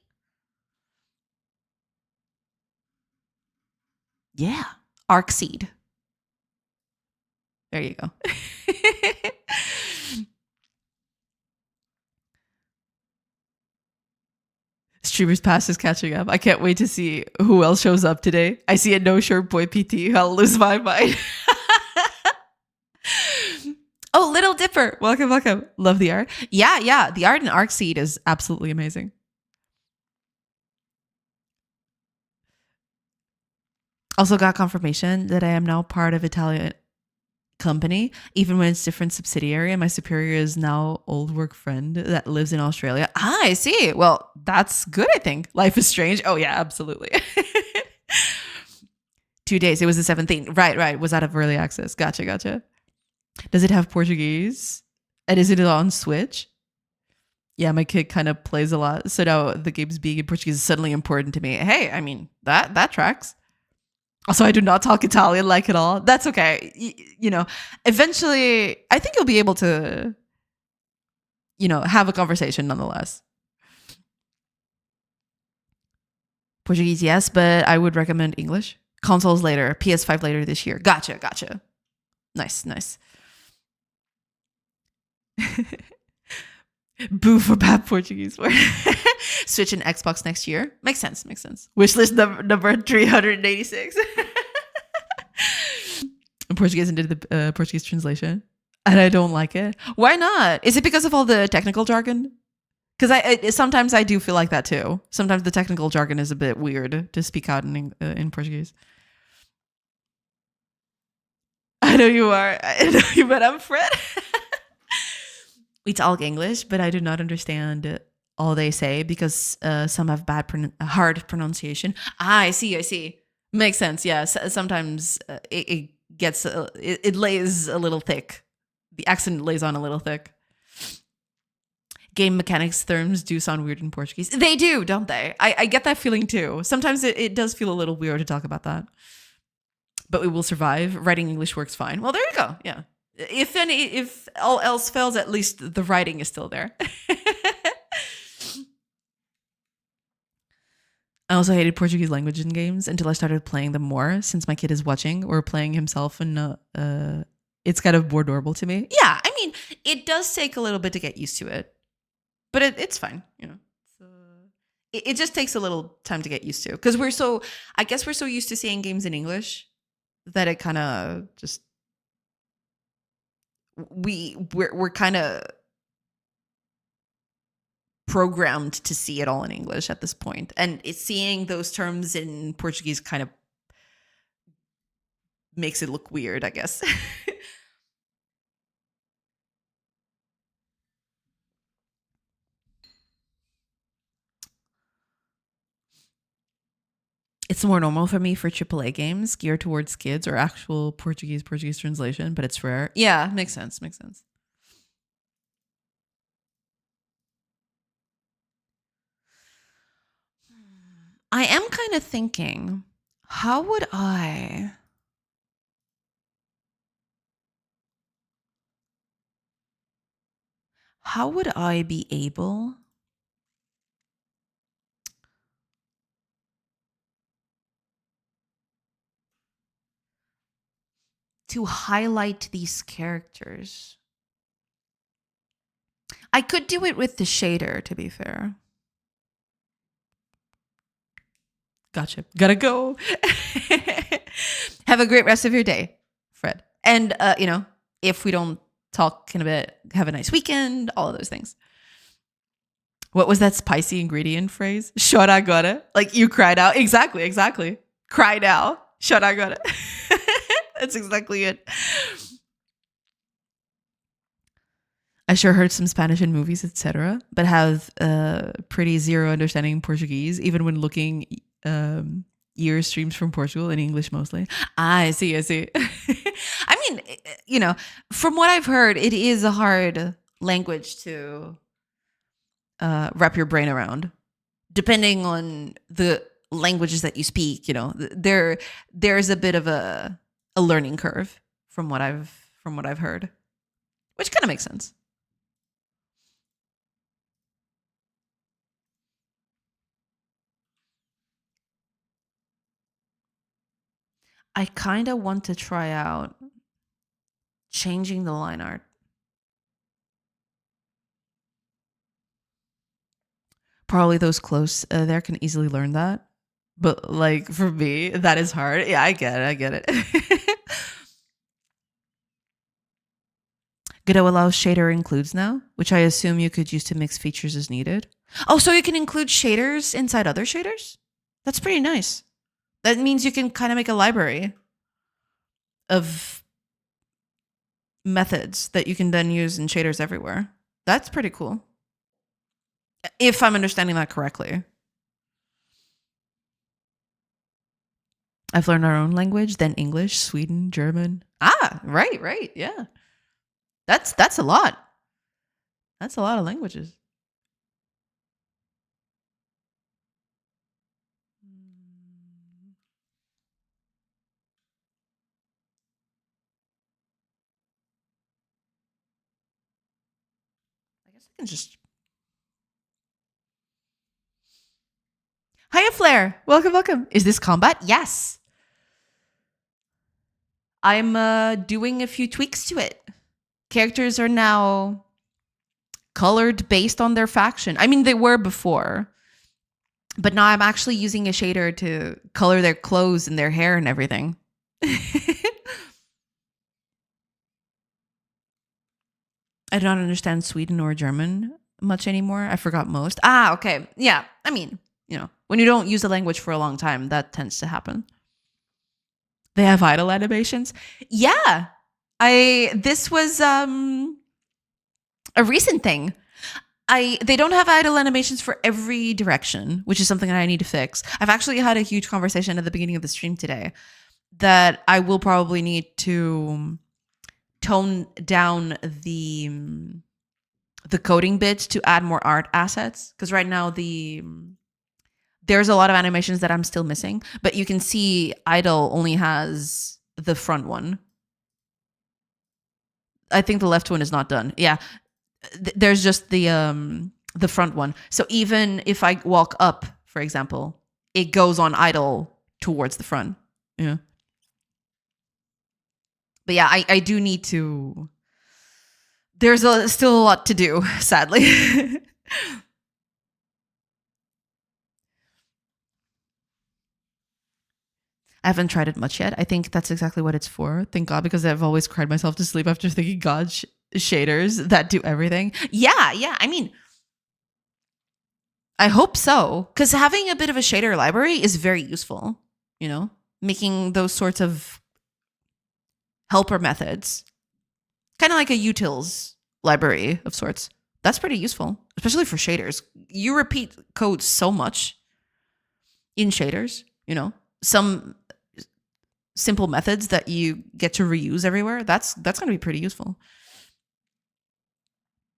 Yeah. Arcseed. There you go. Streamers Pass is catching up. I can't wait to see who else shows up today. I see a no shirt boy PT. I'll lose my mind. Oh, Little Dipper. Welcome. Love the art. Yeah. The art in Arcseed is absolutely amazing. Also got confirmation that I am now part of Italian company, even when it's different subsidiary. And my superior is now old work friend that lives in Australia. Ah, I see. Well, that's good, I think. Life is strange. Oh, yeah, absolutely. 2 days. It was the 17th. Right. Was out of early access. Gotcha. Does it have Portuguese? And is it on Switch? Yeah, my kid kind of plays a lot. So now the game's being in Portuguese is suddenly important to me. Hey, I mean, that tracks. Also, I do not talk Italian like at all. That's okay. You know, eventually, I think you'll be able to, have a conversation nonetheless. Portuguese, yes, but I would recommend English. Consoles later, PS5 later this year. Gotcha. Nice. Boo for bad Portuguese word. Switch and Xbox next year. Makes sense. Wishlist number 386. Portuguese into the Portuguese translation. And I don't like it. Why not? Is it because of all the technical jargon? Because sometimes I do feel like that too. Sometimes the technical jargon is a bit weird to speak out in Portuguese. I know you are. I know you, but I'm Fred. We talk English, but I do not understand all they say because some have hard pronunciation. I see. Makes sense. Yeah. Sometimes it gets it lays a little thick. The accent lays on a little thick. Game mechanics terms do sound weird in Portuguese. They do, don't they? I get that feeling too. Sometimes it does feel a little weird to talk about that. But we will survive. Writing English works fine. Well, there you go. Yeah. If all else fails, at least the writing is still there. I also hated Portuguese language in games until I started playing them more since my kid is watching or playing himself, and it's kind of more adorable to me. Yeah, I mean, it does take a little bit to get used to it, but it's fine. it just takes a little time to get used to, because I guess we're so used to seeing games in English that it kind of just we're kind of programmed to see it all in English at this point, and seeing those terms in Portuguese kind of makes it look weird, I guess. It's more normal for me for AAA games geared towards kids or actual Portuguese translation, but it's rare. Yeah, makes sense. Makes sense. I am kind of thinking, how would I be able to highlight these characters? I could do it with the shader, to be fair. Gotcha. Gotta go. Have a great rest of your day, Fred. And, if we don't talk in a bit, have a nice weekend, all of those things. What was that spicy ingredient phrase? Chora agora. Like you cried out. Exactly. Cried out. Chora agora. That's exactly it. I sure heard some Spanish in movies, etc., but have pretty zero understanding in Portuguese, even when looking year streams from Portugal in English mostly. I see. I mean, from what I've heard, it is a hard language to wrap your brain around, depending on the languages that you speak. There's a bit of a learning curve from what I've heard, which kind of makes sense. I kind of want to try out changing the line art. Probably those close there can easily learn that. But like for me, that is hard. Yeah, I get it. Godot allows shader includes now, which I assume you could use to mix features as needed. Oh, so you can include shaders inside other shaders? That's pretty nice. That means you can kind of make a library of methods that you can then use in shaders everywhere. That's pretty cool. If I'm understanding that correctly. I've learned our own language, then English, Sweden, German. Ah, right. Yeah. That's a lot. That's a lot of languages. I guess I can just. Hiya, Flair. Welcome. Is this combat? Yes. I'm doing a few tweaks to it. Characters are now colored based on their faction. I mean, they were before, but now I'm actually using a shader to color their clothes and their hair and everything. I don't understand Sweden or German much anymore. I forgot most. Ah, okay. Yeah. I mean, when you don't use a language for a long time, that tends to happen. They have idle animations. Yeah. This was a recent thing. They don't have idle animations for every direction, which is something that I need to fix. I've actually had a huge conversation at the beginning of the stream today that I will probably need to tone down the coding bits to add more art assets, because right now there's a lot of animations that I'm still missing, but you can see idle only has the front one. I think the left one is not done. Yeah. There's just the front one. So even if I walk up, for example, it goes on idle towards the front. Yeah. But yeah, I do need to. There's still a lot to do, sadly. I haven't tried it much yet. I think that's exactly what it's for. Thank God, because I've always cried myself to sleep after thinking, God, shaders that do everything. Yeah. I mean, I hope so, because having a bit of a shader library is very useful, making those sorts of helper methods, kind of like a utils library of sorts. That's pretty useful, especially for shaders. You repeat code so much in shaders, some simple methods that you get to reuse everywhere. That's going to be pretty useful.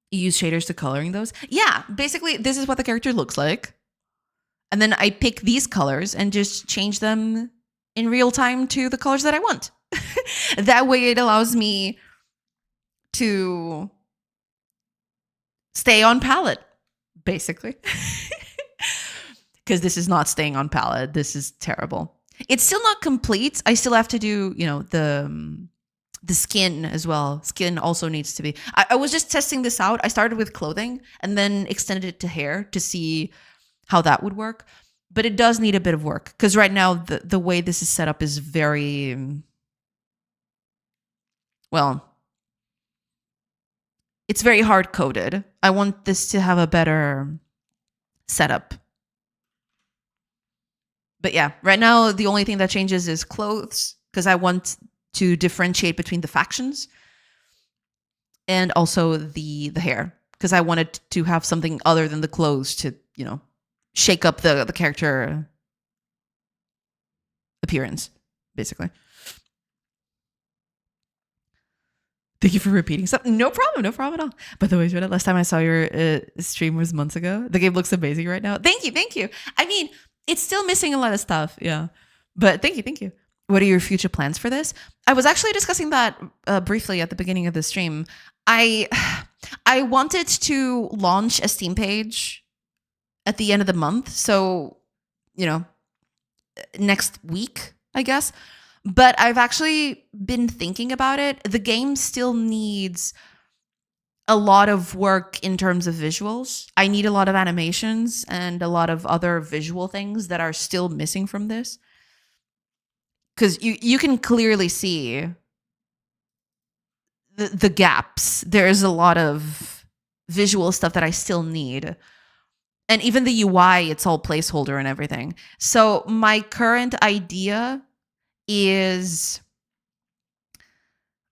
You use shaders to coloring those. Yeah, basically this is what the character looks like. And then I pick these colors and just change them in real time to the colors that I want. That way it allows me to stay on palette, basically. Because this is not staying on palette. This is terrible. It's still not complete. I still have to do, the skin as well. Skin also needs to be. I was just testing this out. I started with clothing and then extended it to hair to see how that would work. But it does need a bit of work because right now the way this is set up is very, well, it's very hard coded. I want this to have a better setup. But yeah, right now the only thing that changes is clothes because I want to differentiate between the factions and also the hair because I wanted to have something other than the clothes to, shake up the character appearance, basically. Thank you for repeating something. No problem at all. By the way, Jonah, last time I saw your stream was months ago. The game looks amazing right now. Thank you. I mean, it's still missing a lot of stuff, yeah. But thank you. What are your future plans for this? I was actually discussing that briefly at the beginning of the stream. I wanted to launch a Steam page at the end of the month. So, next week, I guess. But I've actually been thinking about it. The game still needs a lot of work in terms of visuals. I need a lot of animations and a lot of other visual things that are still missing from this. Because you can clearly see the gaps. There's a lot of visual stuff that I still need. And even the UI, it's all placeholder and everything. So my current idea is,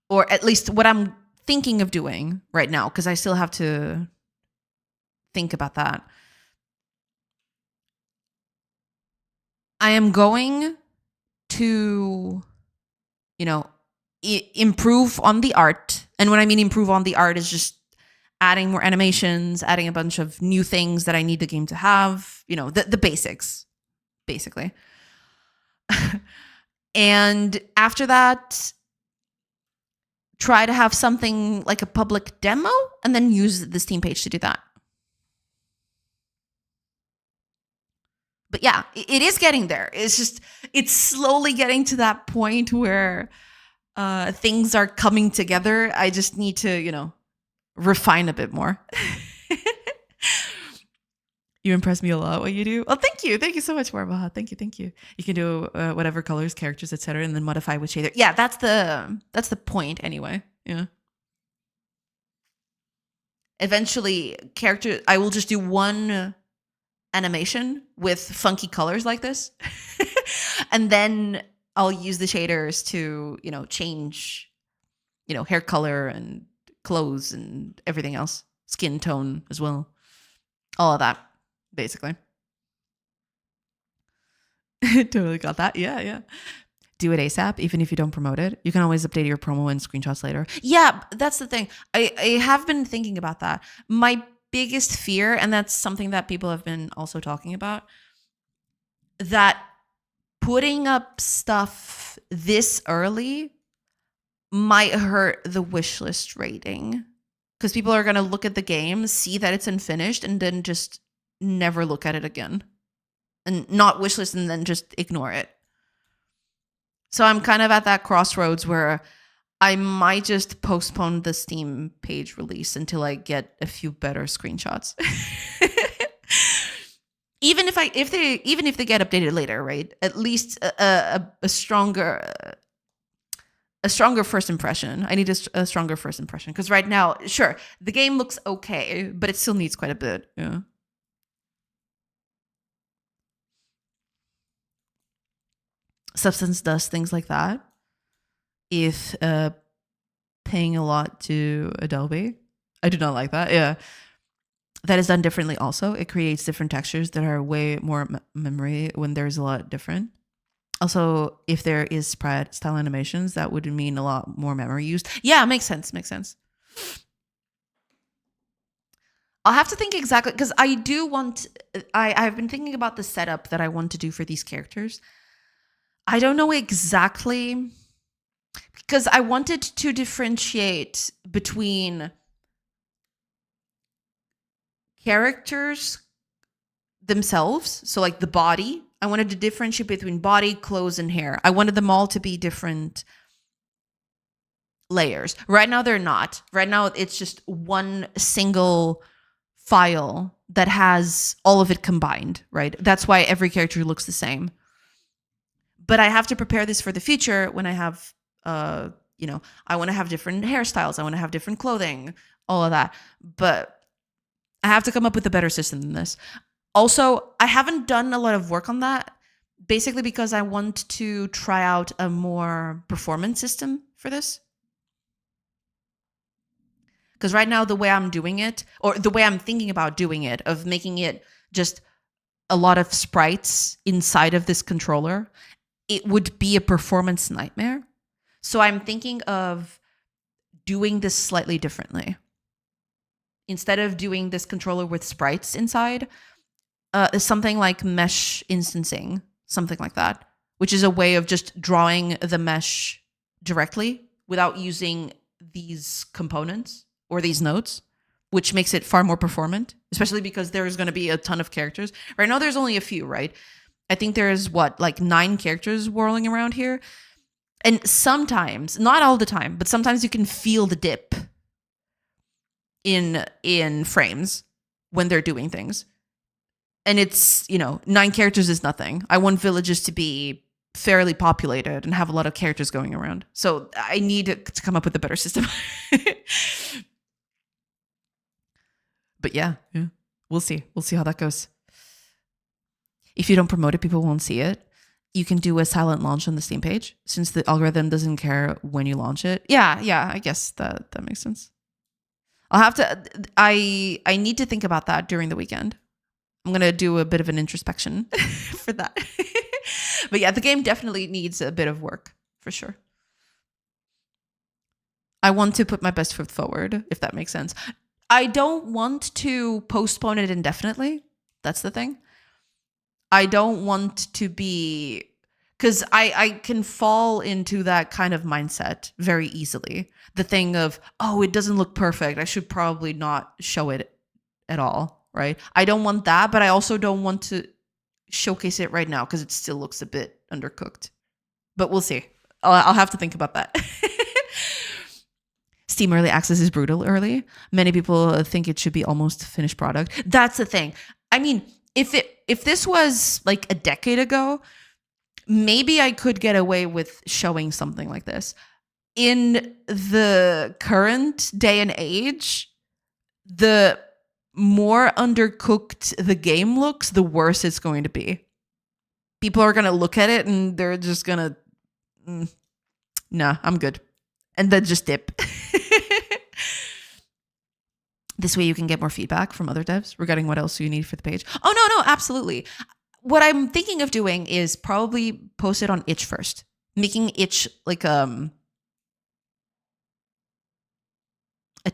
or at least what I'm thinking of doing right now, because I still have to think about that. I am going to, improve on the art. And when I mean improve on the art is just adding more animations, adding a bunch of new things that I need the game to have, the basics, basically. And after that, try to have something like a public demo and then use the Steam page to do that. But yeah, it is getting there. It's slowly getting to that point where things are coming together. I just need to, refine a bit more. You impress me a lot what you do. Well, thank you so much, Warbaha. Thank you. You can do whatever colors, characters, etc., and then modify with shader. Yeah, that's the point anyway. Yeah. Eventually, I will just do one animation with funky colors like this, and then I'll use the shaders to change hair color and clothes and everything else, skin tone as well, all of that. Basically. Totally got that. Yeah. Do it ASAP, even if you don't promote it. You can always update your promo and screenshots later. Yeah, that's the thing. I have been thinking about that. My biggest fear, and that's something that people have been also talking about, that putting up stuff this early might hurt the wishlist rating. Because people are going to look at the game, see that it's unfinished, and then just never look at it again and not wishlist and then just ignore it. So I'm kind of at that crossroads where I might just postpone the Steam page release until I get a few better screenshots. even if they get updated later, right? At least a stronger first impression. I need a stronger first impression because right now, sure, the game looks okay, but it still needs quite a bit. Yeah. Substance does things like that. If paying a lot to Adobe, I do not like that. Yeah. That is done differently also. It creates different textures that are way more memory when there's a lot different. Also, if there is sprite style animations, that would mean a lot more memory used. Yeah, makes sense. Makes sense. I'll have to think exactly because I do want. I've been thinking about the setup that I want to do for these characters. I don't know exactly because I wanted to differentiate between characters themselves. So, like the body, I wanted to differentiate between body, clothes, and hair. I wanted them all to be different layers. Right now, they're not. Right now, it's just one single file that has all of it combined, right? That's why every character looks the same. But I have to prepare this for the future when I have, I want to have different hairstyles. I want to have different clothing, all of that. But I have to come up with a better system than this. Also, I haven't done a lot of work on that, basically because I want to try out a more performance system for this. Because right now, the way I'm doing it, or the way I'm thinking about doing it, of making it just a lot of sprites inside of this controller, it would be a performance nightmare. So I'm thinking of doing this slightly differently. Instead of doing this controller with sprites inside, something like mesh instancing, something like that, which is a way of just drawing the mesh directly without using these components or these nodes, which makes it far more performant, especially because there's going to be a ton of characters. Right now, there's only a few, right? I think there's like 9 characters whirling around here. And sometimes, not all the time, but sometimes you can feel the dip in frames when they're doing things. And it's, 9 characters is nothing. I want villages to be fairly populated and have a lot of characters going around. So I need to come up with a better system. But yeah, we'll see. We'll see how that goes. If you don't promote it, people won't see it. You can do a silent launch on the Steam page since the algorithm doesn't care when you launch it. Yeah, I guess that makes sense. I'll have to, I need to think about that during the weekend. I'm going to do a bit of an introspection for that. But yeah, the game definitely needs a bit of work for sure. I want to put my best foot forward, if that makes sense. I don't want to postpone it indefinitely. That's the thing. I don't want to be, because I can fall into that kind of mindset very easily. The thing of, oh, it doesn't look perfect. I should probably not show it at all, right? I don't want that, but I also don't want to showcase it right now because it still looks a bit undercooked. But we'll see. I'll have to think about that. Steam Early Access is brutal early. Many people think it should be almost finished product. That's the thing. I mean, if this was like a decade ago, maybe I could get away with showing something like this. In the current day and age, the more undercooked the game looks, the worse it's going to be. People are going to look at it and they're just going to, nah, I'm good. And then just dip. This way you can get more feedback from other devs regarding what else you need for the page. Oh, no, absolutely. What I'm thinking of doing is probably post it on itch first. Making itch like a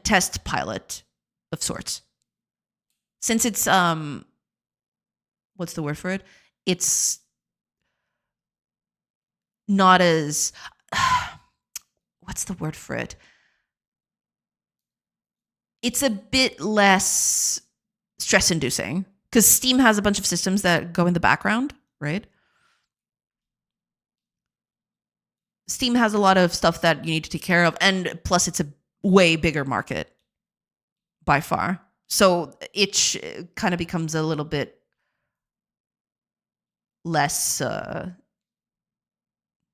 test pilot of sorts. Since it's, what's the word for it? It's not as, what's the word for it? It's a bit less stress-inducing because Steam has a bunch of systems that go in the background, right? Steam has a lot of stuff that you need to take care of, and plus it's a way bigger market by far. So it kind of becomes a little bit less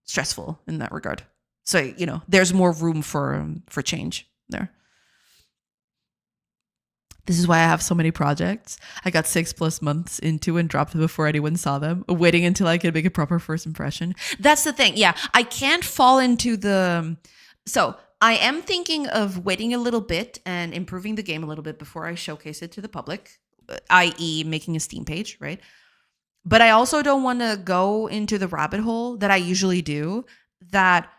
stressful in that regard. So, there's more room for change there. This is why I have so many projects. I got 6+ months into and dropped them before anyone saw them, waiting until I could make a proper first impression. That's the thing. Yeah, I can't fall into so I am thinking of waiting a little bit and improving the game a little bit before I showcase it to the public, i.e. making a Steam page, right? But I also don't want to go into the rabbit hole that I usually do, that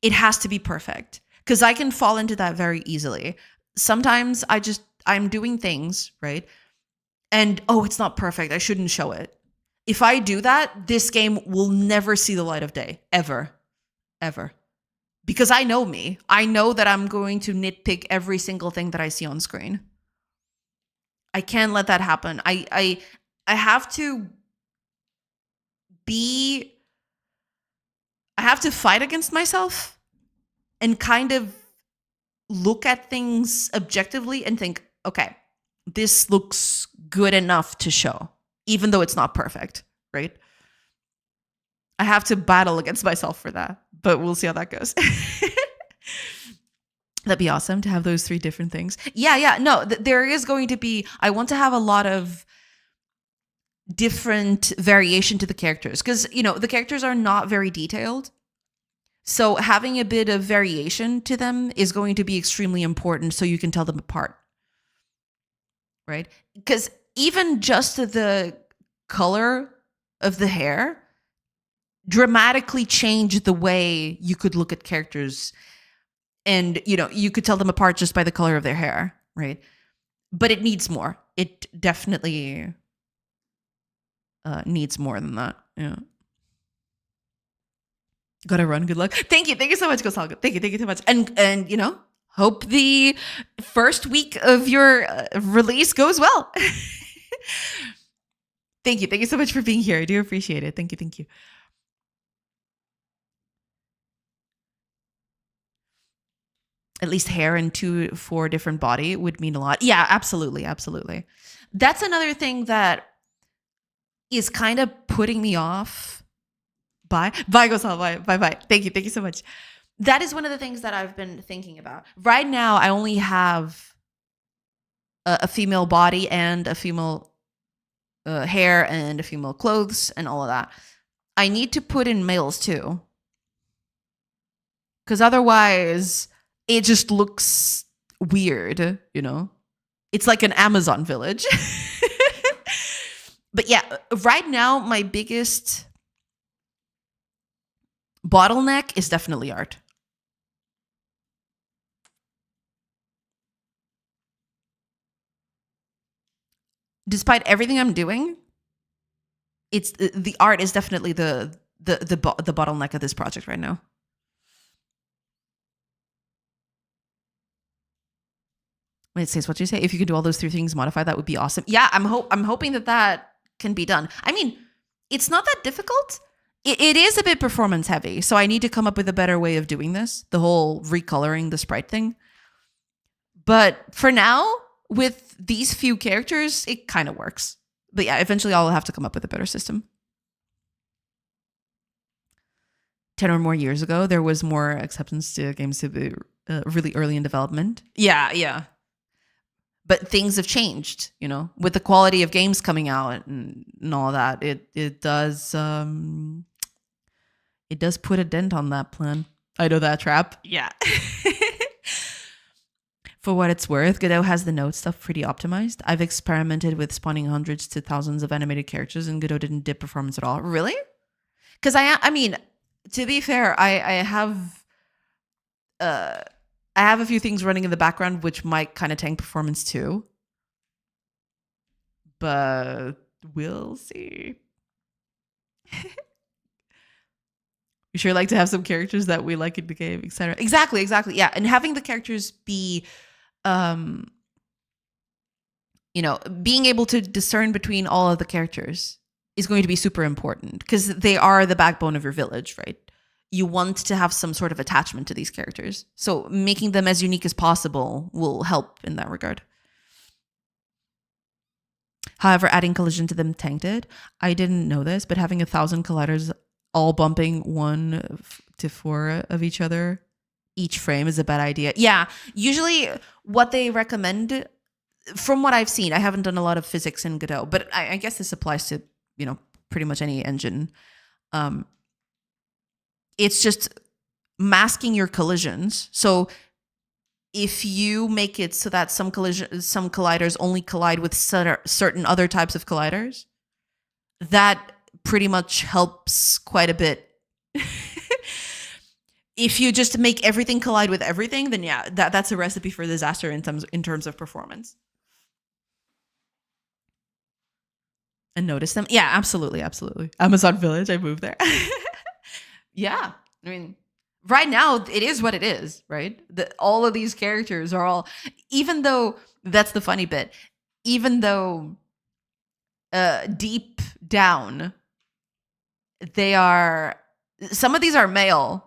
it has to be perfect, because I can fall into that very easily. Sometimes I'm doing things, right? And, it's not perfect, I shouldn't show it. If I do that, this game will never see the light of day, ever, ever. Because I know me. I know that I'm going to nitpick every single thing that I see on screen. I can't let that happen. I have to fight against myself and kind of look at things objectively and think, okay, this looks good enough to show, even though it's not perfect, right? I have to battle against myself for that, but we'll see how that goes. That'd be awesome to have those 3 different things. Yeah. No, there is going to be, I want to have a lot of different variation to the characters, because, the characters are not very detailed. So having a bit of variation to them is going to be extremely important so you can tell them apart, right? Because even just the color of the hair dramatically change the way you could look at characters, and you could tell them apart just by the color of their hair, right? But it needs more. It definitely needs more than that. Yeah. Gotta run. Good luck. Thank you so much, Gonzalo. Thank you so much. And hope the first week of your release goes well. Thank you so much for being here. I do appreciate it. Thank you. At least hair and 2-4 different body would mean a lot. Yeah, absolutely. That's another thing that is kind of putting me off. Bye, Gonzalo. Bye. Thank you so much. That is one of the things that I've been thinking about. Right now, I only have a female body and a female hair and a female clothes and all of that. I need to put in males too, because otherwise it just looks weird, It's like an Amazon village. But yeah, right now my biggest bottleneck is definitely art. Despite everything I'm doing, it's the art is definitely the bottleneck of this project right now. It says what you say. If you could do all those 3 things, modify, that would be awesome. Yeah, I'm hoping that can be done. I mean, it's not that difficult. It is a bit performance heavy, so I need to come up with a better way of doing this, the whole recoloring the sprite thing. But for now, with these few characters, it kind of works. But yeah, eventually I'll have to come up with a better system. 10 or more years ago, there was more acceptance to games to be really early in development. Yeah. But things have changed, with the quality of games coming out and all that. It does put a dent on that plan. I know that trap. Yeah. For what it's worth, Godot has the node stuff pretty optimized. I've experimented with spawning hundreds to thousands of animated characters, and Godot didn't dip performance at all. Really? Because I mean, to be fair, I have a few things running in the background which might kind of tank performance too. But we'll see. We sure like to have some characters that we like in the game, etc. Exactly. Yeah. And having the characters be, being able to discern between all of the characters is going to be super important, because they are the backbone of your village, right? You want to have some sort of attachment to these characters. So making them as unique as possible will help in that regard. However, adding collision to them tanked it. I didn't know this, but having 1,000 colliders all bumping 1 to 4 of each other each frame is a bad idea. Yeah, usually what they recommend, from what I've seen, I haven't done a lot of physics in Godot, but I guess this applies to, pretty much any engine. It's just masking your collisions. So if you make it so that some colliders only collide with certain other types of colliders, that pretty much helps quite a bit. If you just make everything collide with everything, then yeah, that's a recipe for disaster in terms of performance. And notice them. Yeah, absolutely. Amazon Village, I moved there. Yeah, I mean, right now it is what it is, right? All of these characters are all, even though that's the funny bit, even though deep down some of these are male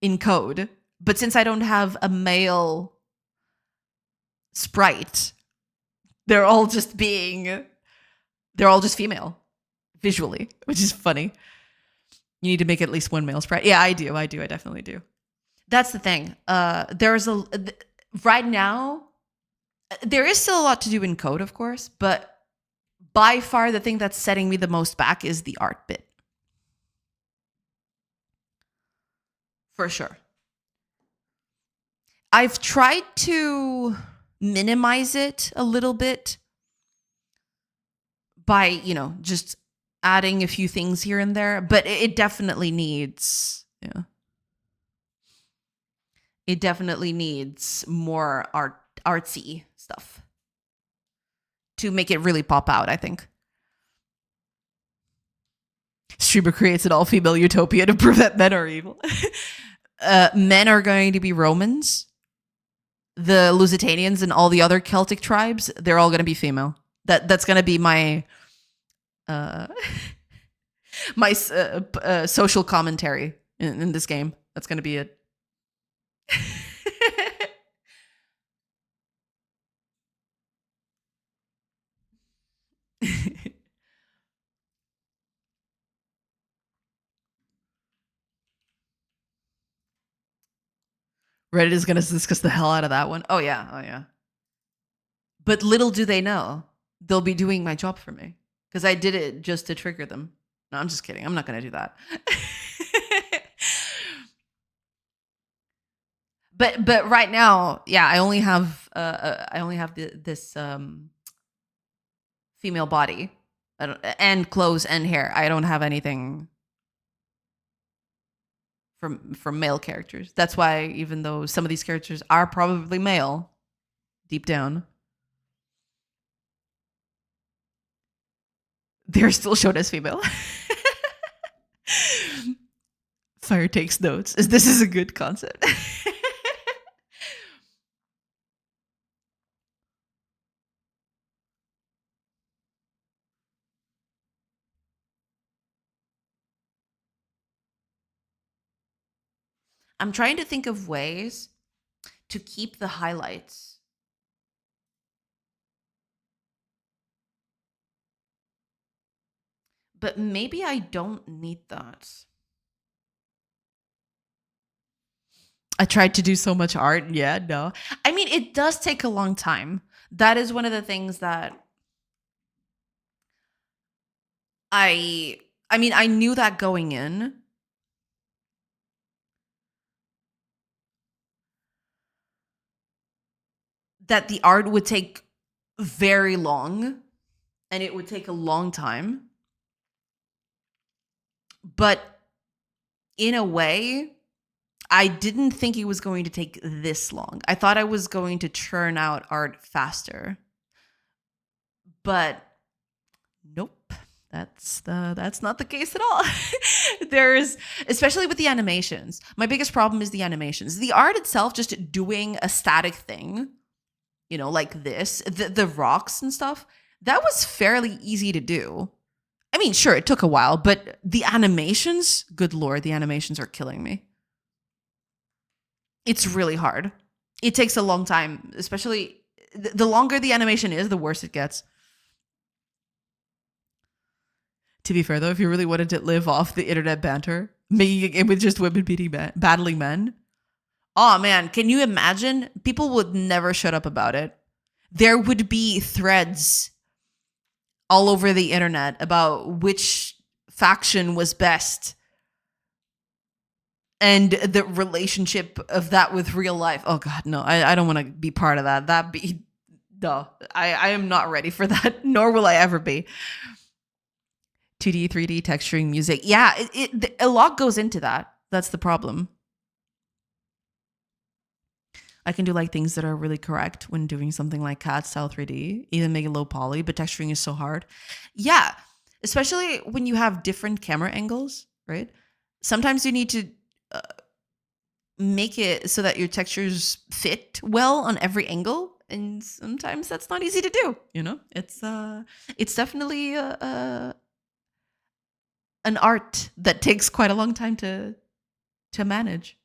in code, but since I don't have a male sprite, they're all just female visually, which is funny. You need to make at least one male sprite. Yeah, I do. I definitely do. That's the thing. Right now, there is still a lot to do in code, of course, but by far the thing that's setting me the most back is the art bit. For sure. I've tried to minimize it a little bit by, just adding a few things here and there, but it definitely needs, it definitely needs more artsy stuff to make it really pop out, I think. Streamer creates an all-female utopia to prove that men are evil. Men are going to be Romans. The Lusitanians and all the other Celtic tribes, they're all going to be female. That's going to be my social commentary in this game. That's going to be it. Reddit is going to discuss the hell out of that one. Oh yeah. But little do they know, they'll be doing my job for me because I did it just to trigger them. No, I'm just kidding. I'm not going to do that. But right now, yeah, I only have this female body and clothes and hair. I don't have anything from male characters. That's why, even though some of these characters are probably male, deep down, they're still shown as female. Fire takes notes. This is a good concept. I'm trying to think of ways to keep the highlights. But maybe I don't need that. I tried to do so much art. Yeah, no. I mean, it does take a long time. That is one of the things that I knew that going in. That the art would take very long and it would take a long time. But in a way, I didn't think it was going to take this long. I thought I was going to churn out art faster. But nope, that's not the case at all. There's, especially with the animations, my biggest problem is the animations. The art itself, just doing a static thing, like this, the rocks and stuff, that was fairly easy to do. I mean, sure, it took a while, but the animations, good Lord, the animations are killing me. It's really hard. It takes a long time, especially the longer the animation is, the worse it gets. To be fair though, if you really wanted to live off the internet banter, making it with just women battling men, oh man, can you imagine? People would never shut up about it. There would be threads all over the internet about which faction was best and the relationship of that with real life. Oh god, no, I don't want to be part of that. No, I am not ready for that, nor will I ever be. 2D, 3D texturing music. Yeah, a lot goes into that. That's the problem. I can do like things that are really correct when doing something like CAD style 3D, even make it low poly, but texturing is so hard. Yeah, especially when you have different camera angles, right? Sometimes you need to make it so that your textures fit well on every angle, and sometimes that's not easy to do. You know, it's definitely an art that takes quite a long time to manage.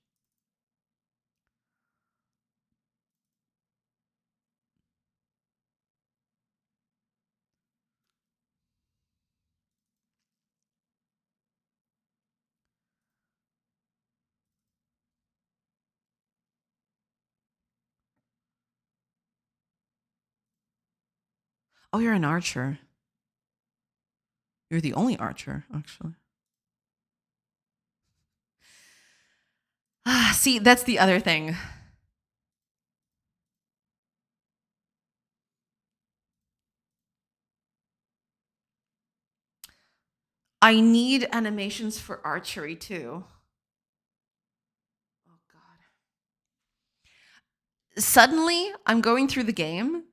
Oh, you're an archer. You're the only archer, actually. Ah, see, that's the other thing. I need animations for archery too. Oh god. Suddenly, I'm going through the game.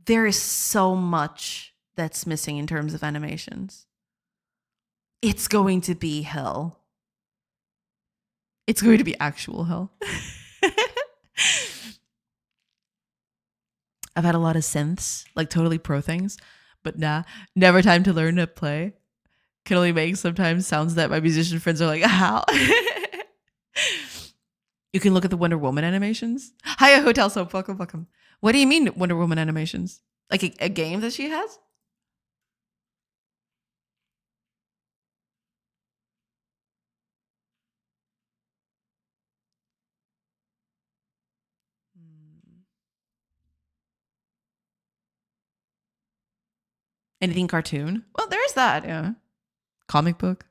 There is so much that's missing in terms of animations. It's going to be hell. It's going to be actual hell. I've had a lot of synths, like totally pro things, but nah, never time to learn to play. Can only make sometimes sounds that my musician friends are like, how? You can look at the Wonder Woman animations. Hiya Hotel Soap, welcome, welcome. What do you mean Wonder Woman animations? Like a game that she has? Anything cartoon? Well, there's that, yeah. Comic book?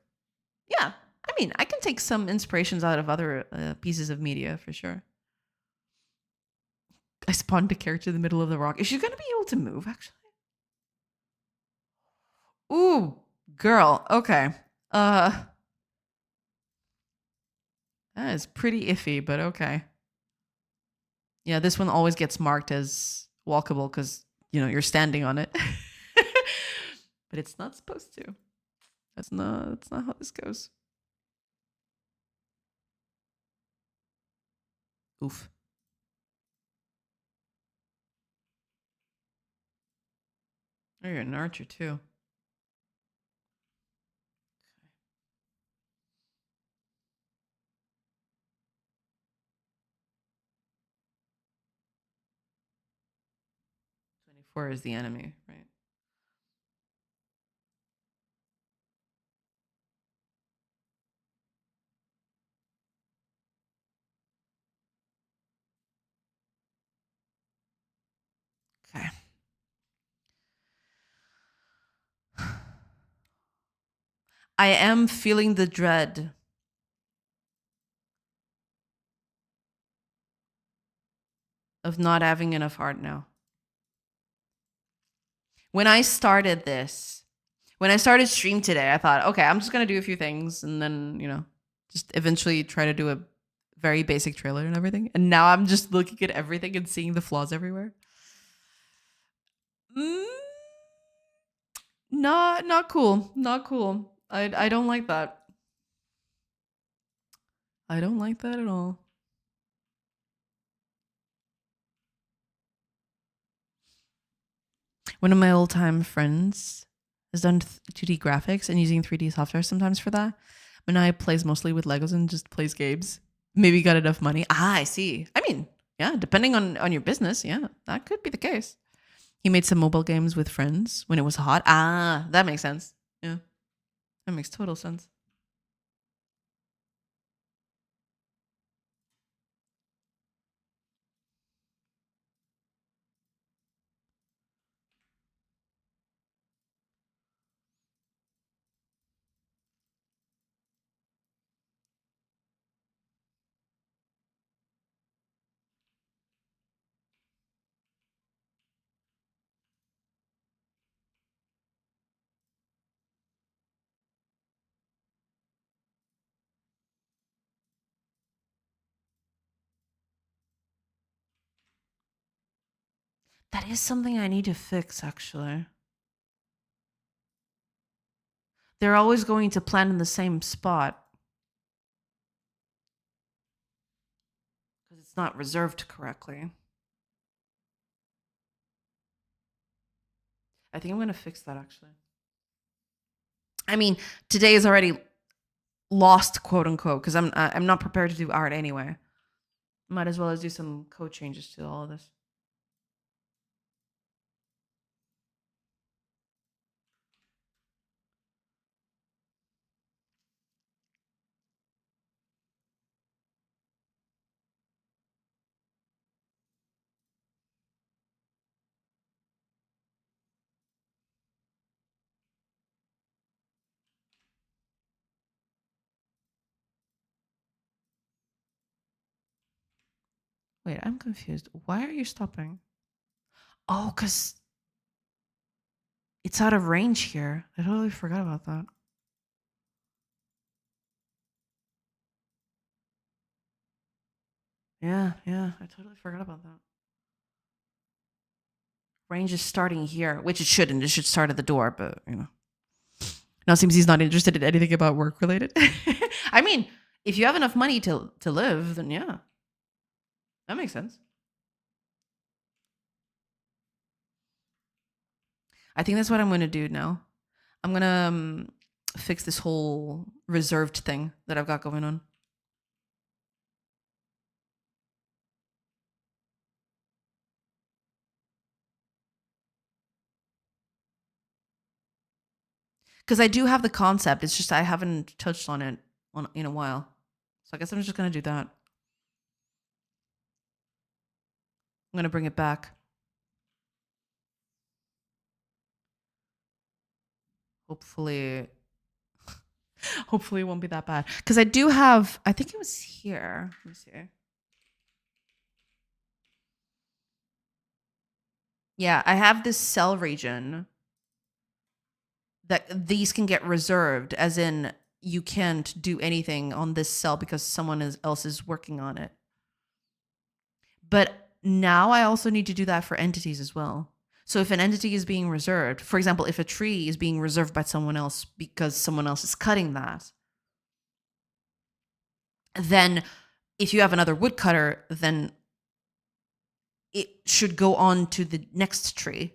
Yeah. I mean, I can take some inspirations out of other pieces of media for sure. I spawned a character in the middle of the rock. Is she going to be able to move, actually? Ooh, girl. Okay. That is pretty iffy, but okay. Yeah, this one always gets marked as walkable because, you know, you're standing on it. But it's not supposed to. That's not how this goes. Oof. Oh, you're an archer too. 24 is the enemy, right? Okay. I am feeling the dread of not having enough art now. When I started this, when I started stream today, I thought, okay, I'm just going to do a few things and then, you know, just eventually try to do a very basic trailer and everything. And now I'm just looking at everything and seeing the flaws everywhere. Not cool. Not cool. I don't like that. I don't like that at all. One of my old time friends has done 2D graphics and using 3D software sometimes for that. But now he plays mostly with Legos and just plays games. Maybe got enough money. Ah, I see. I mean, yeah, depending on your business, yeah, that could be the case. He made some mobile games with friends when it was hot. Ah, that makes sense. Yeah, that makes total sense. That is something I need to fix, actually. They're always going to plant in the same spot because it's not reserved correctly. I think I'm going to fix that, actually. I mean, today is already lost, quote unquote, because I'm not prepared to do art anyway. Might as well as do some code changes to all of this. Wait, I'm confused. Why are you stopping? Oh, because it's out of range here. I totally forgot about that. Yeah, I totally forgot about that. Range is starting here, which it shouldn't. It should start at the door, but Now it seems he's not interested in anything about work related. I mean, if you have enough money to live, then yeah. That makes sense. I think that's what I'm going to do now. I'm going to fix this whole reserved thing that I've got going on. Because I do have the concept. It's just I haven't touched on it in a while. So I guess I'm just going to do that. I'm going to bring it back. Hopefully it won't be that bad. Because I do have, I think it was here. Let me see. Yeah, I have this cell region that these can get reserved, as in you can't do anything on this cell because someone else is working on it. But now I also need to do that for entities as well. So if an entity is being reserved, for example, if a tree is being reserved by someone else because someone else is cutting that, then if you have another woodcutter, then it should go on to the next tree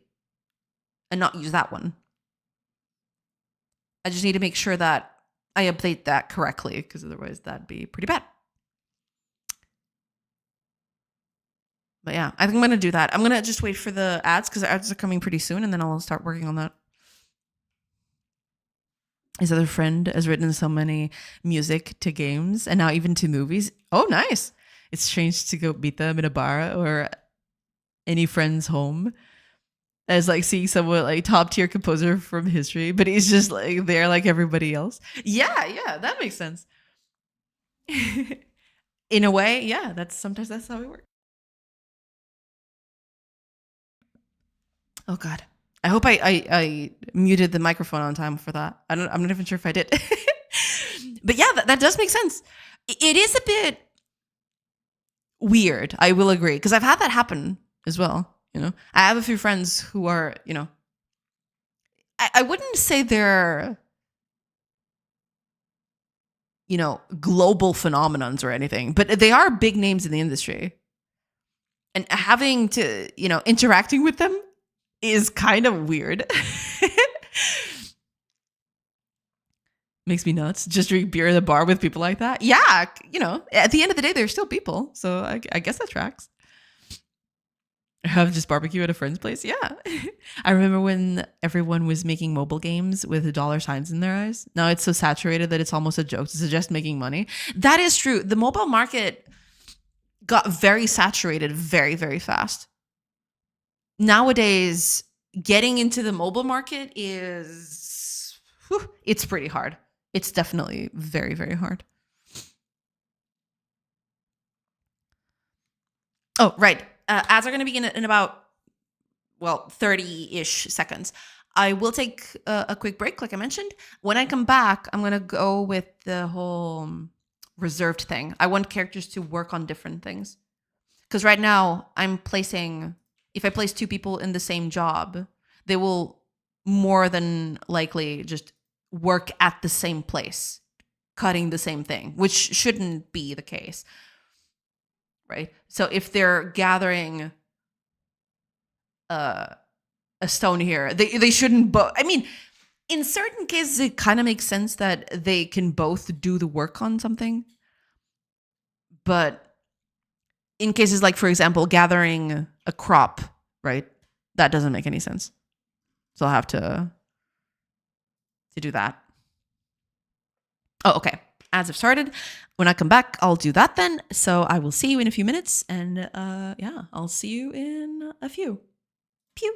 and not use that one. I just need to make sure that I update that correctly, because otherwise that'd be pretty bad. But yeah, I think I'm going to do that. I'm going to just wait for the ads, because the ads are coming pretty soon, and then I'll start working on that. His other friend has written so many music to games and now even to movies. Oh, nice. It's strange to go meet them in a bar or any friend's home as like seeing someone like top tier composer from history, but he's just like there like everybody else. Yeah, that makes sense. In a way, yeah, sometimes that's how it works. Oh God. I hope I muted the microphone on time for that. I'm not even sure if I did. But yeah, that does make sense. It is a bit weird, I will agree, because I've had that happen as well. I have a few friends who are, I wouldn't say they're, global phenomenons or anything, but they are big names in the industry. And having to, interacting with them is kind of weird. Makes me nuts. Just drink beer at the bar with people like that. Yeah, at the end of the day, they're still people. So I guess that tracks. Have just barbecue at a friend's place? Yeah. I remember when everyone was making mobile games with dollar signs in their eyes. Now it's so saturated that it's almost a joke to suggest making money. That is true. The mobile market got very saturated very, very fast. Nowadays, getting into the mobile market is, whew, it's pretty hard. It's definitely very, very hard. Oh, right. Ads are going to begin in about, well, 30-ish seconds. I will take a quick break, like I mentioned. When I come back, I'm going to go with the whole reserved thing. I want characters to work on different things. Because right now, if I place two people in the same job, they will more than likely just work at the same place, cutting the same thing, which shouldn't be the case, right? So if they're gathering uh, a stone here, they shouldn't both. I mean, in certain cases, it kind of makes sense that they can both do the work on something, but in cases like, for example, gathering a crop, right? That doesn't make any sense. So I'll have to do that. Oh, okay. Ads have started. When I come back, I'll do that then. So I will see you in a few minutes, and yeah, I'll see you in a few. Pew.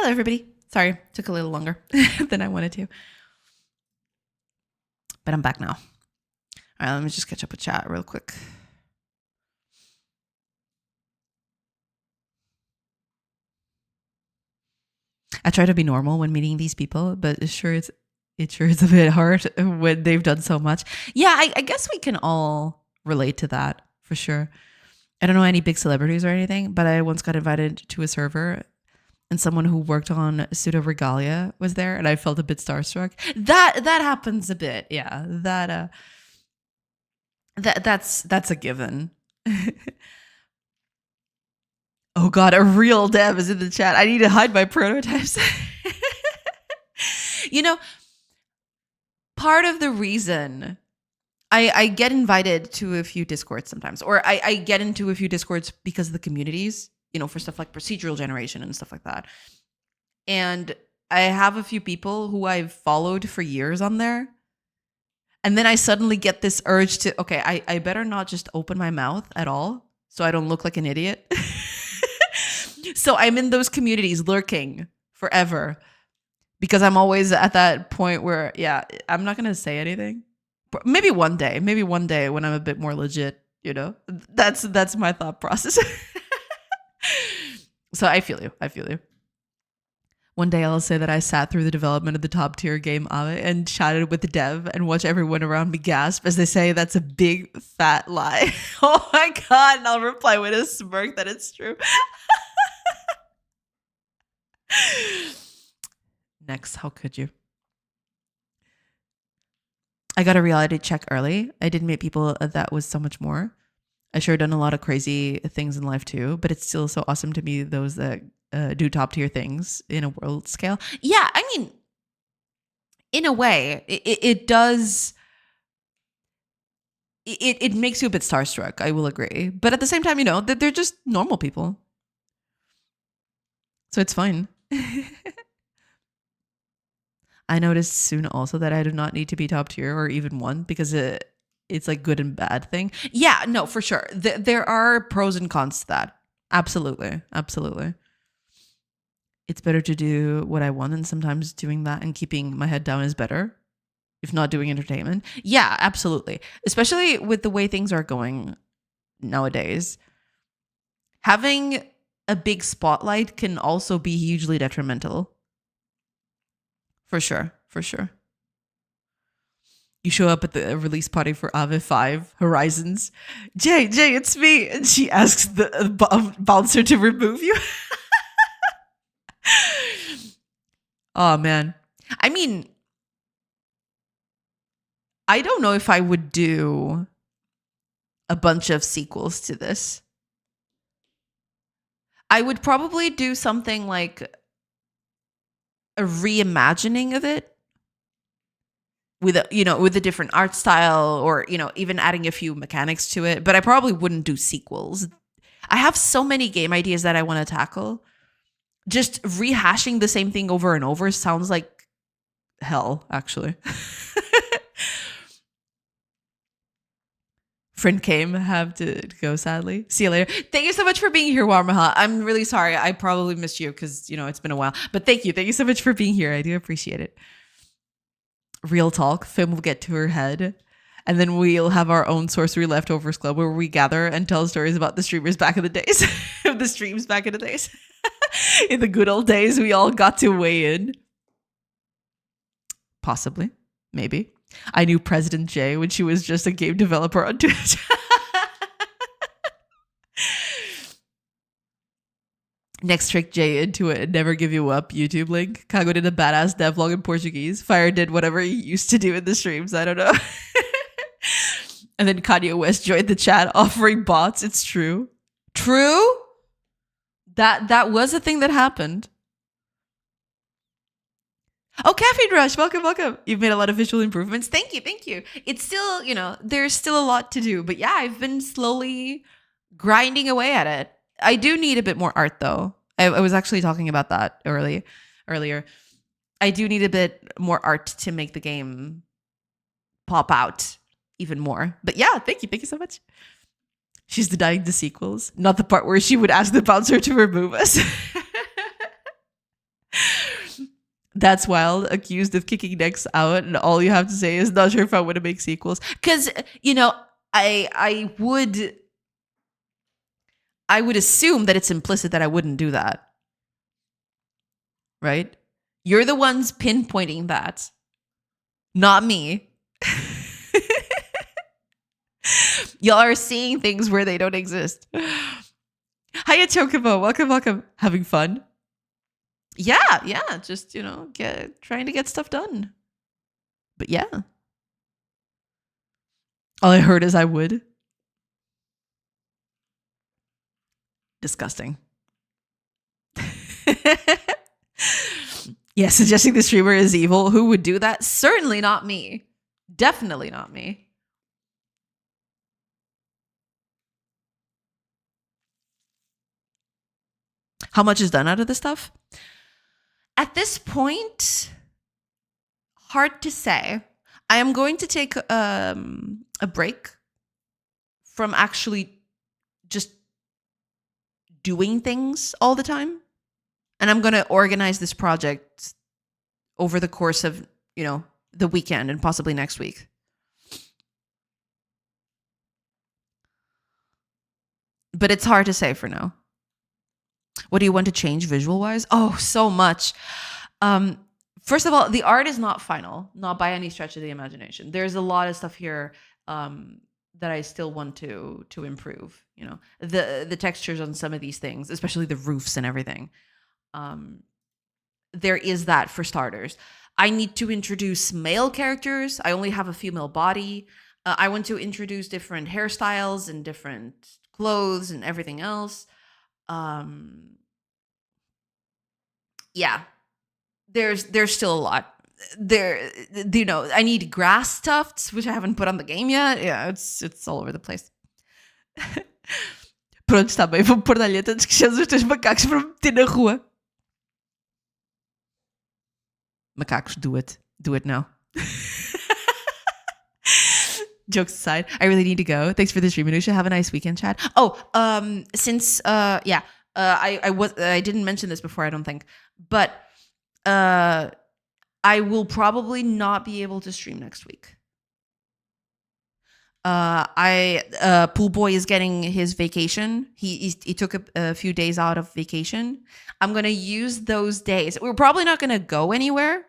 Hello, everybody. Sorry, took a little longer than I wanted to. But I'm back now. All right, let me just catch up with chat real quick. I try to be normal when meeting these people, but it sure is a bit hard when they've done so much. Yeah, I guess we can all relate to that for sure. I don't know any big celebrities or anything, but I once got invited to a server and someone who worked on Pseudo Regalia was there, and I felt a bit starstruck. That happens a bit, yeah. That's a given. Oh God, a real dev is in the chat. I need to hide my prototypes. You know, part of the reason I get invited to a few Discords sometimes, or I get into a few Discords because of the communities, for stuff like procedural generation and stuff like that. And I have a few people who I've followed for years on there. And then I suddenly get this urge to, okay, I better not just open my mouth at all so I don't look like an idiot. So I'm in those communities lurking forever because I'm always at that point where, yeah, I'm not going to say anything. Maybe one day when I'm a bit more legit, that's my thought process. So I feel you. One day I'll say that I sat through the development of the top tier game Ave and chatted with the dev and watched everyone around me gasp as they say that's a big fat lie. Oh my God. And I'll reply with a smirk that it's true. Next, how could you? I got a reality check early. I did meet people that was so much more. I sure done a lot of crazy things in life too, but it's still so awesome to meet those that do top tier things in a world scale. Yeah, I mean, in a way, it does. It makes you a bit starstruck. I will agree, but at the same time, that they're just normal people, so it's fine. I noticed soon also that I do not need to be top tier or even one because it's like good and bad thing. Yeah, no, for sure. There are pros and cons to that. Absolutely. It's better to do what I want, and sometimes doing that and keeping my head down is better, if not doing entertainment. Yeah, absolutely. Especially with the way things are going nowadays. Having a big spotlight can also be hugely detrimental. For sure. You show up at the release party for Ave 5 Horizons. Jay, it's me. And she asks the bouncer to remove you. Oh, man. I mean, I don't know if I would do a bunch of sequels to this. I would probably do something like a reimagining of it with a different art style, or even adding a few mechanics to it, but I probably wouldn't do sequels. I have so many game ideas that I want to tackle. Just rehashing the same thing over and over sounds like hell, actually. Friend came, have to go, sadly. See you later. Thank you so much for being here, Warmaha. I'm really sorry. I probably missed you because, it's been a while. But thank you. Thank you so much for being here. I do appreciate it. Real talk. Fim will get to her head. And then we'll have our own Sorcery Leftovers Club where we gather and tell stories about the streamers back in the days. The streams back in the days. In the good old days, we all got to weigh in. Possibly. Maybe. I knew President J when she was just a game developer on Twitch. Next, trick Jay into a never give you up YouTube link. Kago did a badass devlog in Portuguese. Fire did whatever he used to do in the streams. I don't know. And then Kanye West joined the chat offering bots. It's true. True? That was a thing that happened. Oh, Caffeine Rush, welcome. You've made a lot of visual improvements. Thank you. It's still, there's still a lot to do. But yeah, I've been slowly grinding away at it. I do need a bit more art, though. I was actually talking about that earlier. I do need a bit more art to make the game pop out even more. But yeah, thank you so much. She's denying the sequels, not the part where she would ask the bouncer to remove us. That's wild. Accused of kicking necks out, and all you have to say is not sure if I want to make sequels. Because I would assume that it's implicit that I wouldn't do that, right? You're the ones pinpointing that, not me. Y'all are seeing things where they don't exist. Hiya, Chocobo. Welcome. Having fun? Yeah. Just, trying to get stuff done. But yeah. All I heard is I would. Disgusting. Yeah, suggesting the streamer is evil. Who would do that? Certainly not me. Definitely not me. How much is done out of this stuff? At this point, hard to say. I am going to take a break from actually just doing things all the time. And I'm going to organize this project over the course of, the weekend and possibly next week. But it's hard to say for now. What do you want to change visual-wise? Oh, so much. First of all, the art is not final, not by any stretch of the imagination. There's a lot of stuff here that I still want to improve. The textures on some of these things, especially the roofs and everything. There is that for starters. I need to introduce male characters. I only have a female body. I want to introduce different hairstyles and different clothes and everything else. Yeah, there's still a lot there. I need grass tufts, which I haven't put on the game yet. Yeah, it's all over the place. Pronto, está bem. Vou pôr na letra antes que sejam os teus macacos para meter na rua. Macacos, do it now. Jokes aside, I really need to go. Thanks for the stream, Anusha. Have a nice weekend, Chad. Oh, I didn't mention this before, I don't think, but I will probably not be able to stream next week. Pool Boy is getting his vacation. He took a few days out of vacation. I'm gonna use those days. We're probably not gonna go anywhere.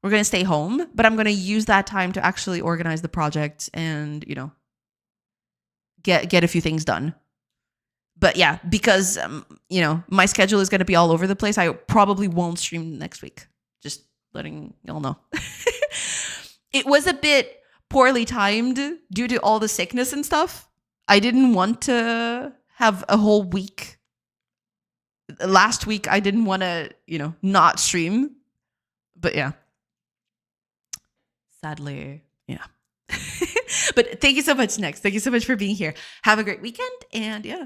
We're gonna stay home, but I'm gonna use that time to actually organize the project and get a few things done. But yeah, because my schedule is gonna be all over the place. I probably won't stream next week. Just letting y'all know. It was a bit poorly timed due to all the sickness and stuff. I didn't want to have a whole week. Last week, I didn't want to, not stream. But yeah. Sadly, yeah. But thank you so much, Next. Thank you so much for being here. Have a great weekend. And yeah.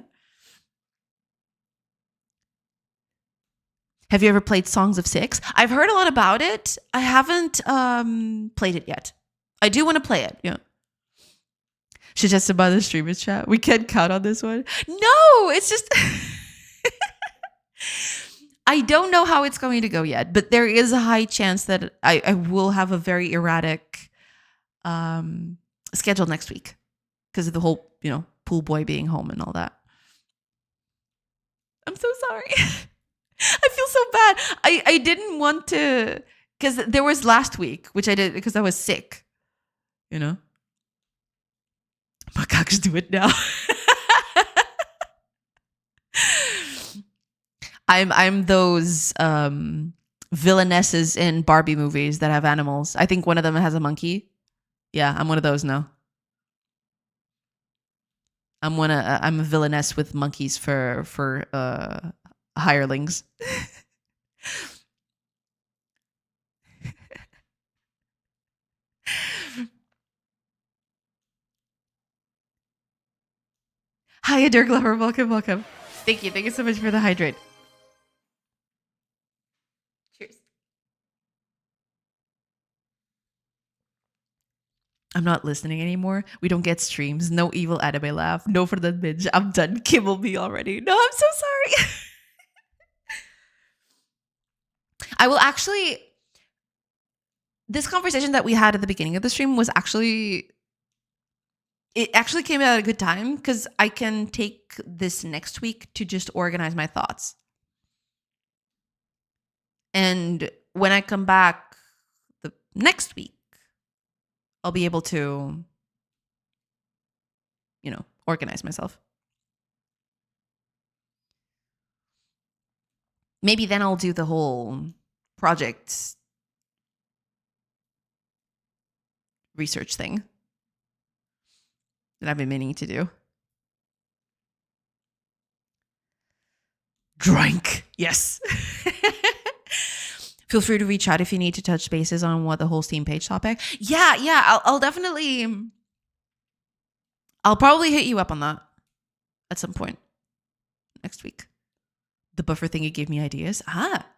Have you ever played Songs of Six? I've heard a lot about it. I haven't played it yet. I do want to play it. Yeah. Suggested by the streamers chat. We can't count on this one. No, it's just I don't know how it's going to go yet, but there is a high chance that I will have a very erratic schedule next week because of the whole, Pool Boy being home and all that. I'm so sorry. I feel so bad. I didn't want to, because there was last week, which I did because I was sick. Macacos, do it now. I'm those villainesses in Barbie movies that have animals. I think one of them has a monkey. Yeah, I'm one of those now. I'm a villainess with monkeys for hirelings. Hi, Dirk Lover. Welcome. Thank you so much for the hydrate. Cheers. I'm not listening anymore. We don't get streams. No evil anime laugh. No for the binge. I'm done. Kibble me already. No, I'm so sorry. I will actually, this conversation that we had at the beginning of the stream was actually it actually came out at a good time because I can take this next week to just organize my thoughts. And when I come back the next week, I'll be able to, organize myself. Maybe then I'll do the whole project research thing that I've been meaning to do. Drink. Yes. Feel free to reach out if you need to touch bases on what the whole Steam page topic. Yeah. I'll definitely. I'll probably hit you up on that at some point next week. The buffer thing, it gave me ideas.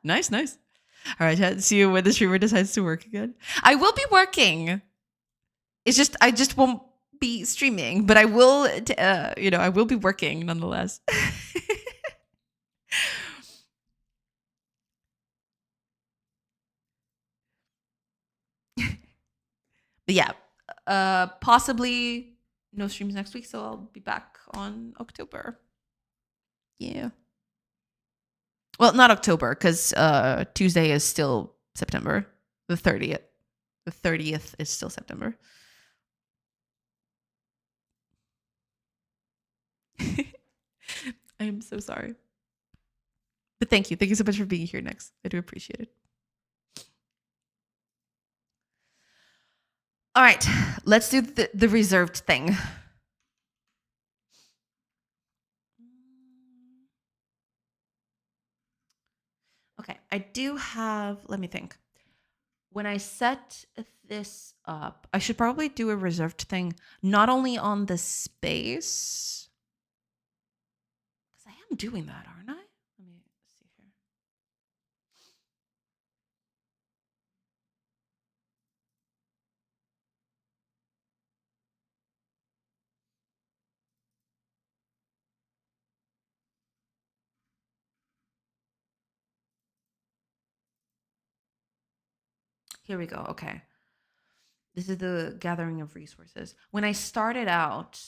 Nice. All right, see you when the streamer decides to work again. I will be working. It's just I just won't be streaming, but I will. I will be working nonetheless. But yeah, possibly no streams next week, so I'll be back on October. Yeah. Well, not October, because Tuesday is still September. The 30th. The 30th is still September. I am so sorry. But thank you. Thank you so much for being here next. I do appreciate it. All right. Let's do the reserved thing. Okay. I do have, let me think. When I set this up, I should probably do a reserved thing, not only on the space, because I am doing that, aren't I? Let me see here. Here we go. Okay. This is the gathering of resources. When I started out,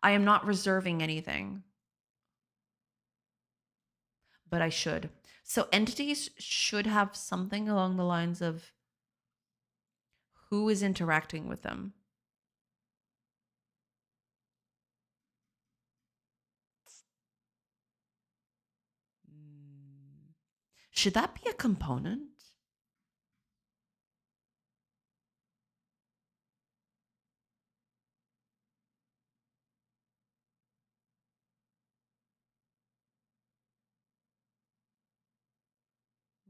I am not reserving anything, but I should. So entities should have something along the lines of who is interacting with them. Should that be a component?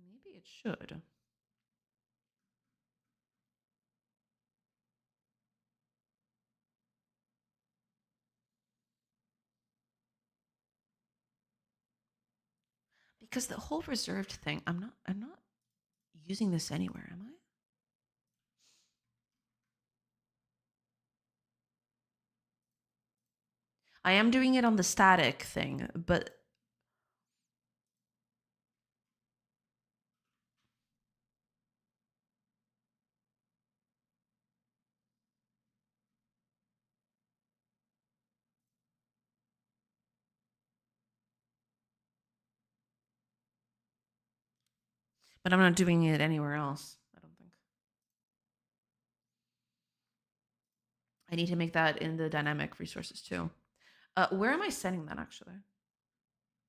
Maybe it should. Because the whole reserved thing, I'm not using this anywhere, am I? I am doing it on the static thing, but I'm not doing it anywhere else, I don't think. I need to make that in the dynamic resources too. Where am I setting that actually?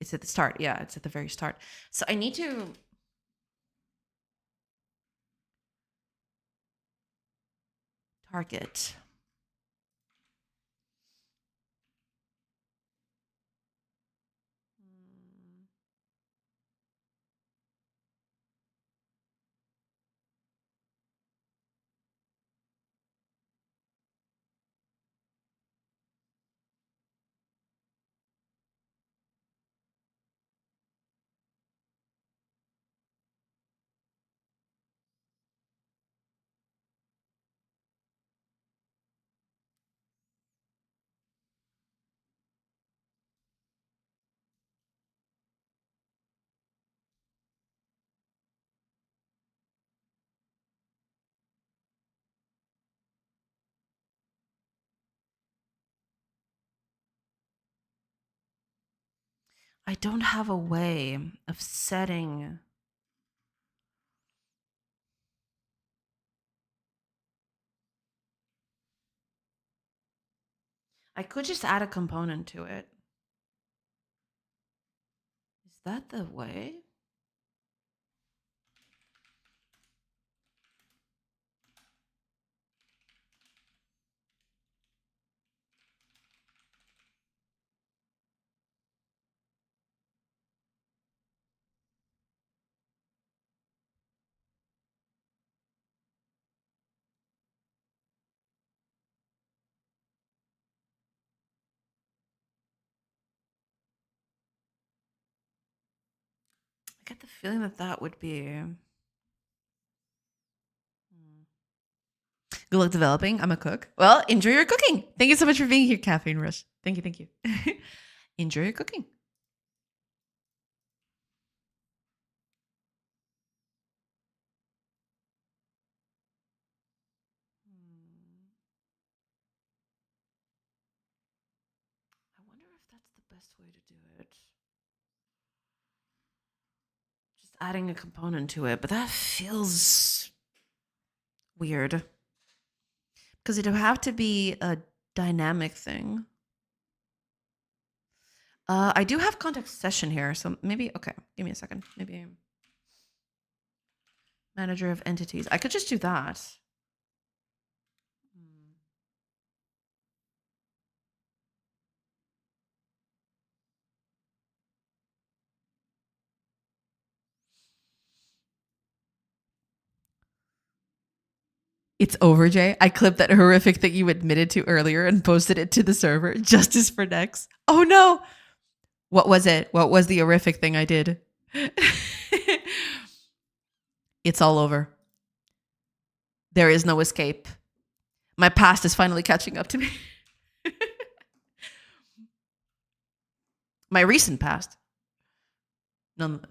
It's at the start. Yeah, it's at the very start. So I need to target. I don't have a way of setting. I could just add a component to it. Is that the way? I get the feeling that that would be. Good luck developing. I'm a cook. Well, enjoy your cooking. Thank you so much for being here, Caffeine Rush. Thank you. Thank you. Enjoy your cooking. I wonder if that's the best way to do it. Just adding a component to it, but that feels weird. Because it would have to be a dynamic thing. I do have context session here, so maybe, okay, give me a second. Maybe manager of entities. I could just do that. It's over, Jay. I clipped that horrific thing you admitted to earlier and posted it to the server. Justice for Nex. Oh no. What was it? What was the horrific thing I did? It's all over. There is no escape. My past is finally catching up to me. My recent past. None.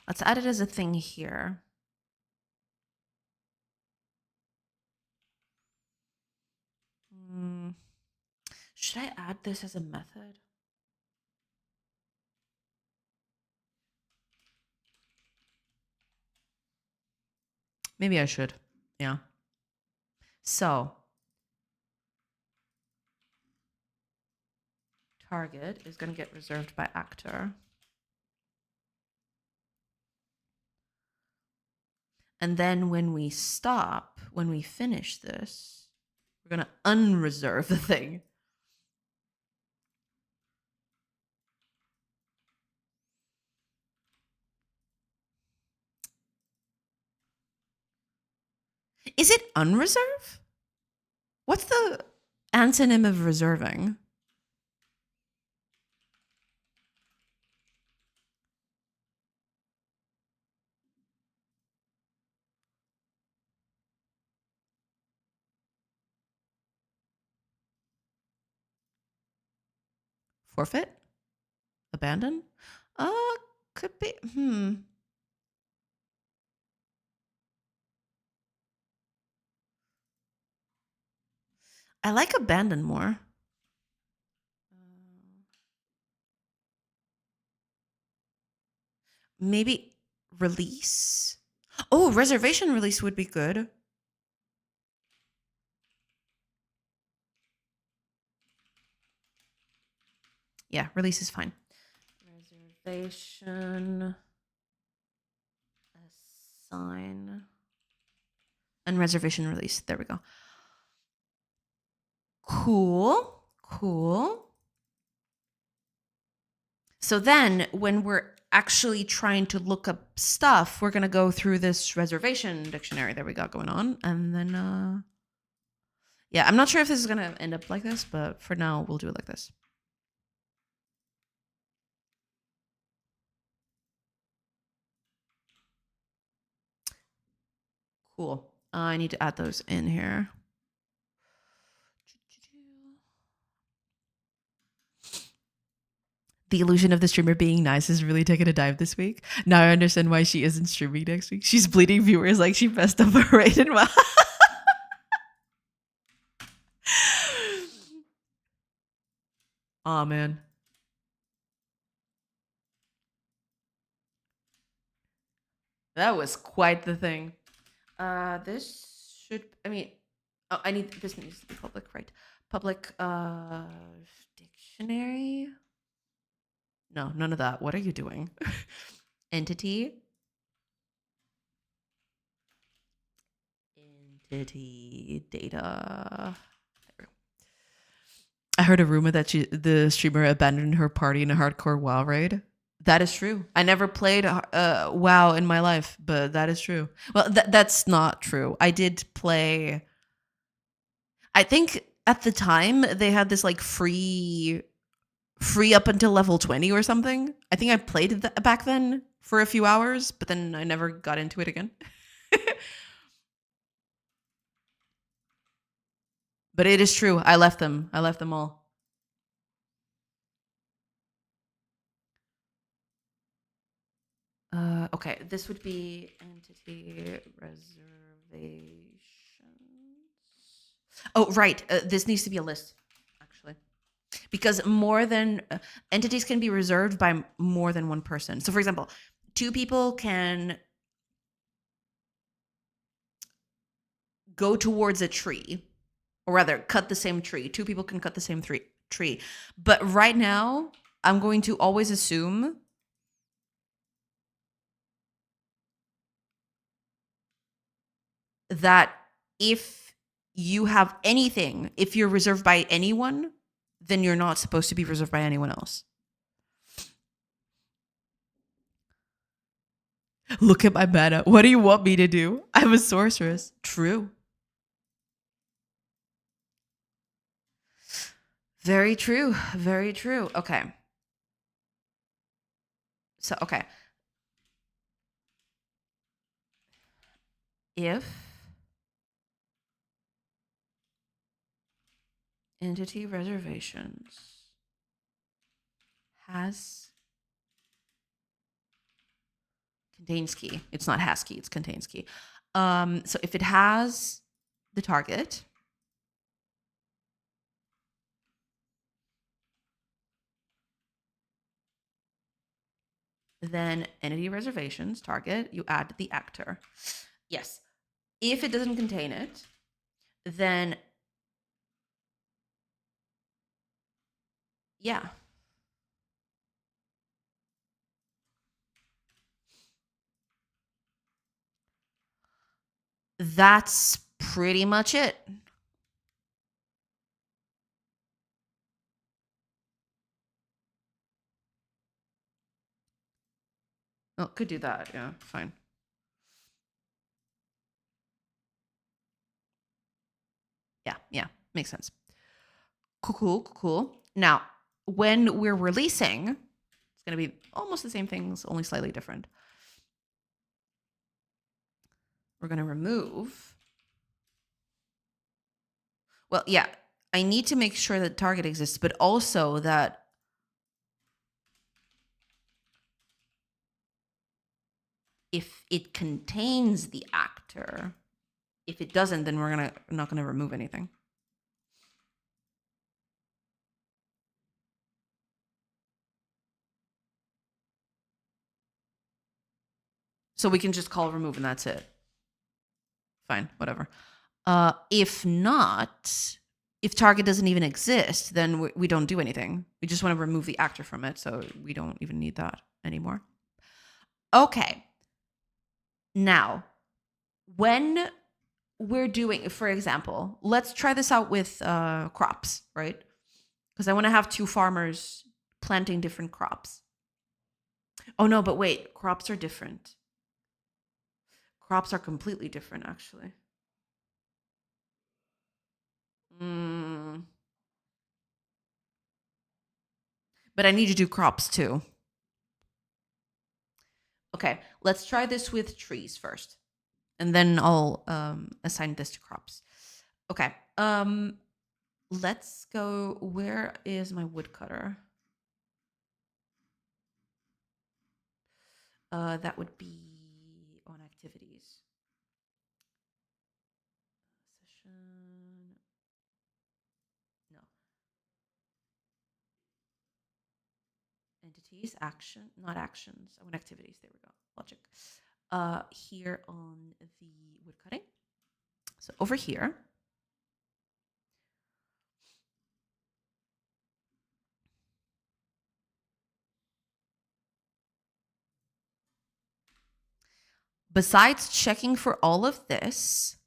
Let's add it as a thing here. Should I add this as a method? Maybe I should. Yeah. So target is going to get reserved by actor. And then when we stop, when we finish this, we're going to unreserve the thing. Is it unreserve? What's the antonym of reserving? Forfeit? Abandon? Could be. I like abandon more. Maybe release. Oh, reservation release would be good. Yeah, release is fine. Reservation, assign, and reservation release. There we go. Cool, cool. So then when we're actually trying to look up stuff, we're going to go through this reservation dictionary that we got going on. And then, yeah, I'm not sure if this is going to end up like this, but for now, we'll do it like this. Cool. I need to add those in here. The illusion of the streamer being nice is really taking a dive this week. Now I understand why she isn't streaming next week. She's bleeding viewers like she messed up a rated. Oh man. That was quite the thing. This should, I mean, oh, this needs to be public, right? Public, dictionary? No, none of that. What are you doing? Entity. Entity data. I heard a rumor that the streamer abandoned her party in a hardcore WoW raid. That is true. I never played WoW in my life, but that is true. Well, that's not true. I did play. I think at the time they had this like free up until level 20 or something. I think I played it back then for a few hours, but then I never got into it again. But it is true. I left them. I left them all. Okay, this would be entity reservations. Oh, right. This needs to be a list, actually, because more than entities can be reserved by more than one person. So, for example, two people can go towards a tree, or rather, cut the same tree. Two people can cut the same tree. But right now, I'm going to always assume that if you have anything, if you're reserved by anyone, then you're not supposed to be reserved by anyone else. Look at my meta. What do you want me to do? I'm a sorceress. True. Very true. Very true. Okay. So, okay. If entity reservations contains key. It's not has key, it's contains key. So if it has the target, then entity reservations, target, you add the actor. Yes. If it doesn't contain it, then yeah. That's pretty much it. Oh, could do that. Yeah, fine. Yeah, makes sense. Cool. Now, when we're releasing, it's going to be almost the same things, only slightly different. We're going to remove. Well, yeah, I need to make sure that target exists, but also that if it contains the actor, if it doesn't, then we're not going to remove anything. So we can just call remove and that's it. Fine, whatever. If not, if target doesn't even exist, then we don't do anything. We just want to remove the actor from it, so we don't even need that anymore. Okay. Now, when we're doing, for example, let's try this out with crops, right? Because I want to have two farmers planting different crops. Oh no, but wait, crops are different. Crops are completely different, actually. But I need to do crops too. Okay, let's try this with trees first. And then I'll assign this to crops. Okay. Let's go. Where is my woodcutter? That would be on activities. Session. No. Entities, action, not actions. I want activities. There we go. Logic. Here on the wood cutting. So over here. Besides checking for all of this,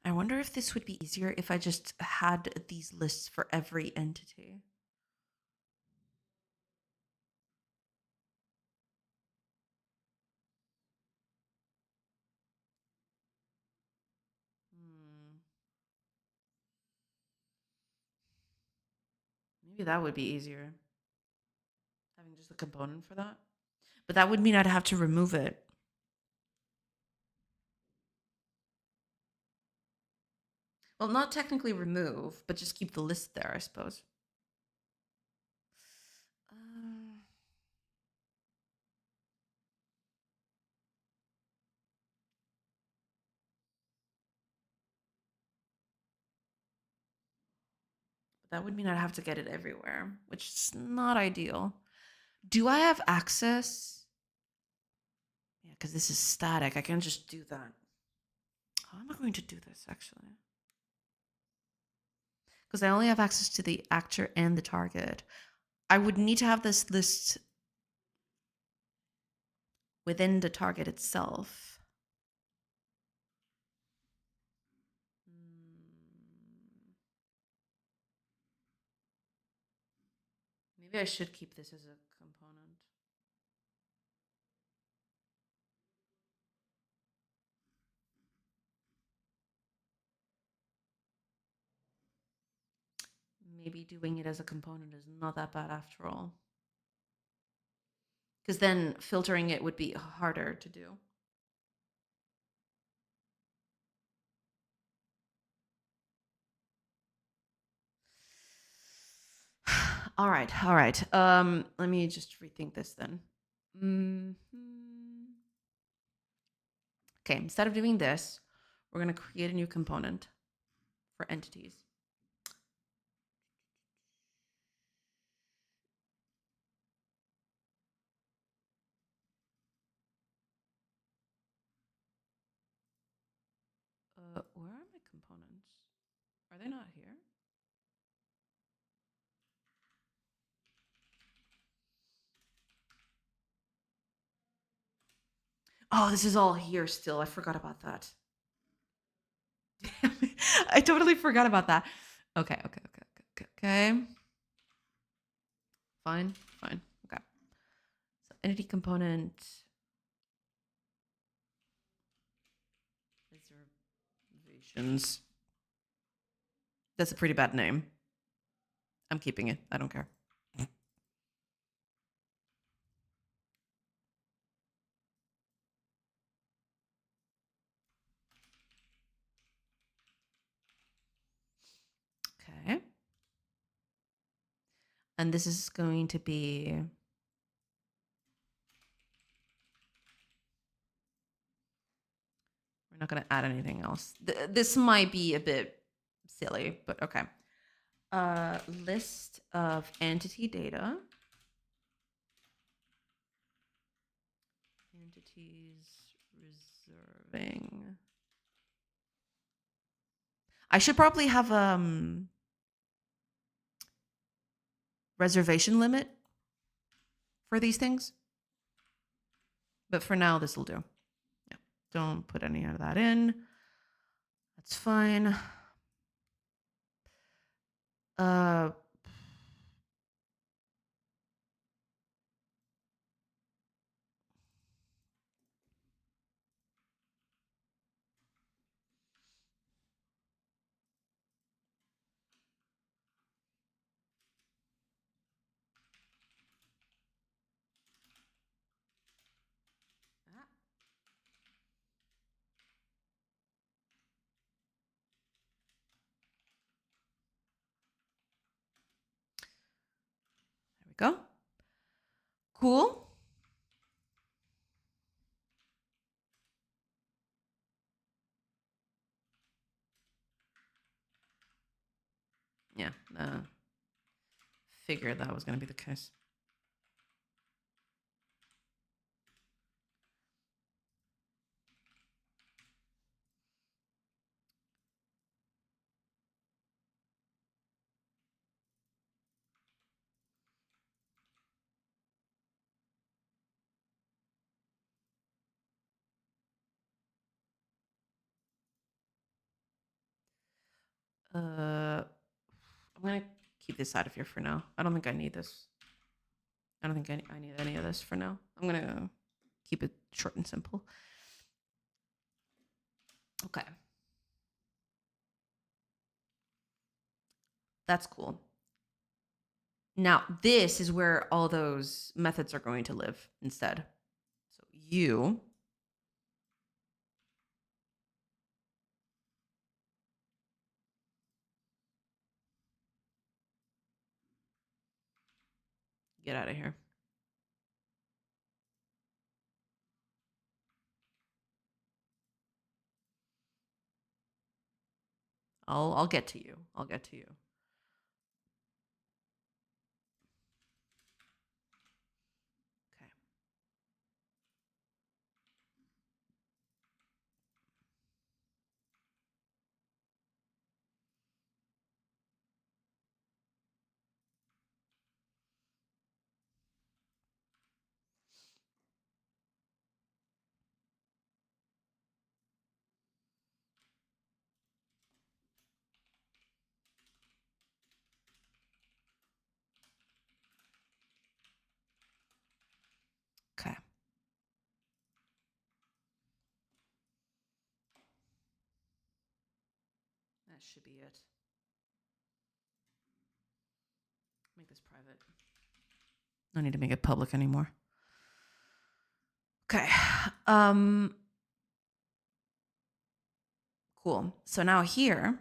I wonder if this would be easier if I just had these lists for every entity. Maybe that would be easier. Having just a component for that. But that would mean I'd have to remove it. Well, not technically remove, but just keep the list there, I suppose. That would mean I'd have to get it everywhere, which is not ideal. Do I have access? Yeah, because this is static. I can't just do that. How am I going to do this, actually? Because I only have access to the actor and the target. I would need to have this list within the target itself. Maybe I should keep this as a component. Maybe doing it as a component is not that bad after all. Because then filtering it would be harder to do. All right. Let me just rethink this then. Okay, instead of doing this, we're going to create a new component for entities. Where are my components? Are they not here? Oh, this is all here still. I forgot about that. I totally forgot about that. Okay. Fine. Okay. So entity component. Reservations. That's a pretty bad name. I'm keeping it. I don't care. Okay. And this is going to be... We're not going to add anything else. This might be a bit silly, but okay. List of entity data. Entities reserving. I should probably have reservation limit for these things. But for now, this will do. Yeah, don't put any of that in. That's fine. go. Cool. Yeah, figured that was going to be the case. I'm going to keep this out of here for now. I don't think I need this. I don't think I need any of this for now. I'm going to keep it short and simple. Okay. That's cool. Now, this is where all those methods are going to live instead. So you get out of here. I'll get to you. I'll get to you. Okay. Okay. That should be it. Make this private. No need to make it public anymore. Okay. Cool. So now here,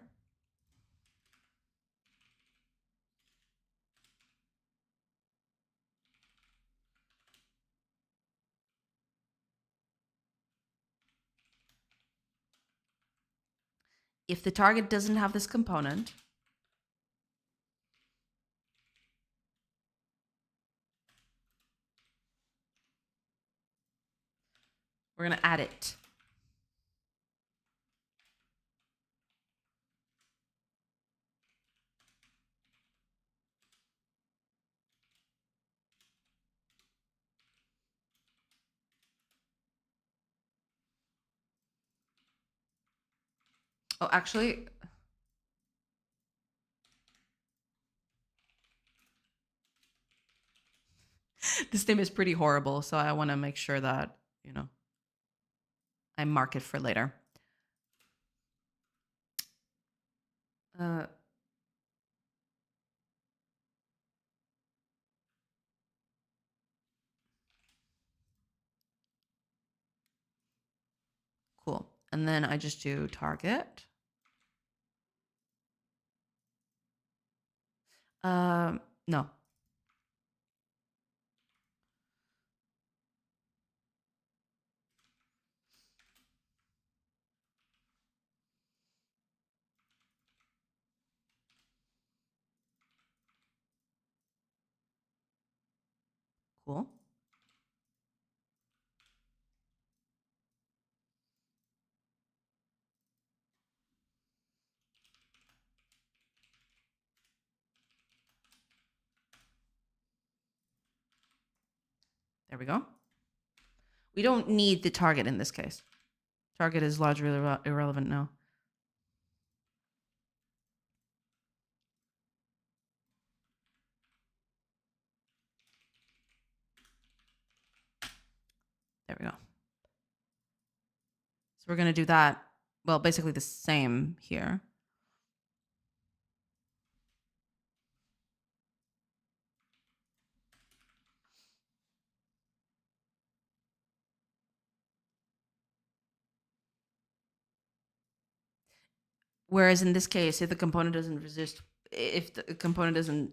if the target doesn't have this component, we're going to add it. Oh, actually, this name is pretty horrible, so I want to make sure that, I mark it for later. Cool. And then I just do target. No. Cool. There we go. We don't need the target in this case. Target is largely irrelevant now. There we go. So we're going to do that, well, basically the same here. Whereas in this case, if the component doesn't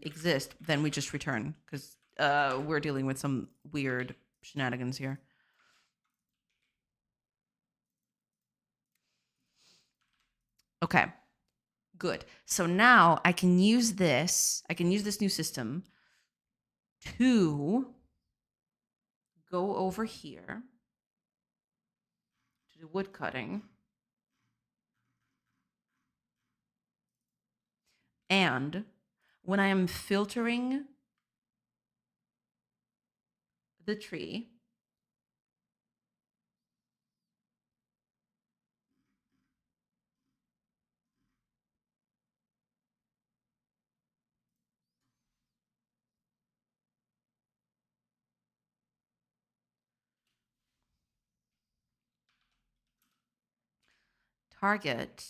exist, then we just return, because we're dealing with some weird shenanigans here. Okay, good. So now I can use this. I can use this new system to go over here to the wood cutting. And when I am filtering the tree, target,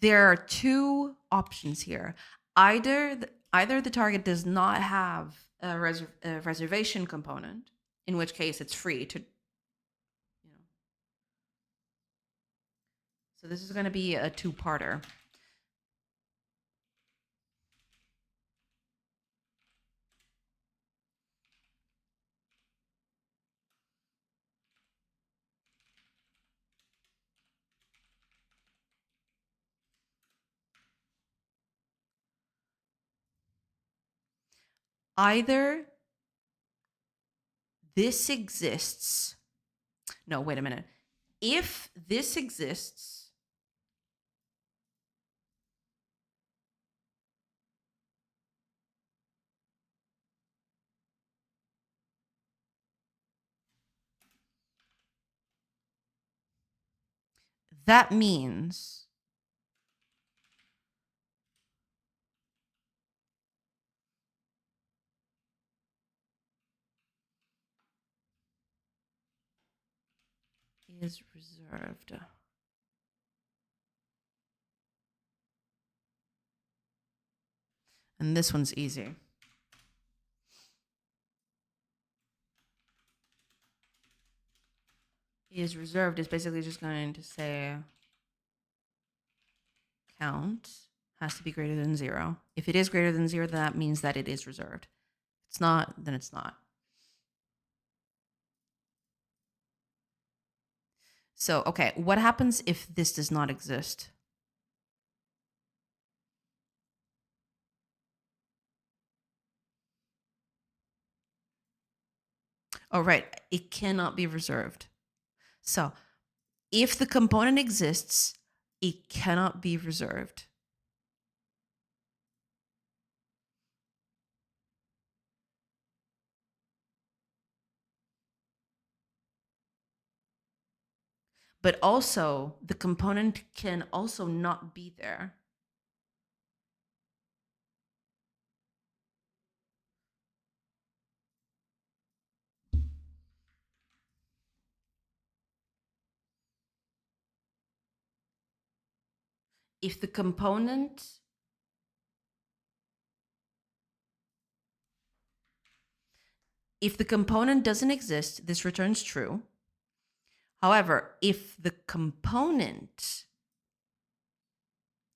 there are two options here. Either the target does not have a reservation component, in which case it's free to, you know. So this is going to be a two-parter. Either this exists. No, wait a minute. If this exists, that means is reserved. And this one's easy. Is reserved is basically just going to say count has to be greater than 0. If it is greater than 0, then that means that it is reserved. If it's not, then it's not. So, okay, what happens if this does not exist? Oh, right, it cannot be reserved. So, if the component exists, it cannot be reserved. But also, the component can also not be there. If the component doesn't exist, this returns true. However, if the component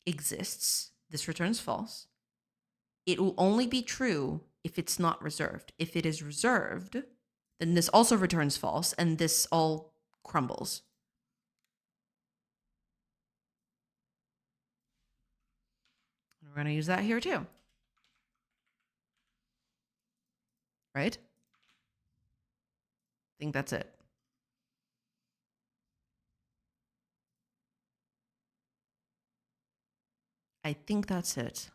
exists, this returns false. It will only be true if it's not reserved. If it is reserved, then this also returns false, and this all crumbles. We're going to use that here too. Right? I think that's it. I think that's it.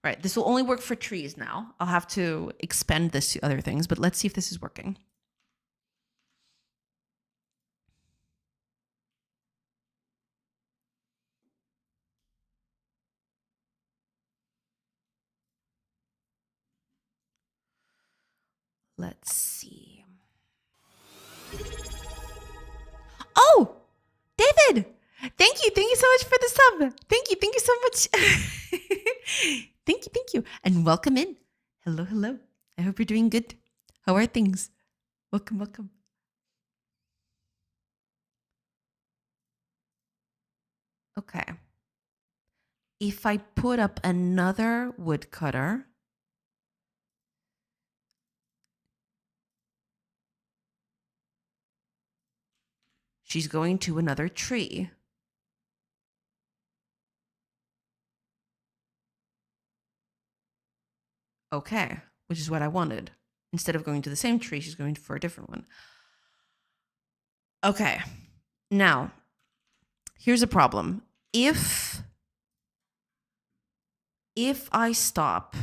Right, this will only work for trees now. I'll have to expand this to other things, but let's see if this is working. Let's see. Oh, David, thank you. Thank you so much for the sub. Thank you. Thank you so much. Thank you. Thank you. And welcome in. Hello. Hello. I hope you're doing good. How are things? Welcome. Welcome. Okay. If I put up another woodcutter, she's going to another tree. Okay, which is what I wanted. Instead of going to the same tree, she's going for a different one. Okay. Now, here's a problem. If I stop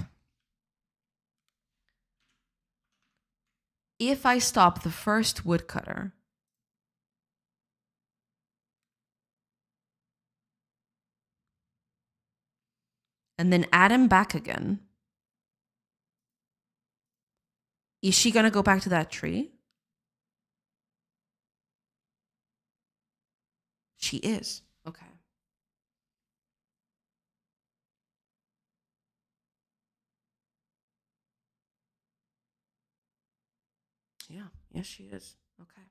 the first woodcutter, and then add him back again, is she going to go back to that tree? She is. Okay. Yeah. Yes, she is. Okay.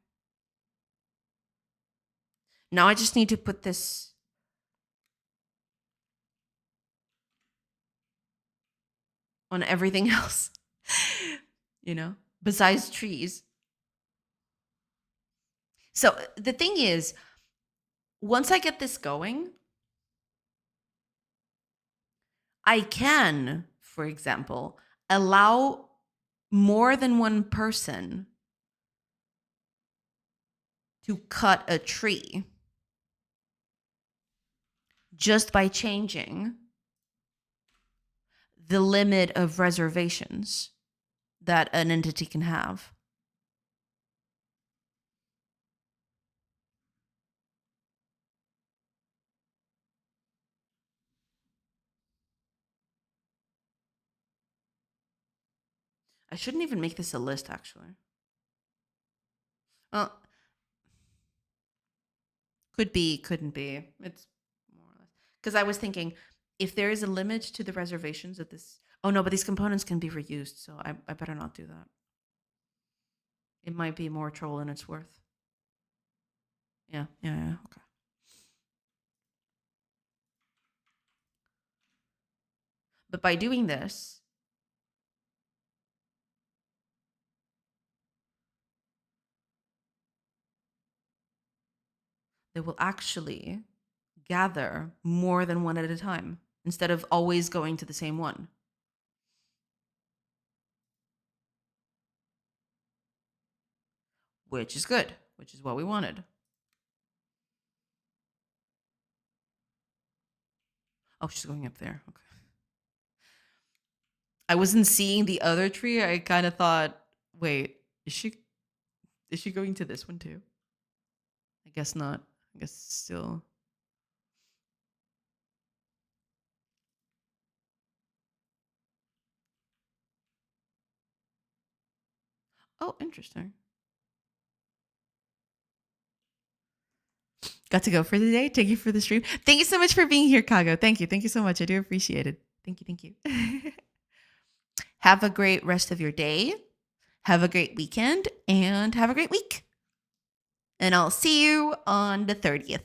Now I just need to put this on everything else, besides trees. So the thing is, once I get this going, I can, for example, allow more than one person to cut a tree just by changing the limit of reservations that an entity can have. I shouldn't even make this a list, actually. Well, could be, couldn't be. It's more or less. Because I was thinking, if there is a limit to the reservations of this. Oh, no, but these components can be reused, so I better not do that. It might be more trouble than it's worth. Yeah, okay. But by doing this, they will actually gather more than one at a time instead of always going to the same one. Which is good, which is what we wanted. Oh, she's going up there. Okay. I wasn't seeing the other tree. I kind of thought, wait, is she going to this one too? I guess not. I guess still. Oh, interesting. Got to go for the day. Thank you for the stream. Thank you so much for being here, Kago. Thank you. Thank you so much. I do appreciate it. Thank you. Thank you. Have a great rest of your day. Have a great weekend and have a great week. And I'll see you on the 30th.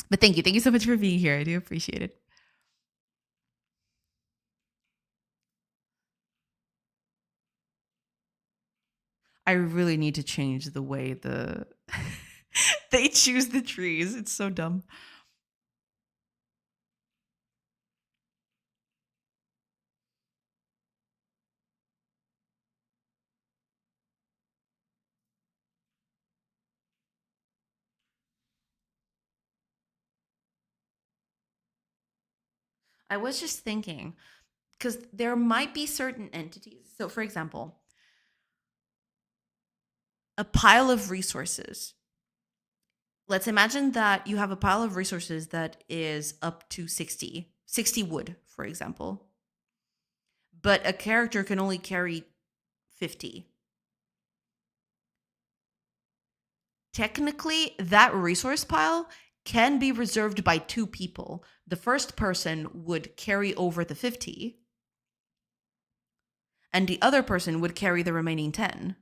But thank you. Thank you so much for being here. I do appreciate it. I really need to change the way they choose the trees. It's so dumb. I was just thinking, because there might be certain entities. So, for example, a pile of resources. Let's imagine that you have a pile of resources that is up to 60 wood, for example. But a character can only carry 50. Technically, that resource pile can be reserved by two people. The first person would carry over the 50, and the other person would carry the remaining 10.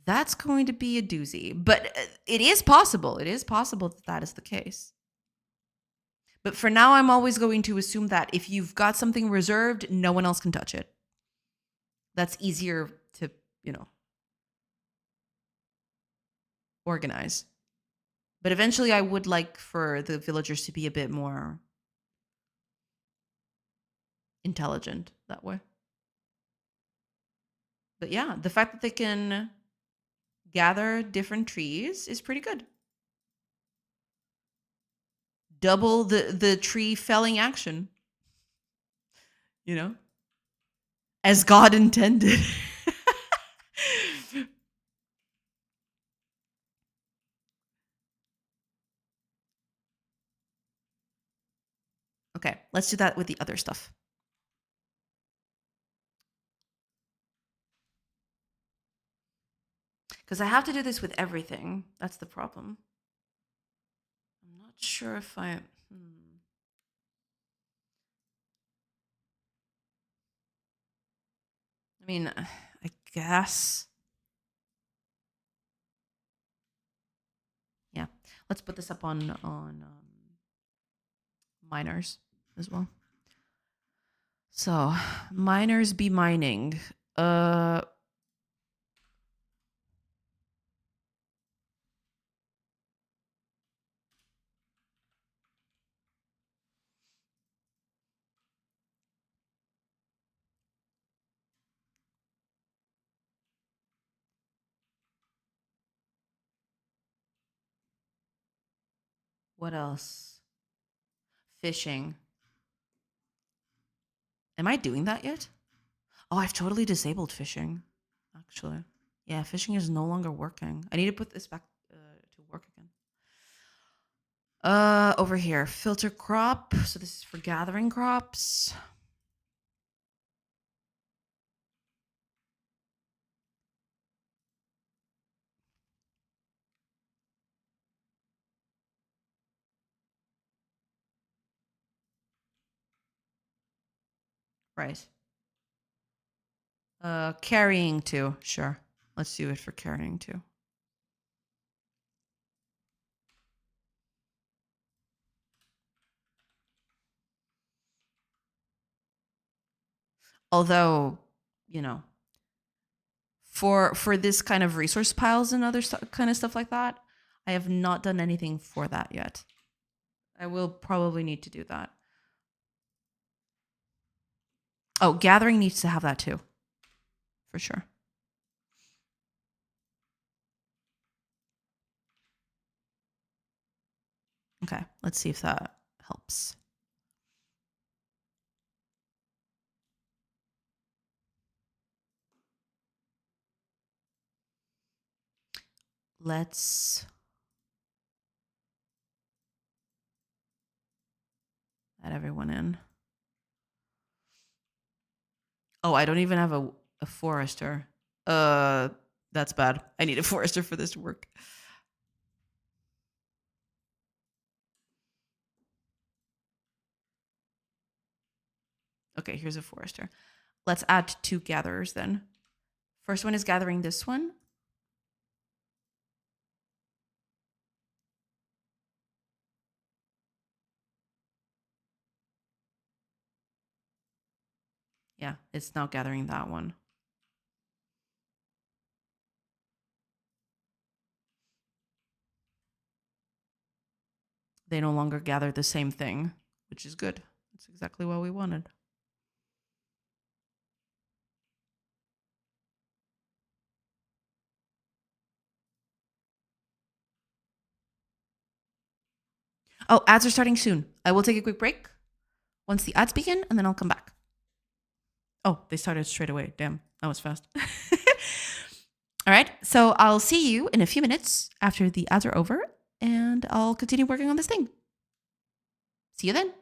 that's going to be a doozy. But it is possible. It is possible that that is the case. But for now, I'm always going to assume that if you've got something reserved, no one else can touch it. That's easier to, organize. But eventually, I would like for the villagers to be a bit more intelligent that way. But yeah, the fact that they can gather different trees is pretty good. Double the tree felling action, as God intended. Okay, let's do that with the other stuff. Because I have to do this with everything. That's the problem. I'm not sure if I... I mean, I guess... Yeah, let's put this up on miners as well. So, miners be mining. What else? Fishing. Am I doing that yet? Oh, I've totally disabled fishing, actually. Yeah, fishing is no longer working. I need to put this back to work again. Over here, filter crop. So this is for gathering crops. Right. Carrying too. Sure. Let's do it for carrying too. Although, for this kind of resource piles and other kind of stuff like that, I have not done anything for that yet. I will probably need to do that. Oh, gathering needs to have that too. For sure. Okay, let's see if that helps. Let's add everyone in. Oh, I don't even have a forester. That's bad. I need a forester for this to work. Okay, here's a forester. Let's add 2 gatherers then. First one is gathering this one. Yeah, it's now gathering that one. They no longer gather the same thing, which is good. That's exactly what we wanted. Oh, ads are starting soon. I will take a quick break once the ads begin, and then I'll come back. Oh, they started straight away. Damn, that was fast. All right, so I'll see you in a few minutes after the ads are over, and I'll continue working on this thing. See you then.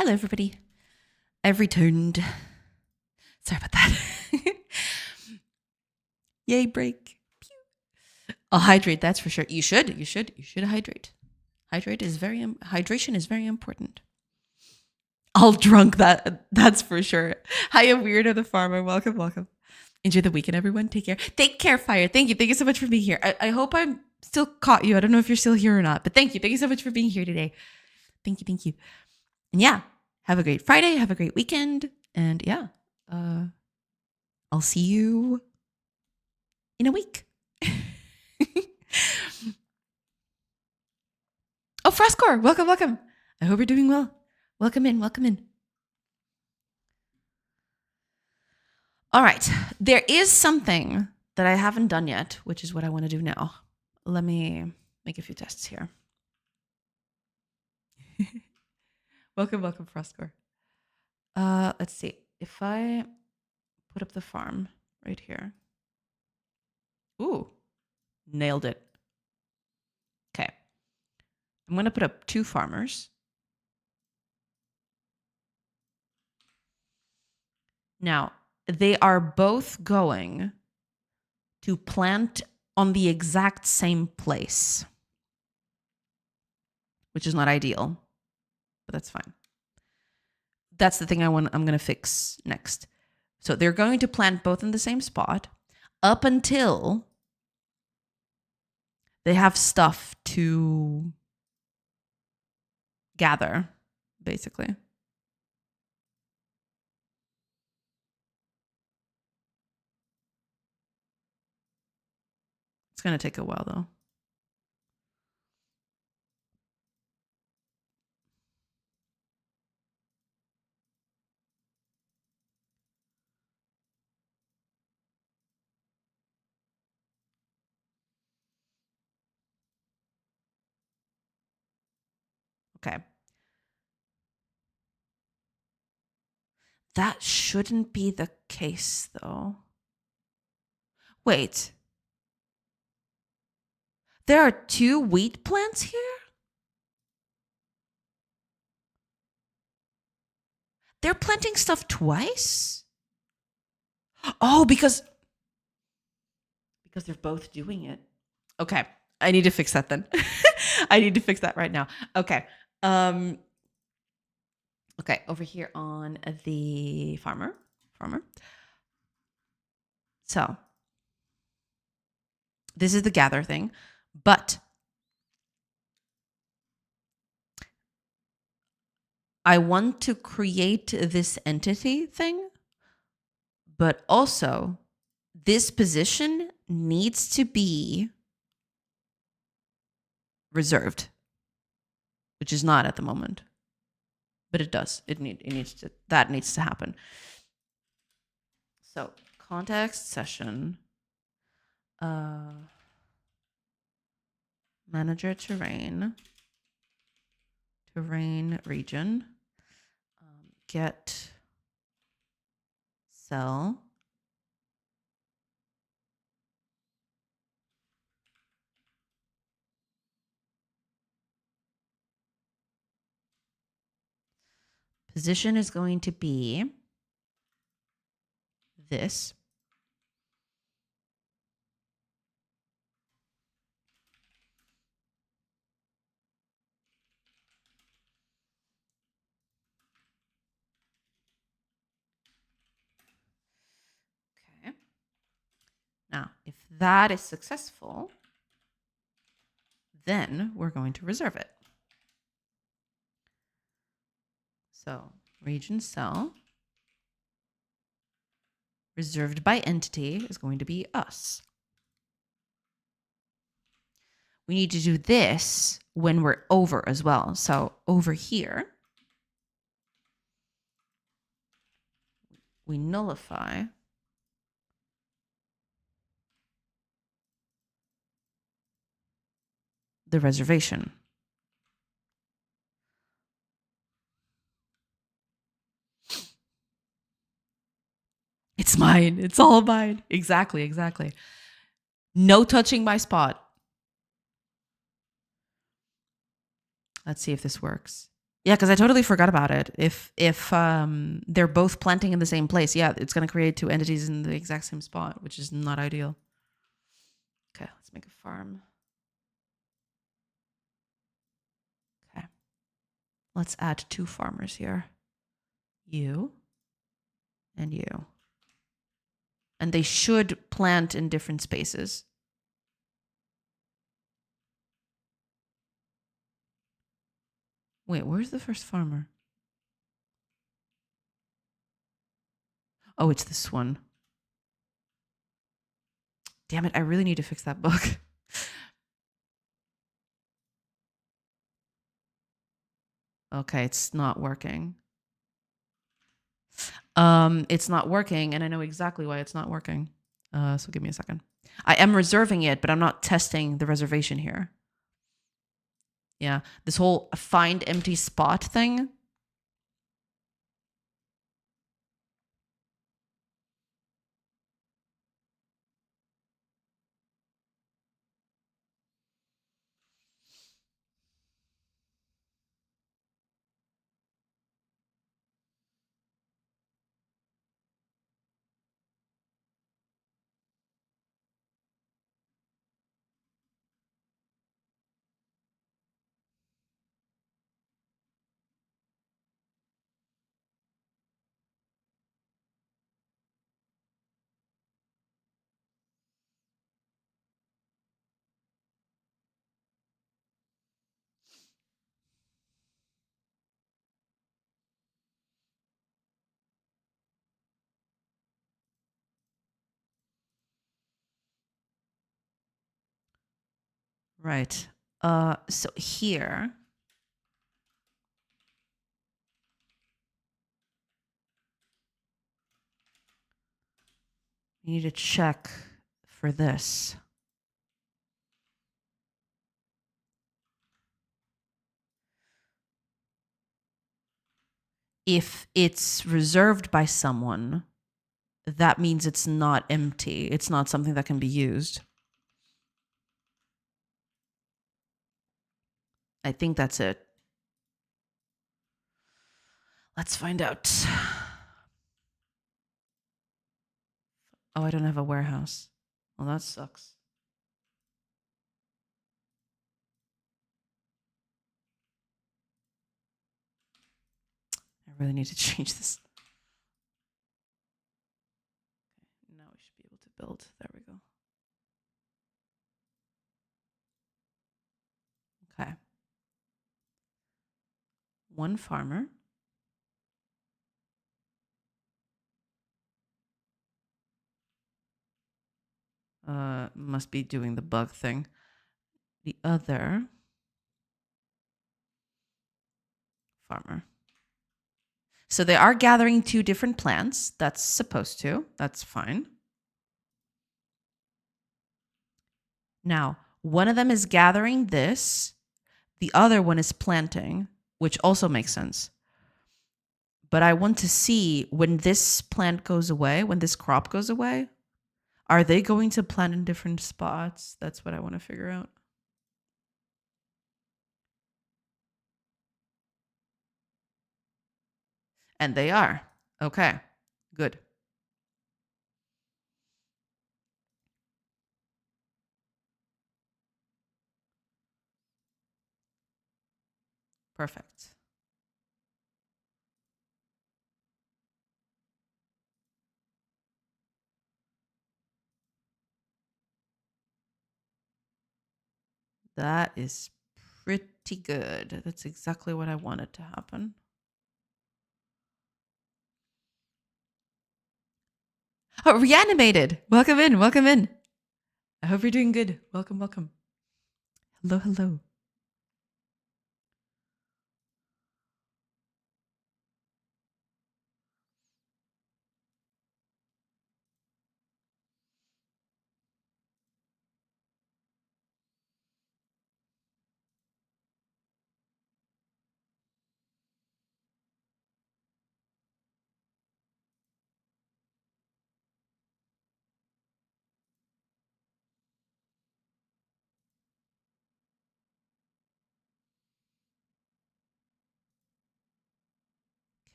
Hello, everybody. I've returned. Sorry about that. Yay, break. Pew. I'll hydrate, that's for sure. You should hydrate. Hydration is very important. All drunk, that's for sure. Hiya, Weirdo the Farmer. Welcome. Enjoy the weekend, everyone. Take care, Fire. Thank you so much for being here. I hope I'm still caught you. I don't know if you're still here or not, but thank you so much for being here today. Thank you. And yeah, have a great Friday. Have a great weekend. And yeah, I'll see you in a week. Oh, Frostcore, welcome. I hope you're doing well. Welcome in. All right, there is something that I haven't done yet, which is what I want to do now. Let me make a few tests here. Welcome, Frostcore. Let's see. If I put up the farm right here. Ooh, nailed it. Okay. I'm going to put up 2 farmers. Now, they are both going to plant on the exact same place, which is not ideal, but that's fine. That's the thing I'm going to fix next. So they're going to plant both in the same spot up until they have stuff to gather, basically. It's going to take a while, though. Okay. That shouldn't be the case, though. Wait. There are 2 wheat plants here? They're planting stuff twice? Oh, because they're both doing it. Okay. I need to fix that then. I need to fix that right now. Okay. Okay, over here on the farmer. So, this is the gather thing, but I want to create this entity thing, but also this position needs to be reserved, which is not at the moment, but it does. That needs to happen. So context session, manager terrain region, get cell. Position is going to be this. Okay. Now, if that is successful, then we're going to reserve it. So region cell reserved by entity is going to be us. We need to do this when we're over as well. So over here, we nullify the reservation. It's mine. It's all mine. Exactly. No touching my spot. Let's see if this works. Yeah, because I totally forgot about it. If they're both planting in the same place, yeah, it's gonna create two entities in the exact same spot, which is not ideal. Okay, let's make a farm. Okay, let's add two farmers here. You and you. And they should plant in different spaces. Wait, where's the first farmer? Oh, it's this one. Damn it, I really need to fix that bug. Okay, it's not working. It's not working, and I know exactly why it's not working. So give me a second. I am reserving it, but I'm not testing the reservation here. Yeah, this whole find empty spot thing. Right. So here, we need to check for this. If it's reserved by someone, that means it's not empty. It's not something that can be used. I think that's it. Let's find out. Oh, I don't have a warehouse. Well, that sucks. I really need to change this. Okay, now we should be able to build. There we go. Okay. One farmer. Must be doing the bug thing. The other farmer. So they are gathering two different plants. That's supposed to. That's fine. Now, one of them is gathering this. The other one is planting, which also makes sense. But I want to see when this plant goes away, when this crop goes away, are they going to plant in different spots? That's what I want to figure out. And they are. Okay, good. Perfect. That is pretty good. That's exactly what I wanted to happen. Oh, reanimated. Welcome in. Welcome in. I hope you're doing good. Welcome, welcome. Hello, hello.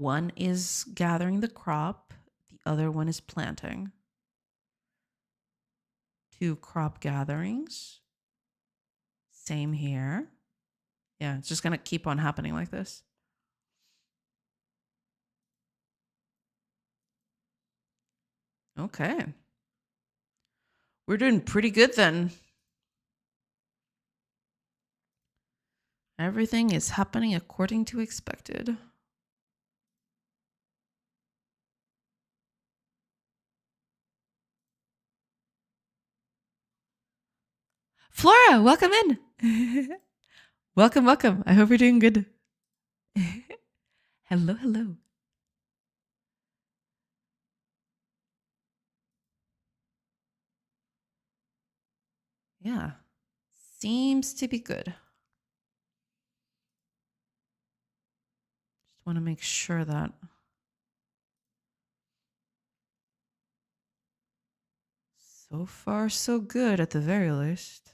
One is gathering the crop, the other one is planting. 2 crop gatherings. Same here. Yeah, it's just going to keep on happening like this. Okay. We're doing pretty good then. Everything is happening according to expected. Flora, welcome in. Welcome, welcome. I hope you're doing good. Hello, hello. Yeah, seems to be good. Just want to make sure that. So far, so good at the very least.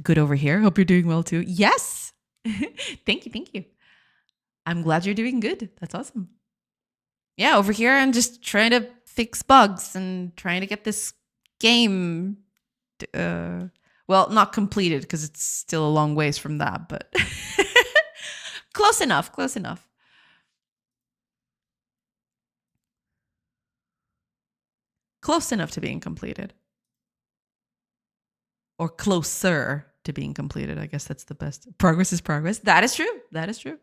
Good over here. Hope you're doing well too. Yes. Thank you. Thank you. I'm glad you're doing good. That's awesome. Yeah, over here, I'm just trying to fix bugs and trying to get this game, well, not completed because it's still a long ways from that, but close enough, close enough. Close enough to being completed. Or closer to being completed. I guess that's the best. Progress is progress. That is true. That is true.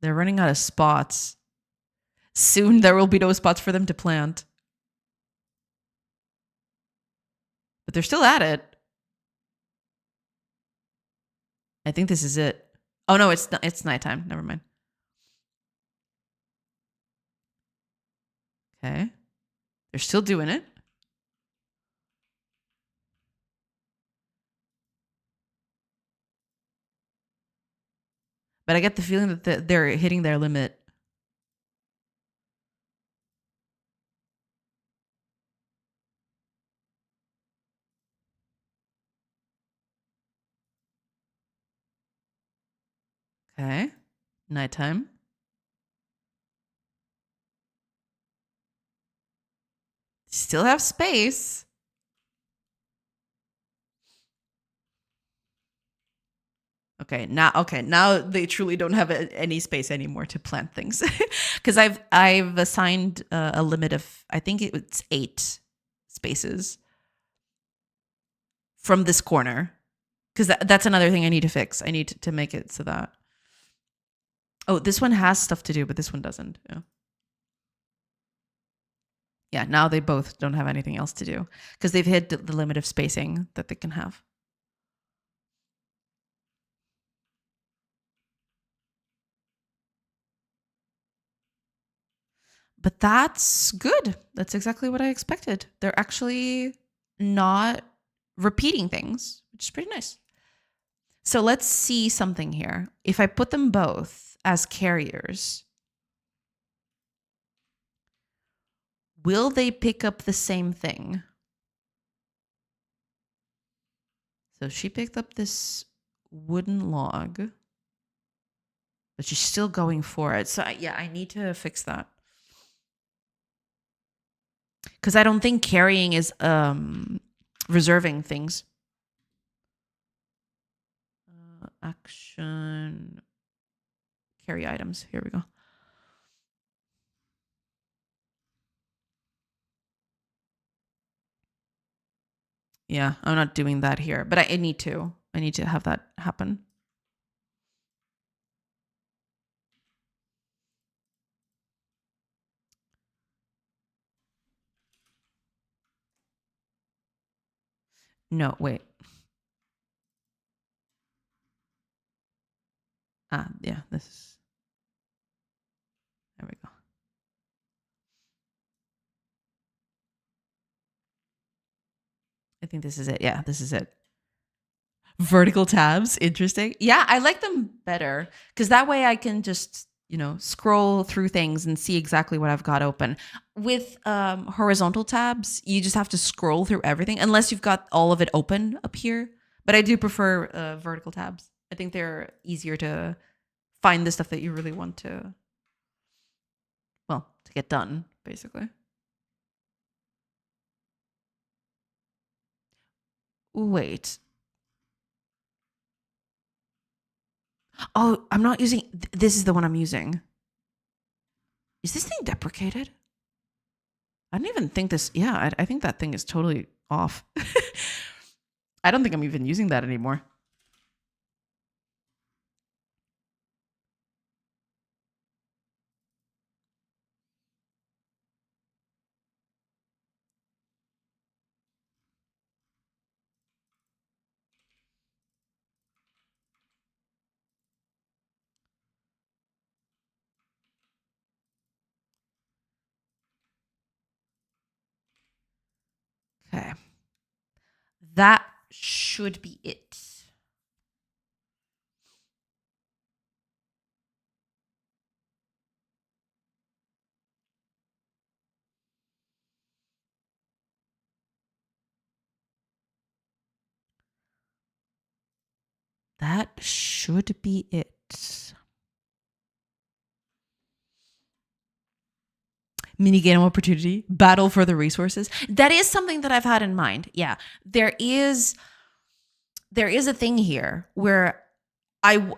They're running out of spots. Soon there will be no spots for them to plant. But they're still at it. I think this is it. Oh no, it's not, it's nighttime. Never mind. Okay. They're still doing it. But I get the feeling that they're hitting their limit. Okay. Nighttime. Still have space. Okay, now they truly don't have any space anymore to plant things, because I've assigned a limit of, I think it's 8 spaces from this corner, because that's another thing I need to fix. I need to make it so that, oh, this one has stuff to do, but this one doesn't. Yeah, now they both don't have anything else to do because they've hit the limit of spacing that they can have. But that's good. That's exactly what I expected. They're actually not repeating things, which is pretty nice. So let's see something here. If I put them both as carriers, will they pick up the same thing? So she picked up this wooden log, but she's still going for it. So yeah, I need to fix that. Because I don't think carrying is reserving things. Action. Carry items. Here we go. Yeah, I'm not doing that here, but I need to. I need to have that happen. No, wait. Yeah, this is. There we go. I think this is it. Yeah, this is it. Vertical tabs, interesting. Yeah, I like them better because that way I can just scroll through things and see exactly what I've got open. With horizontal tabs, you just have to scroll through everything unless you've got all of it open up here. But I do prefer vertical tabs. I think they're easier to find the stuff that you really want to get done, basically. Wait. Oh, I'm not using... This is the one I'm using. Is this thing deprecated? I don't even think this... Yeah, I think that thing is totally off. I don't think I'm even using that anymore. Okay. That should be it. That should be it. Minigame opportunity, battle for the resources. That is something that I've had in mind. Yeah, there is a thing here where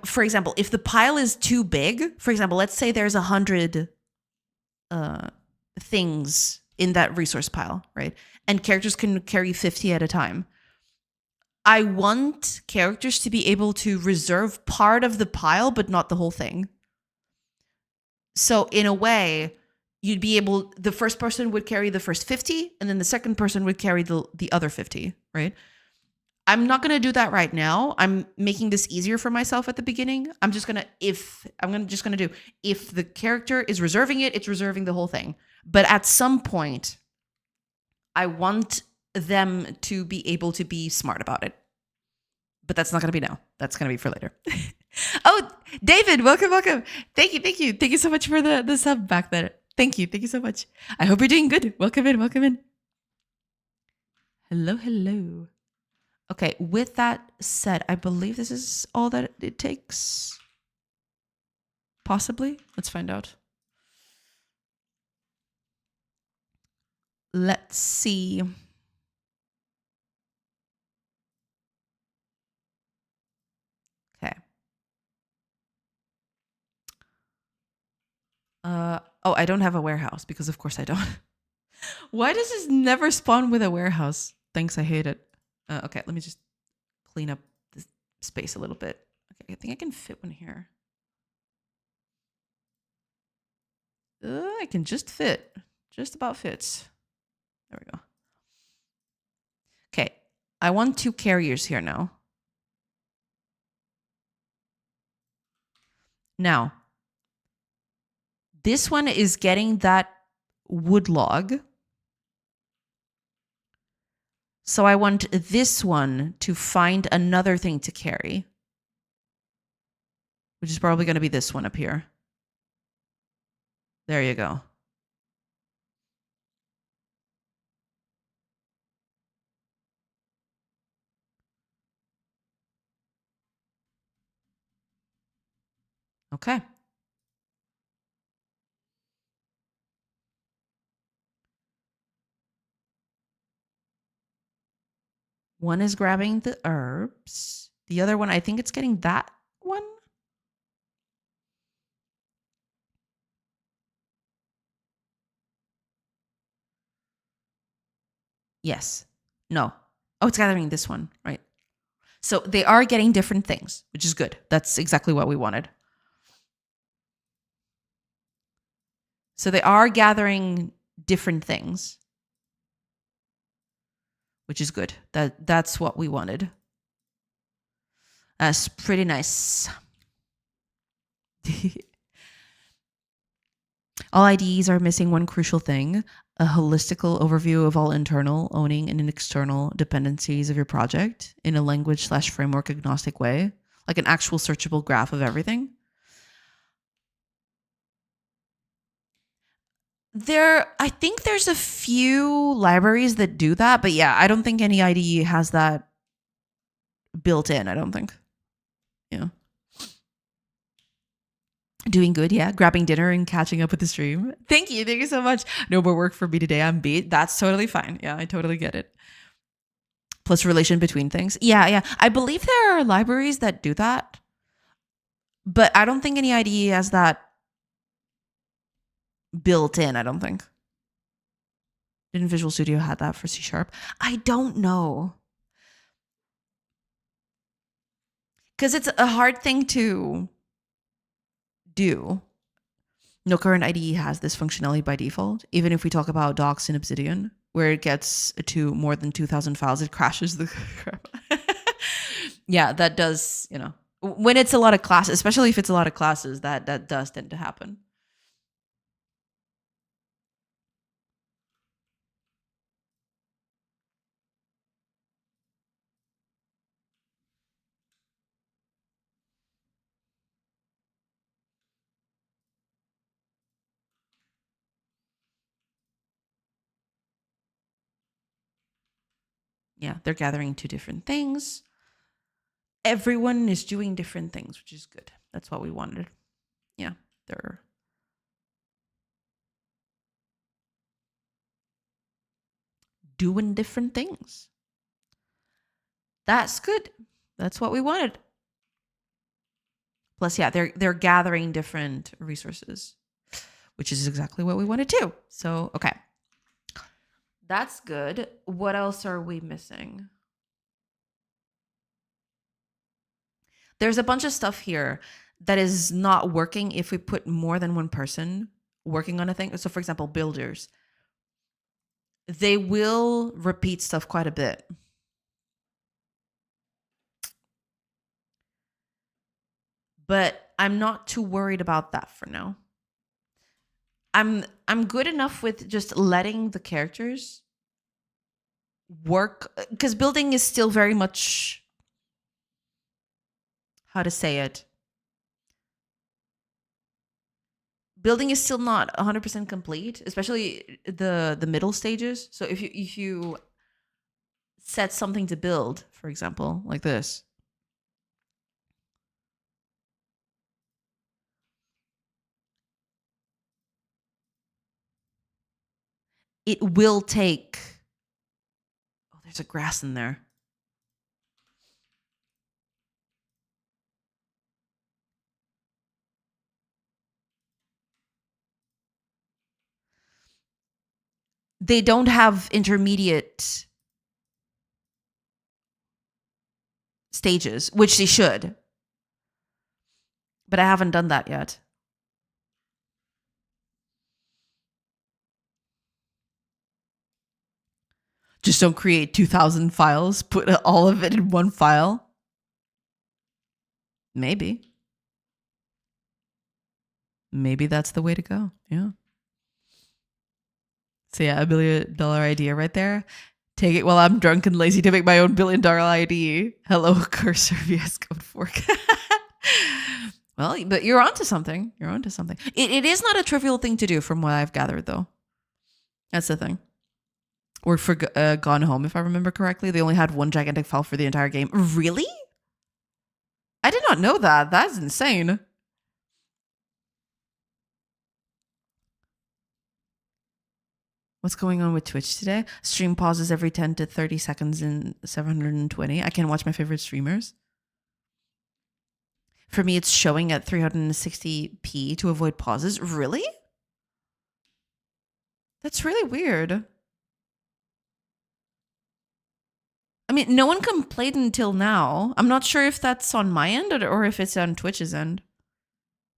for example, if the pile is too big, for example, let's say there's 100 things in that resource pile, right? And characters can carry 50 at a time. I want characters to be able to reserve part of the pile, but not the whole thing. So in a way, you'd be able, the first person would carry the first 50, and then the second person would carry the other 50, right? I'm not going to do that right now. I'm making this easier for myself at the beginning. I'm just going to, if the character is reserving it, it's reserving the whole thing. But at some point, I want them to be able to be smart about it. But that's not going to be now. That's going to be for later. Oh, David, welcome. Thank you so much for the sub back there. Thank you so much. I hope you're doing good. Welcome in. Hello. Okay, with that said, I believe this is all that it takes. Possibly. Let's find out. Let's see. Okay. Oh, I don't have a warehouse because of course I don't. Why does this never spawn with a warehouse? Thanks, I hate it. Okay, let me just clean up the space a little bit. Okay, I think I can fit one here. I can just about fits. There we go. Okay, I want 2 carriers here now. Now, this one is getting that wood log. So I want this one to find another thing to carry, which is probably going to be this one up here. There you go. Okay. One is grabbing the herbs. The other one, I think it's getting that one. Yes. No. Oh, it's gathering this one, right? So they are getting different things, which is good. That's exactly what we wanted. So they are gathering different things, which is good. That's what we wanted. That's pretty nice. All IDs are missing one crucial thing: a holistical overview of all internal, owning, and external dependencies of your project in a language/framework agnostic way, like an actual searchable graph of everything. I think there's a few libraries that do that, but yeah, I don't think any IDE has that built in. I don't think. Yeah. Doing good, yeah. Grabbing dinner and catching up with the stream. Thank you. Thank you so much. No more work for me today. I'm beat. That's totally fine. Yeah, I totally get it. Plus relation between things. Yeah, yeah. I believe there are libraries that do that, but I don't think any IDE has that built in. I don't think. Didn't Visual Studio have that for C Sharp? I don't know. Because it's a hard thing to do. No current IDE has this functionality by default. Even if we talk about docs in Obsidian, where it gets to more than 2,000 files, it crashes the crap. Yeah, that does, when it's a lot of classes, especially if it's a lot of classes, that does tend to happen. Yeah, they're gathering two different things. Everyone is doing different things, which is good. That's what we wanted. Yeah, they're doing different things. That's good. That's what we wanted. Plus, yeah, they're gathering different resources, which is exactly what we wanted to. So, okay. That's good. What else are we missing? There's a bunch of stuff here that is not working if we put more than one person working on a thing. So, for example, builders, they will repeat stuff quite a bit. But I'm not too worried about that for now. I'm good enough with just letting the characters work, because building is still very much, how to say it, building is still not 100% complete, especially the middle stages. So if you set something to build, for example, like this, it will take, oh, there's a grass in there. They don't have intermediate stages, which they should. But I haven't done that yet. Just don't create 2,000 files, put all of it in one file. Maybe. Maybe that's the way to go. Yeah. So yeah, $1 billion idea right there. Take it while I'm drunk and lazy to make my own $1 billion ID. Hello, cursor VS Code fork. Well, but you're onto something. You're onto something. It is not a trivial thing to do, from what I've gathered, though. That's the thing. Or for Gone Home, if I remember correctly, they only had one gigantic file for the entire game. Really? I did not know that. That's insane. What's going on with Twitch today? Stream pauses every 10 to 30 seconds in 720. I can watch my favorite streamers. For me, it's showing at 360p to avoid pauses. Really? That's really weird. I mean, no one complained until now. I'm not sure if that's on my end or if it's on Twitch's end.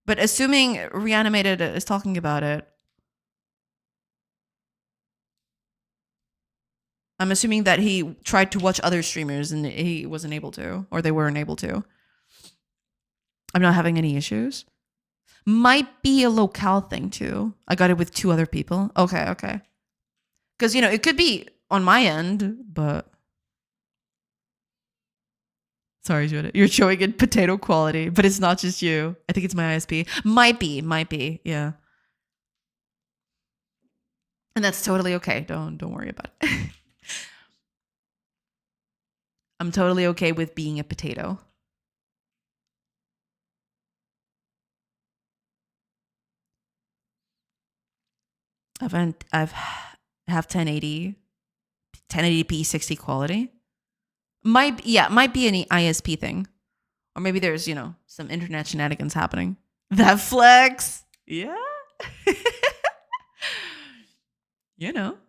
But assuming Reanimated is talking about it, I'm assuming that he tried to watch other streamers and he wasn't able to, or they weren't able to. I'm not having any issues. Might be a locale thing too. I got it with 2 other people. Okay. Because, it could be on my end, but... Sorry, Judith. You're showing it potato quality, but it's not just you. I think it's my ISP. Might be. Yeah. And that's totally okay. Don't worry about it. I'm totally okay with being a potato. I've have 1080p 60 quality. Might be an ISP thing. Or maybe there's, some internet shenanigans happening. That flex. Yeah.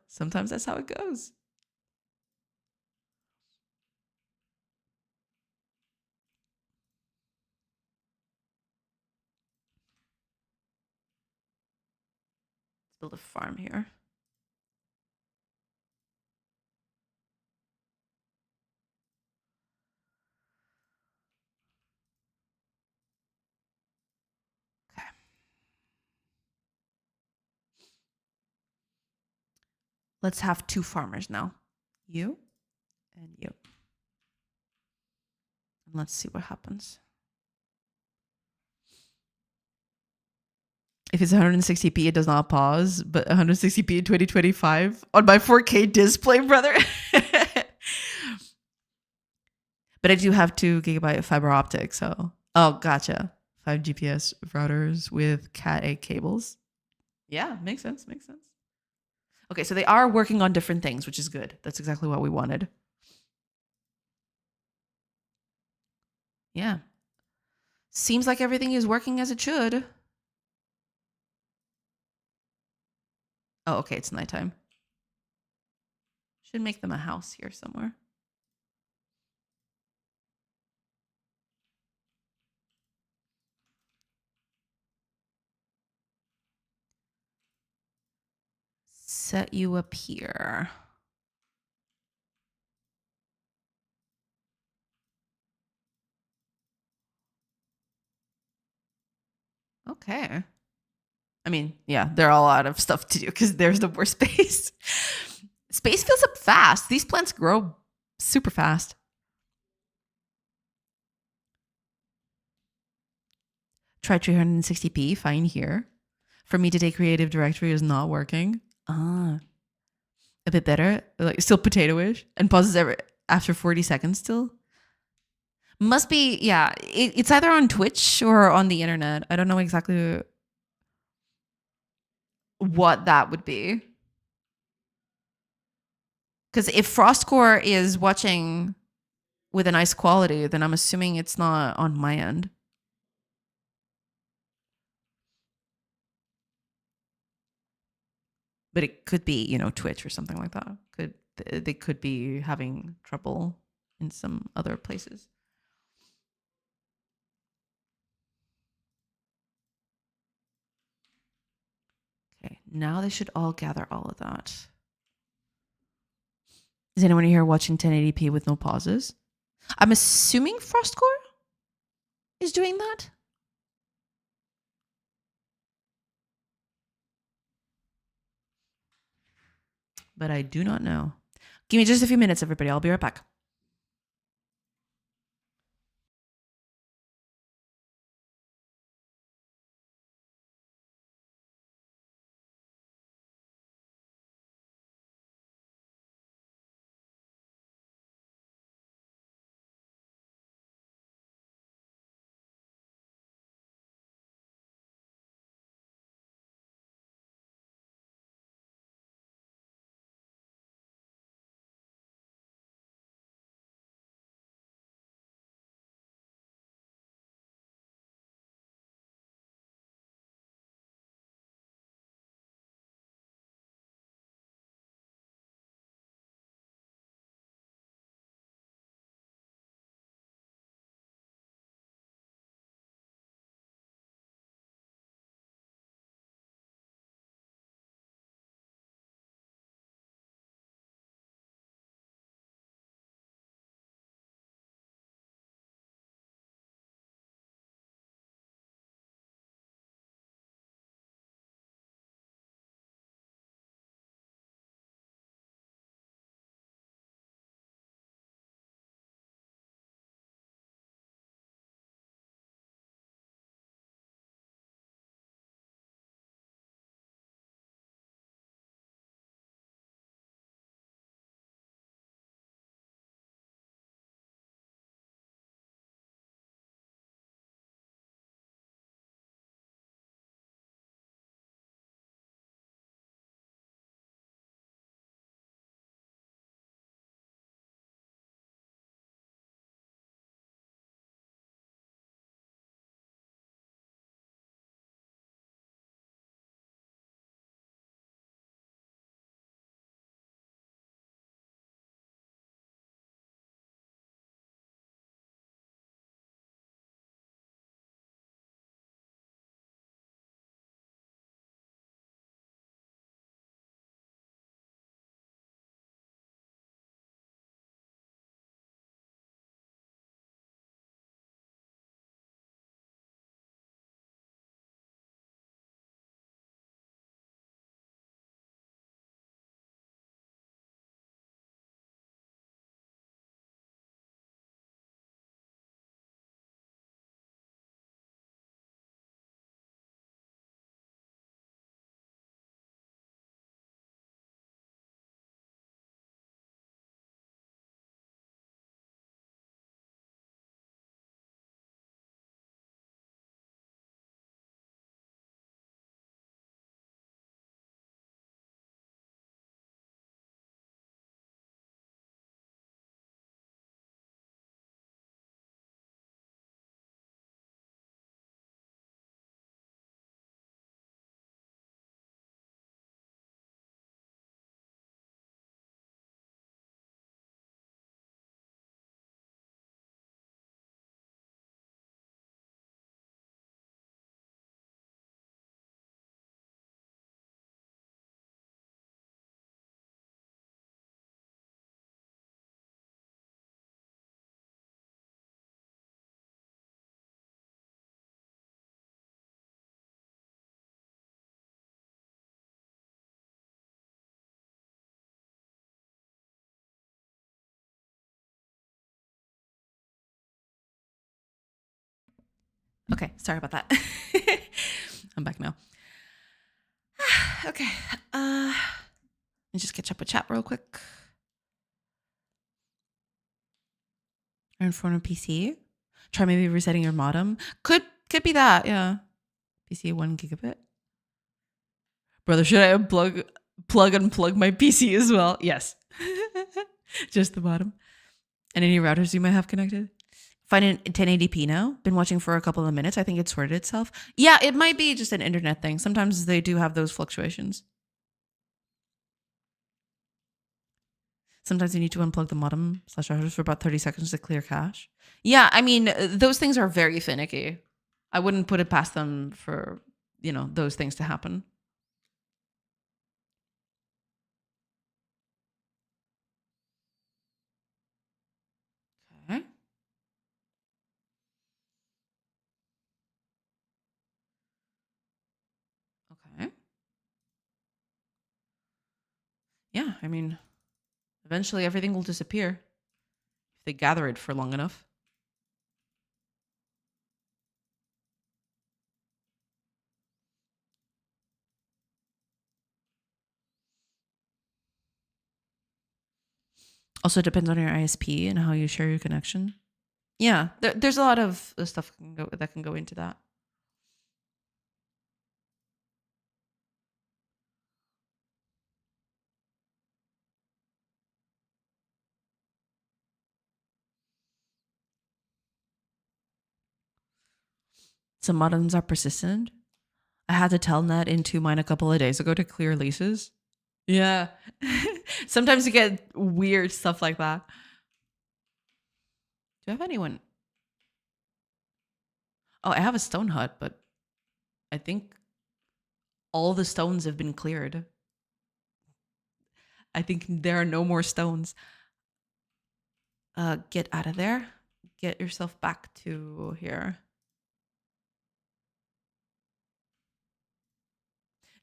Sometimes that's how it goes. Let's build a farm here. Okay. Let's have 2 farmers now. You and you. And let's see what happens. If it's 160p, it does not pause, but 160p in 2025 on my 4K display, brother. But I do have 2 GB fiber optic, so gotcha. 5 GPS routers with Cat A cables. Yeah, makes sense. Makes sense. Okay, so they are working on different things, which is good. That's exactly what we wanted. Yeah. Seems like everything is working as it should. Oh, okay, it's nighttime. Should make them a house here somewhere. Set you up here. Okay. I mean, yeah, they're all out of stuff to do because there's no more space. Space fills up fast. These plants grow super fast. Try 360p, fine here. For me today, Creative Directory is not working. A bit better, like still potato-ish, and pauses after 40 seconds still. Must be, yeah. It's either on Twitch or on the internet. I don't know exactly what that would be. Because if Frostcore is watching with a nice quality, then I'm assuming it's not on my end. But it could be, Twitch or something like that. They could be having trouble in some other places. Okay, now they should all gather all of that. Is anyone here watching 1080p with no pauses? I'm assuming Frostcore is doing that. But I do not know. Give me just a few minutes, everybody. I'll be right back. Okay, sorry about that. I'm back now. Okay. Let me just catch up with chat real quick. Or in front of PC. Try maybe resetting your modem. Could be that, yeah. PC 1 gigabit. Brother, should I unplug my PC as well? Yes. Just the bottom. And any routers you might have connected? Find it in 1080p now. Been watching for a couple of minutes. I think it sorted itself. Yeah, it might be just an internet thing. Sometimes they do have those fluctuations. Sometimes you need to unplug the modem / routers for about 30 seconds to clear cache. Yeah, I mean, those things are very finicky. I wouldn't put it past them for, those things to happen. Okay. Okay. Yeah, I mean, eventually everything will disappear if they gather it for long enough. Also, it depends on your ISP and how you share your connection. Yeah, there's a lot of stuff that can go into that. Some modems are persistent. I had to telnet into mine a couple of days ago to clear leases. Yeah. Sometimes you get weird stuff like that. Do you have anyone? Oh, I have a stone hut, but I think all the stones have been cleared. I think there are no more stones. Get out of there. Get yourself back to here.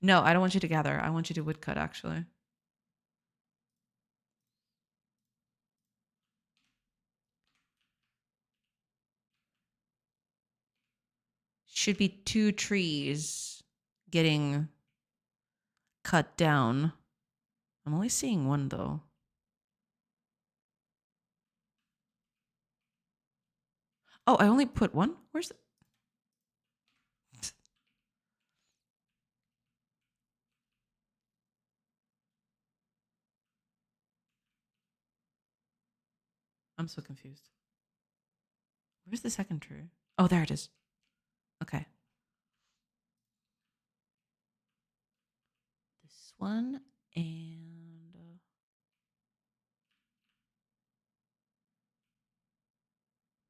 No, I don't want you to gather. I want you to woodcut, actually. Should be 2 trees getting cut down. I'm only seeing 1, though. Oh, I only put 1? Where's it? I'm so confused. Where's the second tree? Oh, there it is. Okay. This one and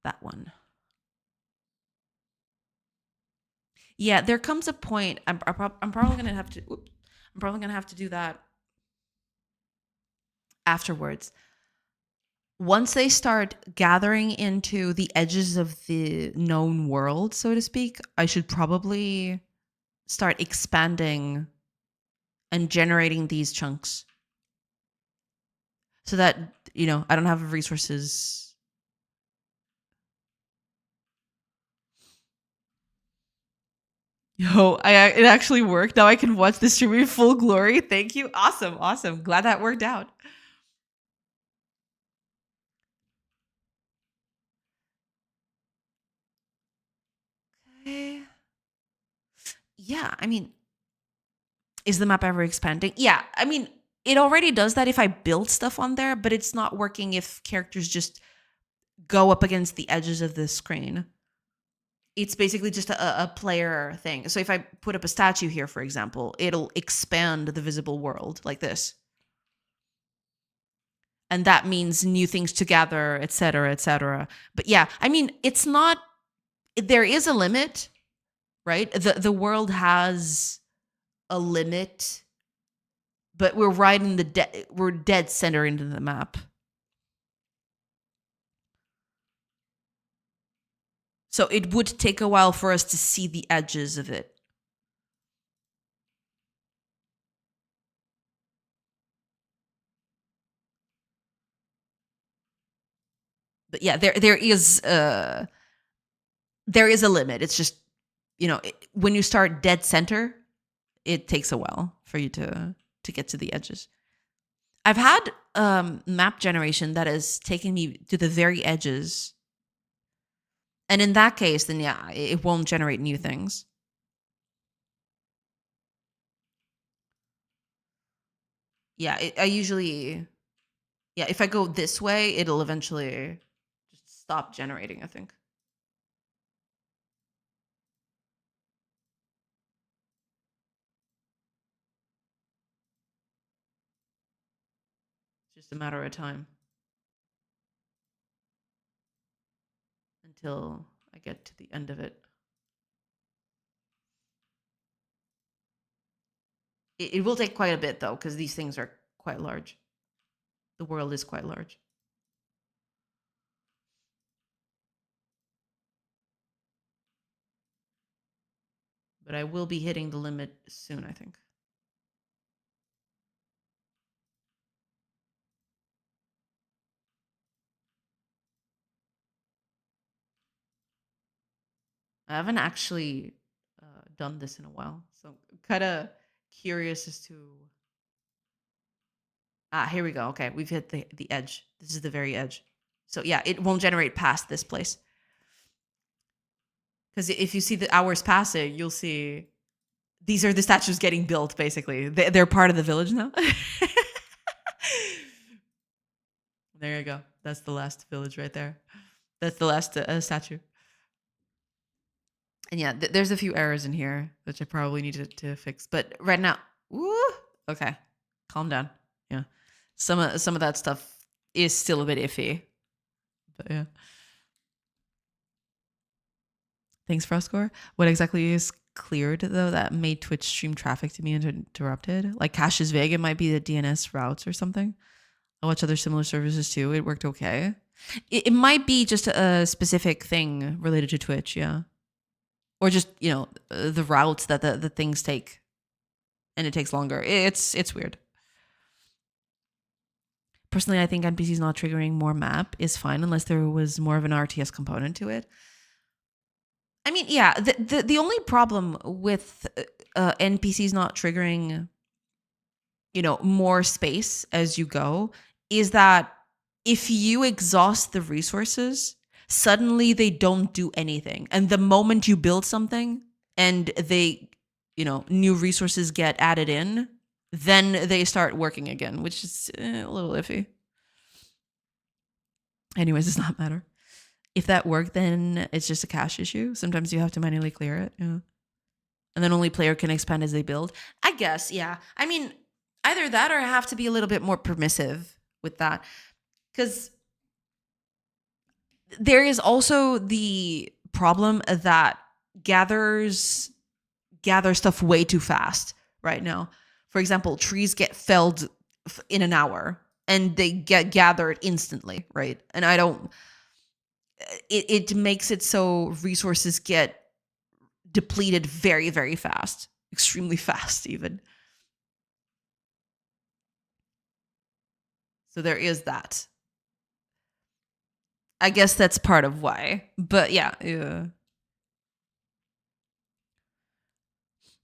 that one. Yeah, there comes a point. I'm probably gonna have to. I'm probably gonna have to do that afterwards. Once they start gathering into the edges of the known world, so to speak, I should probably start expanding and generating these chunks so that, I don't have resources. Yo, it actually worked. Now I can watch the stream in full glory. Thank you. Awesome. Glad that worked out. Okay. Yeah, I mean, is the map ever expanding? Yeah, I mean, it already does that if I build stuff on there, but it's not working if characters just go up against the edges of the screen. It's basically just a player thing. So if I put up a statue here, for example, it'll expand the visible world like this. And that means new things to gather, et cetera, et cetera. But yeah, I mean, it's not, there is a limit, right? The world has a limit, but we're right in we're dead center into the map. So it would take a while for us to see the edges of it. But yeah, there is there is a limit. It's just, when you start dead center, it takes a while for you to get to the edges. I've had map generation that has taken me to the very edges. And in that case, then yeah, it won't generate new things. Yeah, I usually, yeah, if I go this way, it'll eventually just stop generating, I think. It's just a matter of time until I get to the end of it. It will take quite a bit, though, because these things are quite large. The world is quite large. But I will be hitting the limit soon, I think. I haven't actually done this in a while, so I'm kind of curious as to. Here we go. Okay, we've hit the edge. This is the very edge. So yeah, it won't generate past this place. Because if you see the hours passing, you'll see these are the statues getting built, basically. They're part of the village now. There you go. That's the last village right there. That's the last statue. And yeah, there's a few errors in here, which I probably need to fix. But right now, woo, okay, calm down. Yeah, some of that stuff is still a bit iffy. But yeah. Thanks, Froscore. What exactly is cleared, though, that made Twitch stream traffic to me interrupted? Like Caches Vega might be the DNS routes or something. I watch other similar services too. It worked okay. It might be just a specific thing related to Twitch, yeah. Or just, the routes that the things take. And it takes longer. It's weird. Personally, I think NPCs not triggering more map is fine unless there was more of an RTS component to it. I mean, yeah, the only problem with NPCs not triggering, more space as you go is that if you exhaust the resources, suddenly they don't do anything. And the moment you build something and they, new resources get added in, then they start working again, which is a little iffy. Anyways, it does not matter. If that worked, then it's just a cache issue. Sometimes you have to manually clear it. Yeah. And then only player can expand as they build. I guess, yeah. I mean, either that or I have to be a little bit more permissive with that. Because there is also the problem that gatherers gather stuff way too fast right now. For example, trees get felled in an hour and they get gathered instantly, right? And I don't... It makes it so resources get depleted very, very fast. Extremely fast, even. So there is that. I guess that's part of why. But yeah.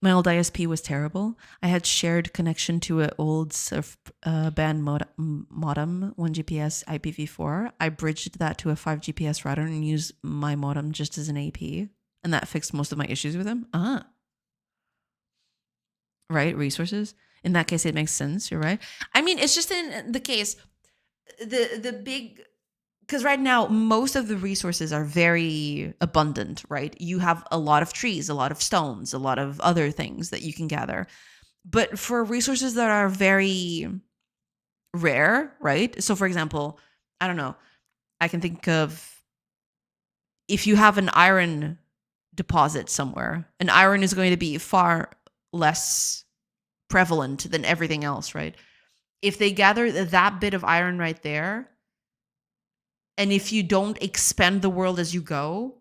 My old ISP was terrible. I had shared connection to an old surf band modem, 1 GPS IPv4. I bridged that to a 5 GPS router and used my modem just as an AP. And that fixed most of my issues with them. Right? Resources. In that case, it makes sense. You're right. I mean, it's just in the case, the big... Because right now, most of the resources are very abundant, right? You have a lot of trees, a lot of stones, a lot of other things that you can gather. But for resources that are very rare, right? So for example, I don't know, I can think of if you have an iron deposit somewhere, an iron is going to be far less prevalent than everything else, right? If they gather that bit of iron right there, and if you don't expand the world as you go,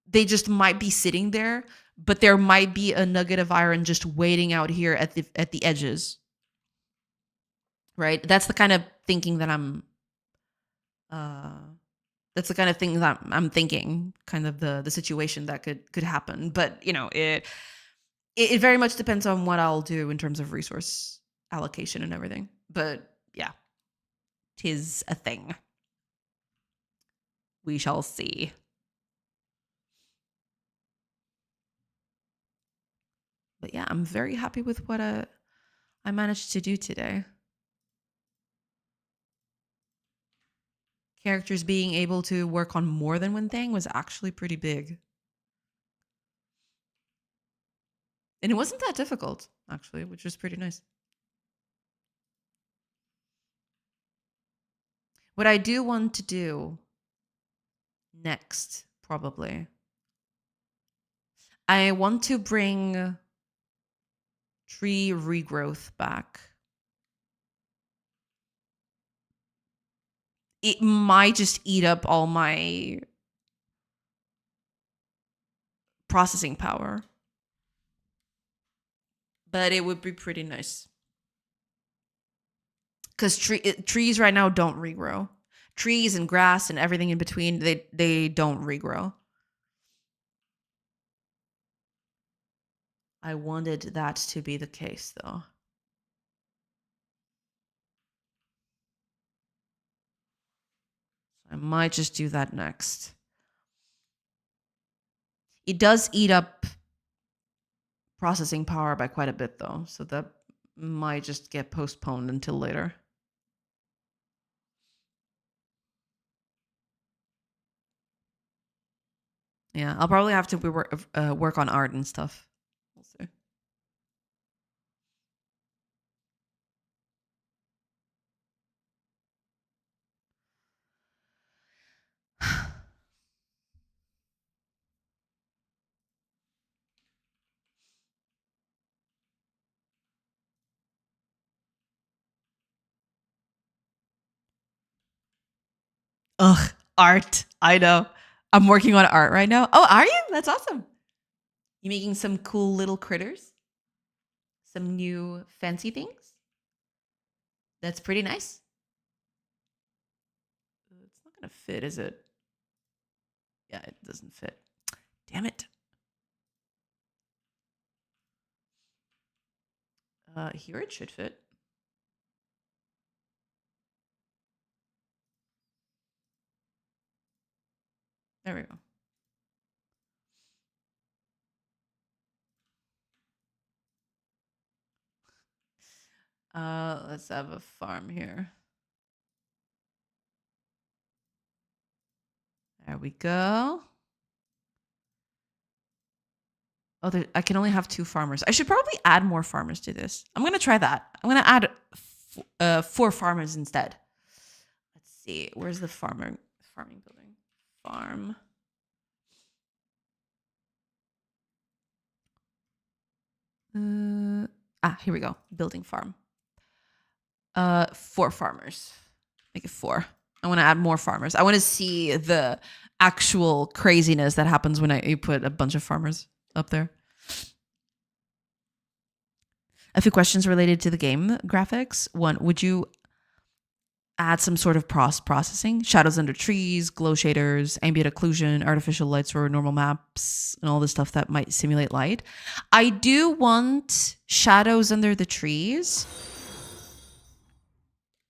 they just might be sitting there, but there might be a nugget of iron just waiting out here at the edges. Right? That's the kind of thinking that I'm That's the kind of thing that I'm thinking, kind of the situation that could happen. But it very much depends on what I'll do in terms of resource allocation and everything. But yeah, tis a thing. We shall see. But yeah, I'm very happy with what I managed to do today. Characters being able to work on more than one thing was actually pretty big. And it wasn't that difficult, actually, which was pretty nice. What I do want to do next, probably, I want to bring tree regrowth back. It might just eat up all my processing power, but it would be pretty nice. Because trees right now don't regrow. Trees and grass and everything in between, they don't regrow. I wanted that to be the case, though. I might just do that next. It does eat up processing power by quite a bit, though, so that might just get postponed until later. Yeah, I'll probably have to work on art and stuff. We'll see. Ugh, art. I know. I'm working on art right now. Oh, are you? That's awesome. You making some cool little critters? Some new fancy things? That's pretty nice. It's not gonna fit, is it? Yeah, it doesn't fit. Damn it. Here it should fit. There we go. Let's have a farm here. There we go. Oh, I can only have 2 farmers. I should probably add more farmers to this. I'm going to try that. I'm going to add 4 farmers instead. Let's see. Where's the farming building? Farm. Here we go. Building farm. 4 farmers. Make it 4. I want to add more farmers. I want to see the actual craziness that happens when you put a bunch of farmers up there. A few questions related to the game graphics. 1, would you add some sort of processing? Shadows under trees, glow shaders, ambient occlusion, artificial lights or normal maps, and all the stuff that might simulate light. I do want shadows under the trees.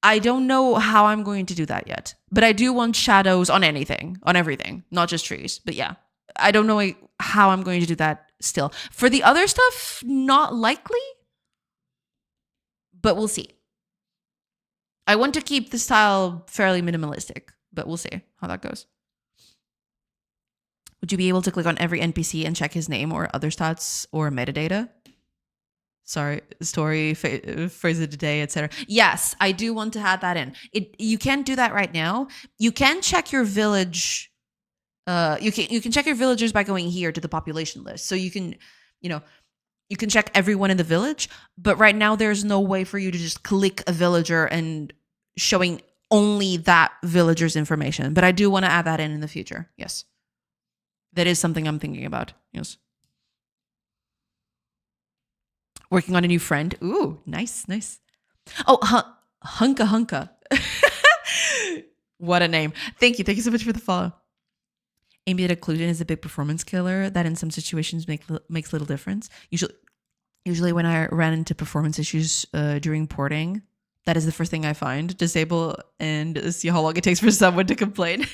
I don't know how I'm going to do that yet, but I do want shadows on anything, on everything, not just trees. But yeah, I don't know how I'm going to do that still. For the other stuff, not likely, but we'll see. I want to keep the style fairly minimalistic, but we'll see how that goes. Would you be able to click on every NPC and check his name or other stats or metadata? Sorry, story, phrase of the day, etc. Yes, I do want to add that in. You can't do that right now. You can check your village. You can check your villagers by going here to the population list. So you can check everyone in the village. But right now, there's no way for you to just click a villager and showing only that villager's information. But I do want to add that in the future. Yes, that is something I'm thinking about. Yes. Working on a new friend. Ooh, nice. Oh, hunka. What a name. Thank you. Thank you so much for the follow. Ambient occlusion is a big performance killer that in some situations makes little difference. Usually when I ran into performance issues during porting, that is the first thing I find. Disable and see how long it takes for someone to complain.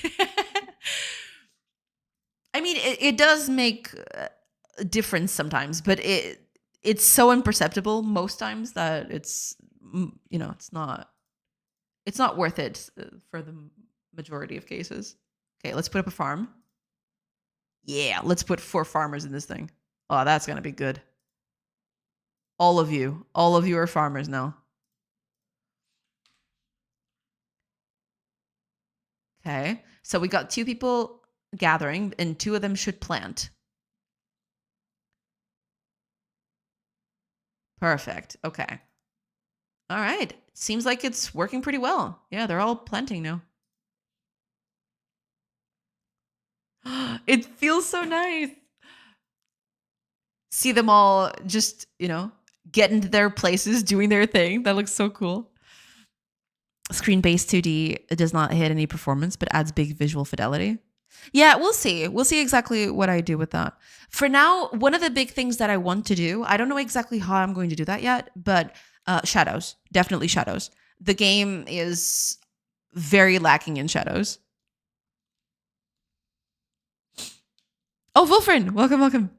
I mean, it does make a difference sometimes, but it's so imperceptible most times that it's not worth it for the majority of cases. Okay, let's put up a farm. Yeah, let's put 4 farmers in this thing. Oh, that's gonna be good. All of you are farmers now. Okay, so we got 2 people gathering, and 2 of them should plant. Perfect. Okay. All right. Seems like it's working pretty well. Yeah, they're all planting now. It feels so nice. See them all just, get into their places, doing their thing. That looks so cool. Screen-based 2D, it does not hit any performance, but adds big visual fidelity. Yeah, we'll see. We'll see exactly what I do with that. For now, one of the big things that I want to do, I don't know exactly how I'm going to do that yet, but shadows. Definitely shadows. The game is very lacking in shadows. Oh, Wolfrin, welcome.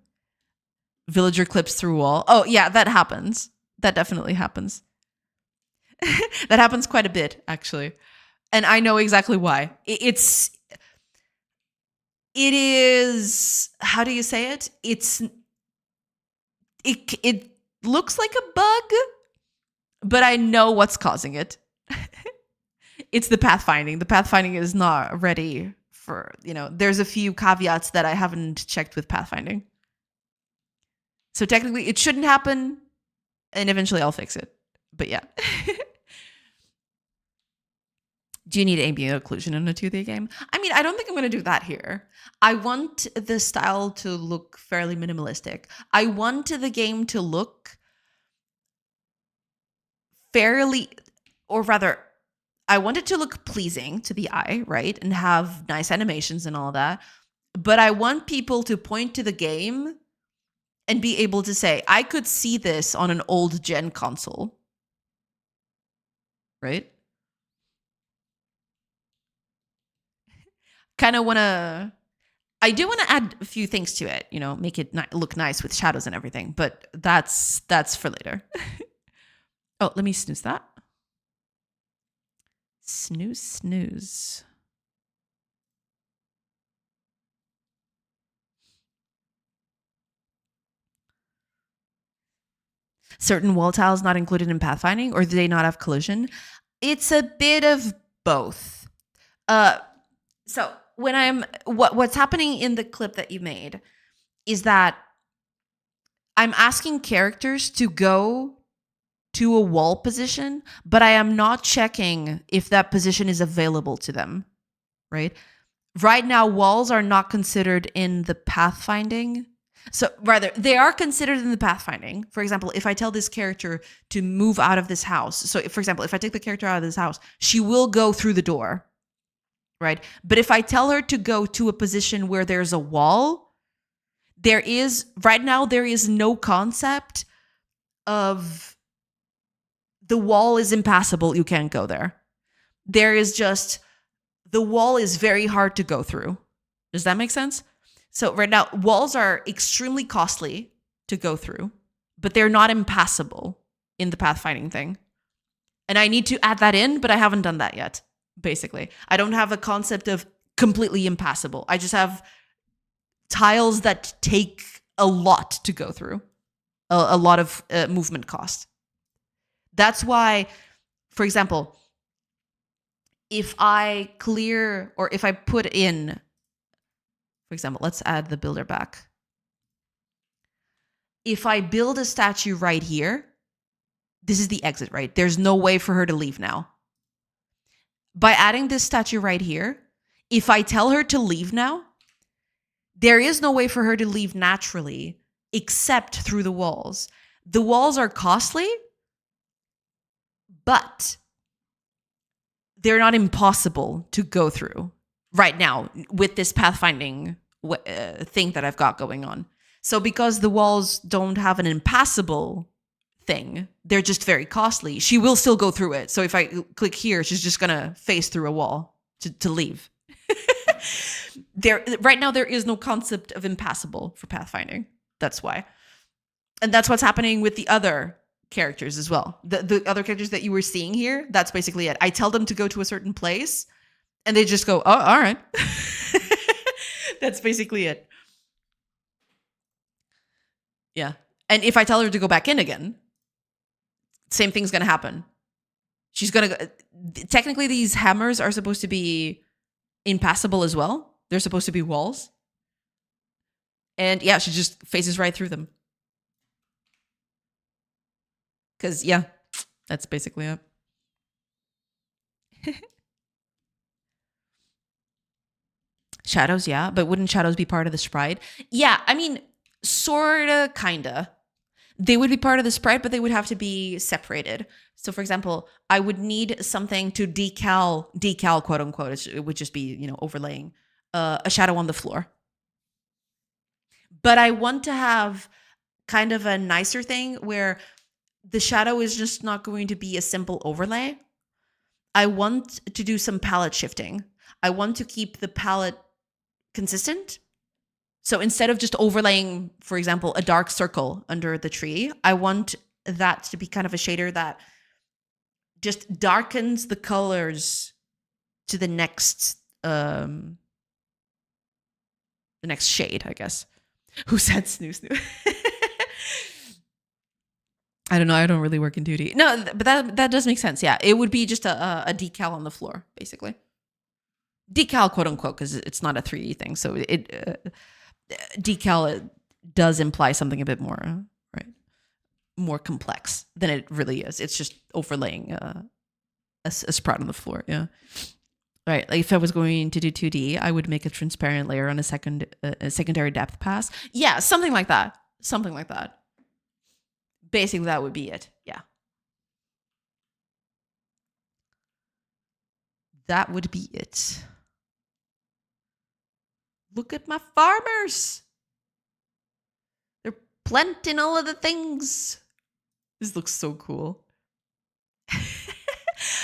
Villager clips through wall. Oh, yeah, that happens. That definitely happens. That happens quite a bit, actually. And I know exactly why. It is, how do you say it? It looks like a bug, but I know what's causing it. It's the pathfinding. The pathfinding is not ready for, there's a few caveats that I haven't checked with pathfinding. So technically it shouldn't happen, and eventually I'll fix it. But yeah. Do you need ambient occlusion in a 2D game? I mean, I don't think I'm going to do that here. I want the style to look fairly minimalistic. I want the game to look fairly, or rather, I want it to look pleasing to the eye, right? And have nice animations and all that. But I want people to point to the game and be able to say, I could see this on an old gen console. Right? I do want to add a few things to it, make it look nice with shadows and everything, but that's for later. Oh, let me snooze that. Snooze. Certain wall tiles not included in pathfinding, or do they not have collision? It's a bit of both. So when what's happening in the clip that you made is that I'm asking characters to go to a wall position, but I am not checking if that position is available to them, right? Right now, walls are not considered in the pathfinding. So rather, they are considered in the pathfinding. For example, if I tell this character to move out of this house. So for example, if I take the character out of this house, she will go through the door, right? But if I tell her to go to a position where there's a wall, right now, there is no concept of the wall is impassable, you can't go there. There is just, the wall is very hard to go through. Does that make sense? So right now, walls are extremely costly to go through, but they're not impassable in the pathfinding thing. And I need to add that in, but I haven't done that yet, basically. I don't have a concept of completely impassable. I just have tiles that take a lot to go through, a lot of movement cost. That's why, for example, if I clear, or if I put in, for example, let's add the builder back. If I build a statue right here, this is the exit, right? There's no way for her to leave now. By adding this statue right here, if I tell her to leave now, there is no way for her to leave naturally except through the walls. The walls are costly, but they're not impossible to go through right now with this pathfinding thing that I've got going on. So because the walls don't have an impassable thing, they're just very costly. She will still go through it. So if I click here, she's just gonna face through a wall to leave. Right now there is no concept of impassable for pathfinding. That's why. And that's what's happening with the other characters as well. The other characters that you were seeing here, that's basically it. I tell them to go to a certain place and they just go, oh, all right. That's basically it. Yeah. And if I tell her to go back in again, same thing's going to happen. She's going to go. Technically, these hammers are supposed to be impassable as well. They're supposed to be walls. And yeah, she just faces right through them. Because, yeah, that's basically it. Shadows, yeah. But wouldn't shadows be part of the sprite? Yeah, I mean, sorta, kinda. They would be part of the sprite, but they would have to be separated. So, for example, I would need something to decal, quote unquote. It would just be, overlaying a shadow on the floor. But I want to have kind of a nicer thing where the shadow is just not going to be a simple overlay. I want to do some palette shifting. I want to keep the palette consistent. So instead of just overlaying, for example, a dark circle under the tree, I want that to be kind of a shader that just darkens the colors to the next shade, I guess. Who said snoo snoo? I don't know. I don't really work in 2D. No, but that does make sense. Yeah, it would be just a decal on the floor, basically. Decal, quote unquote, because it's not a 3D thing. So decal does imply something a bit more, right? More complex than it really is. It's just overlaying a sprite on the floor. Yeah. Right. Like if I was going to do 2D, I would make a transparent layer on a secondary depth pass. Yeah, something like that. Something like that. Basically, that would be it. Yeah. That would be it. Look at my farmers. They're planting all of the things. This looks so cool.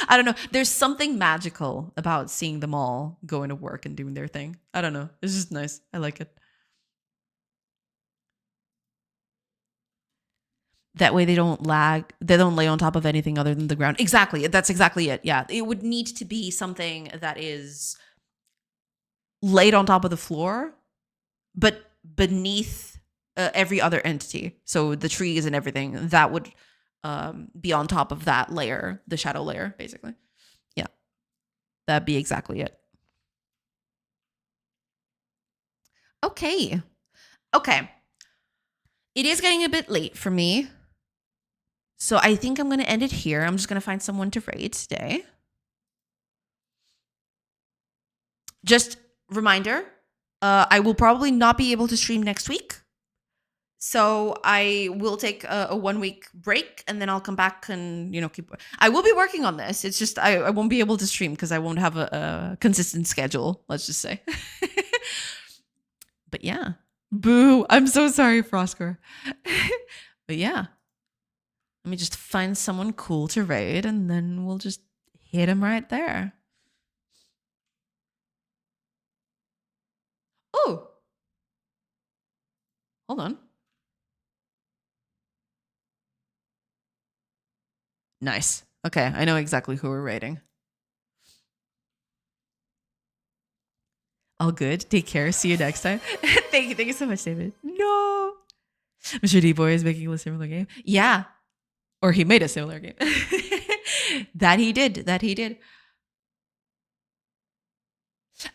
I don't know. There's something magical about seeing them all going to work and doing their thing. I don't know. It's just nice. I like it. That way they don't lag. They don't lay on top of anything other than the ground. Exactly. That's exactly it. Yeah. It would need to be something that is laid on top of the floor, but beneath every other entity. So the trees and everything that would be on top of that layer, the shadow layer, basically. Yeah. That'd be exactly it. Okay. It is getting a bit late for me. So I think I'm going to end it here. I'm just going to find someone to raid today. Just reminder, I will probably not be able to stream next week. So I will take a 1 week break and then I'll come back and, I will be working on this. It's just, I won't be able to stream because I won't have a consistent schedule, let's just say. But yeah, boo. I'm so sorry, Frosker. But yeah. Let me just find someone cool to raid and then we'll just hit him right there. Oh, hold on. Nice. Okay, I know exactly who we're raiding. All good. Take care. See you next time. Thank you so much, David. No. Mr. D-Boy is making a similar game. Yeah. Or he made a similar game. That he did.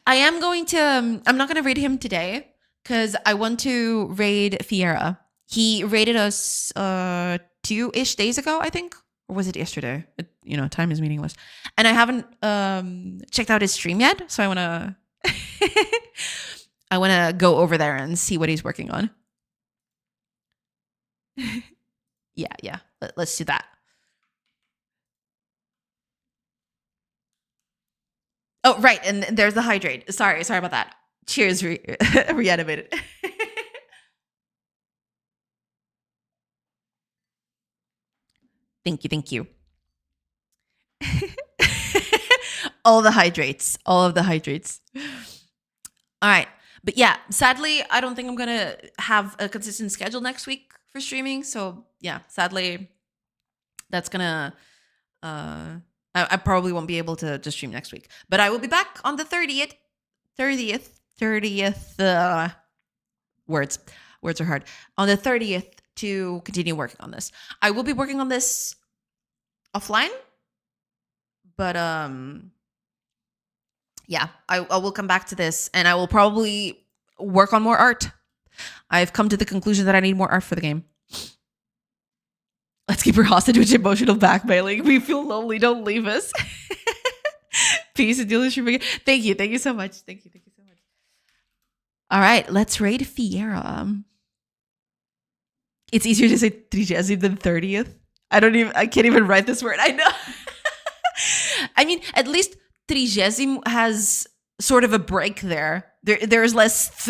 I am going to, I'm not going to raid him today because I want to raid Fiera. He raided us 2-ish days ago, I think. Or was it yesterday? Time is meaningless. And I haven't checked out his stream yet. So I want to, I want to go over there and see what he's working on. Yeah. Let's do that. Oh, right. And there's the hydrate. Sorry about that. Cheers, reanimated. Thank you. All the hydrates, all of the hydrates. All right. But yeah, sadly, I don't think I'm going to have a consistent schedule next week for streaming. So yeah, sadly, that's going to, I probably won't be able to stream next week. But I will be back on the 30th. Words are hard. On the 30th to continue working on this. I will be working on this offline. But yeah, I will come back to this, and I will probably work on more art. I've come to the conclusion that I need more art for the game. Let's keep her hostage with emotional blackmailing. We feel lonely. Don't leave us. Peace and deal streaming. Thank you so much. Thank you so much. All right, let's raid Fiera. It's easier to say 30th than 30th. I can't even write this word. I know. I mean, at least 30 has sort of a break there. There's less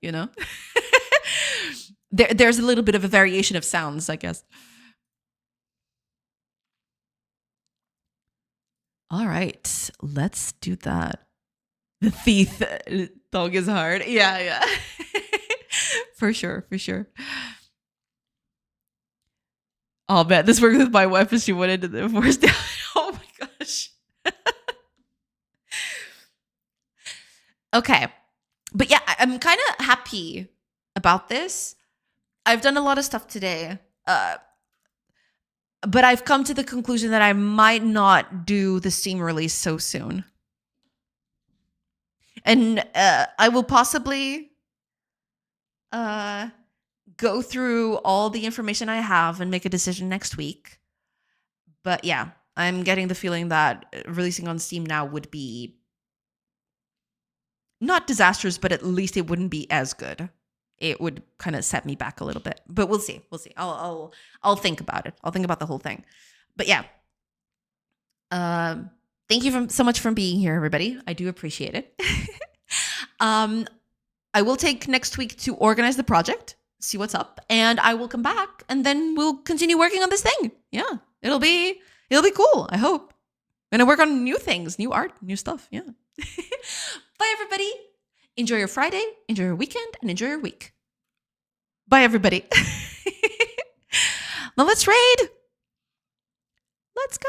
you know? There's a little bit of a variation of sounds, I guess. All right, let's do that. The thief dog is hard. Yeah. For sure. Oh man, this worked with my wife and she went into the divorce. Oh my gosh. Okay. But yeah, I'm kind of happy about this. I've done a lot of stuff today. But I've come to the conclusion that I might not do the Steam release so soon. And I will possibly go through all the information I have and make a decision next week. But yeah, I'm getting the feeling that releasing on Steam now would be not disastrous, but at least it wouldn't be as good. It would kind of set me back a little bit. But we'll see. I'll think about it. I'll think about the whole thing. But yeah. Thank you so much for being here, everybody. I do appreciate it. I will take next week to organize the project, see what's up, and I will come back and then we'll continue working on this thing. Yeah. It'll be cool, I hope. I'm gonna work on new things, new art, new stuff. Yeah. Bye, everybody. Enjoy your Friday, enjoy your weekend, and enjoy your week. Bye, everybody. Now let's raid. Let's go.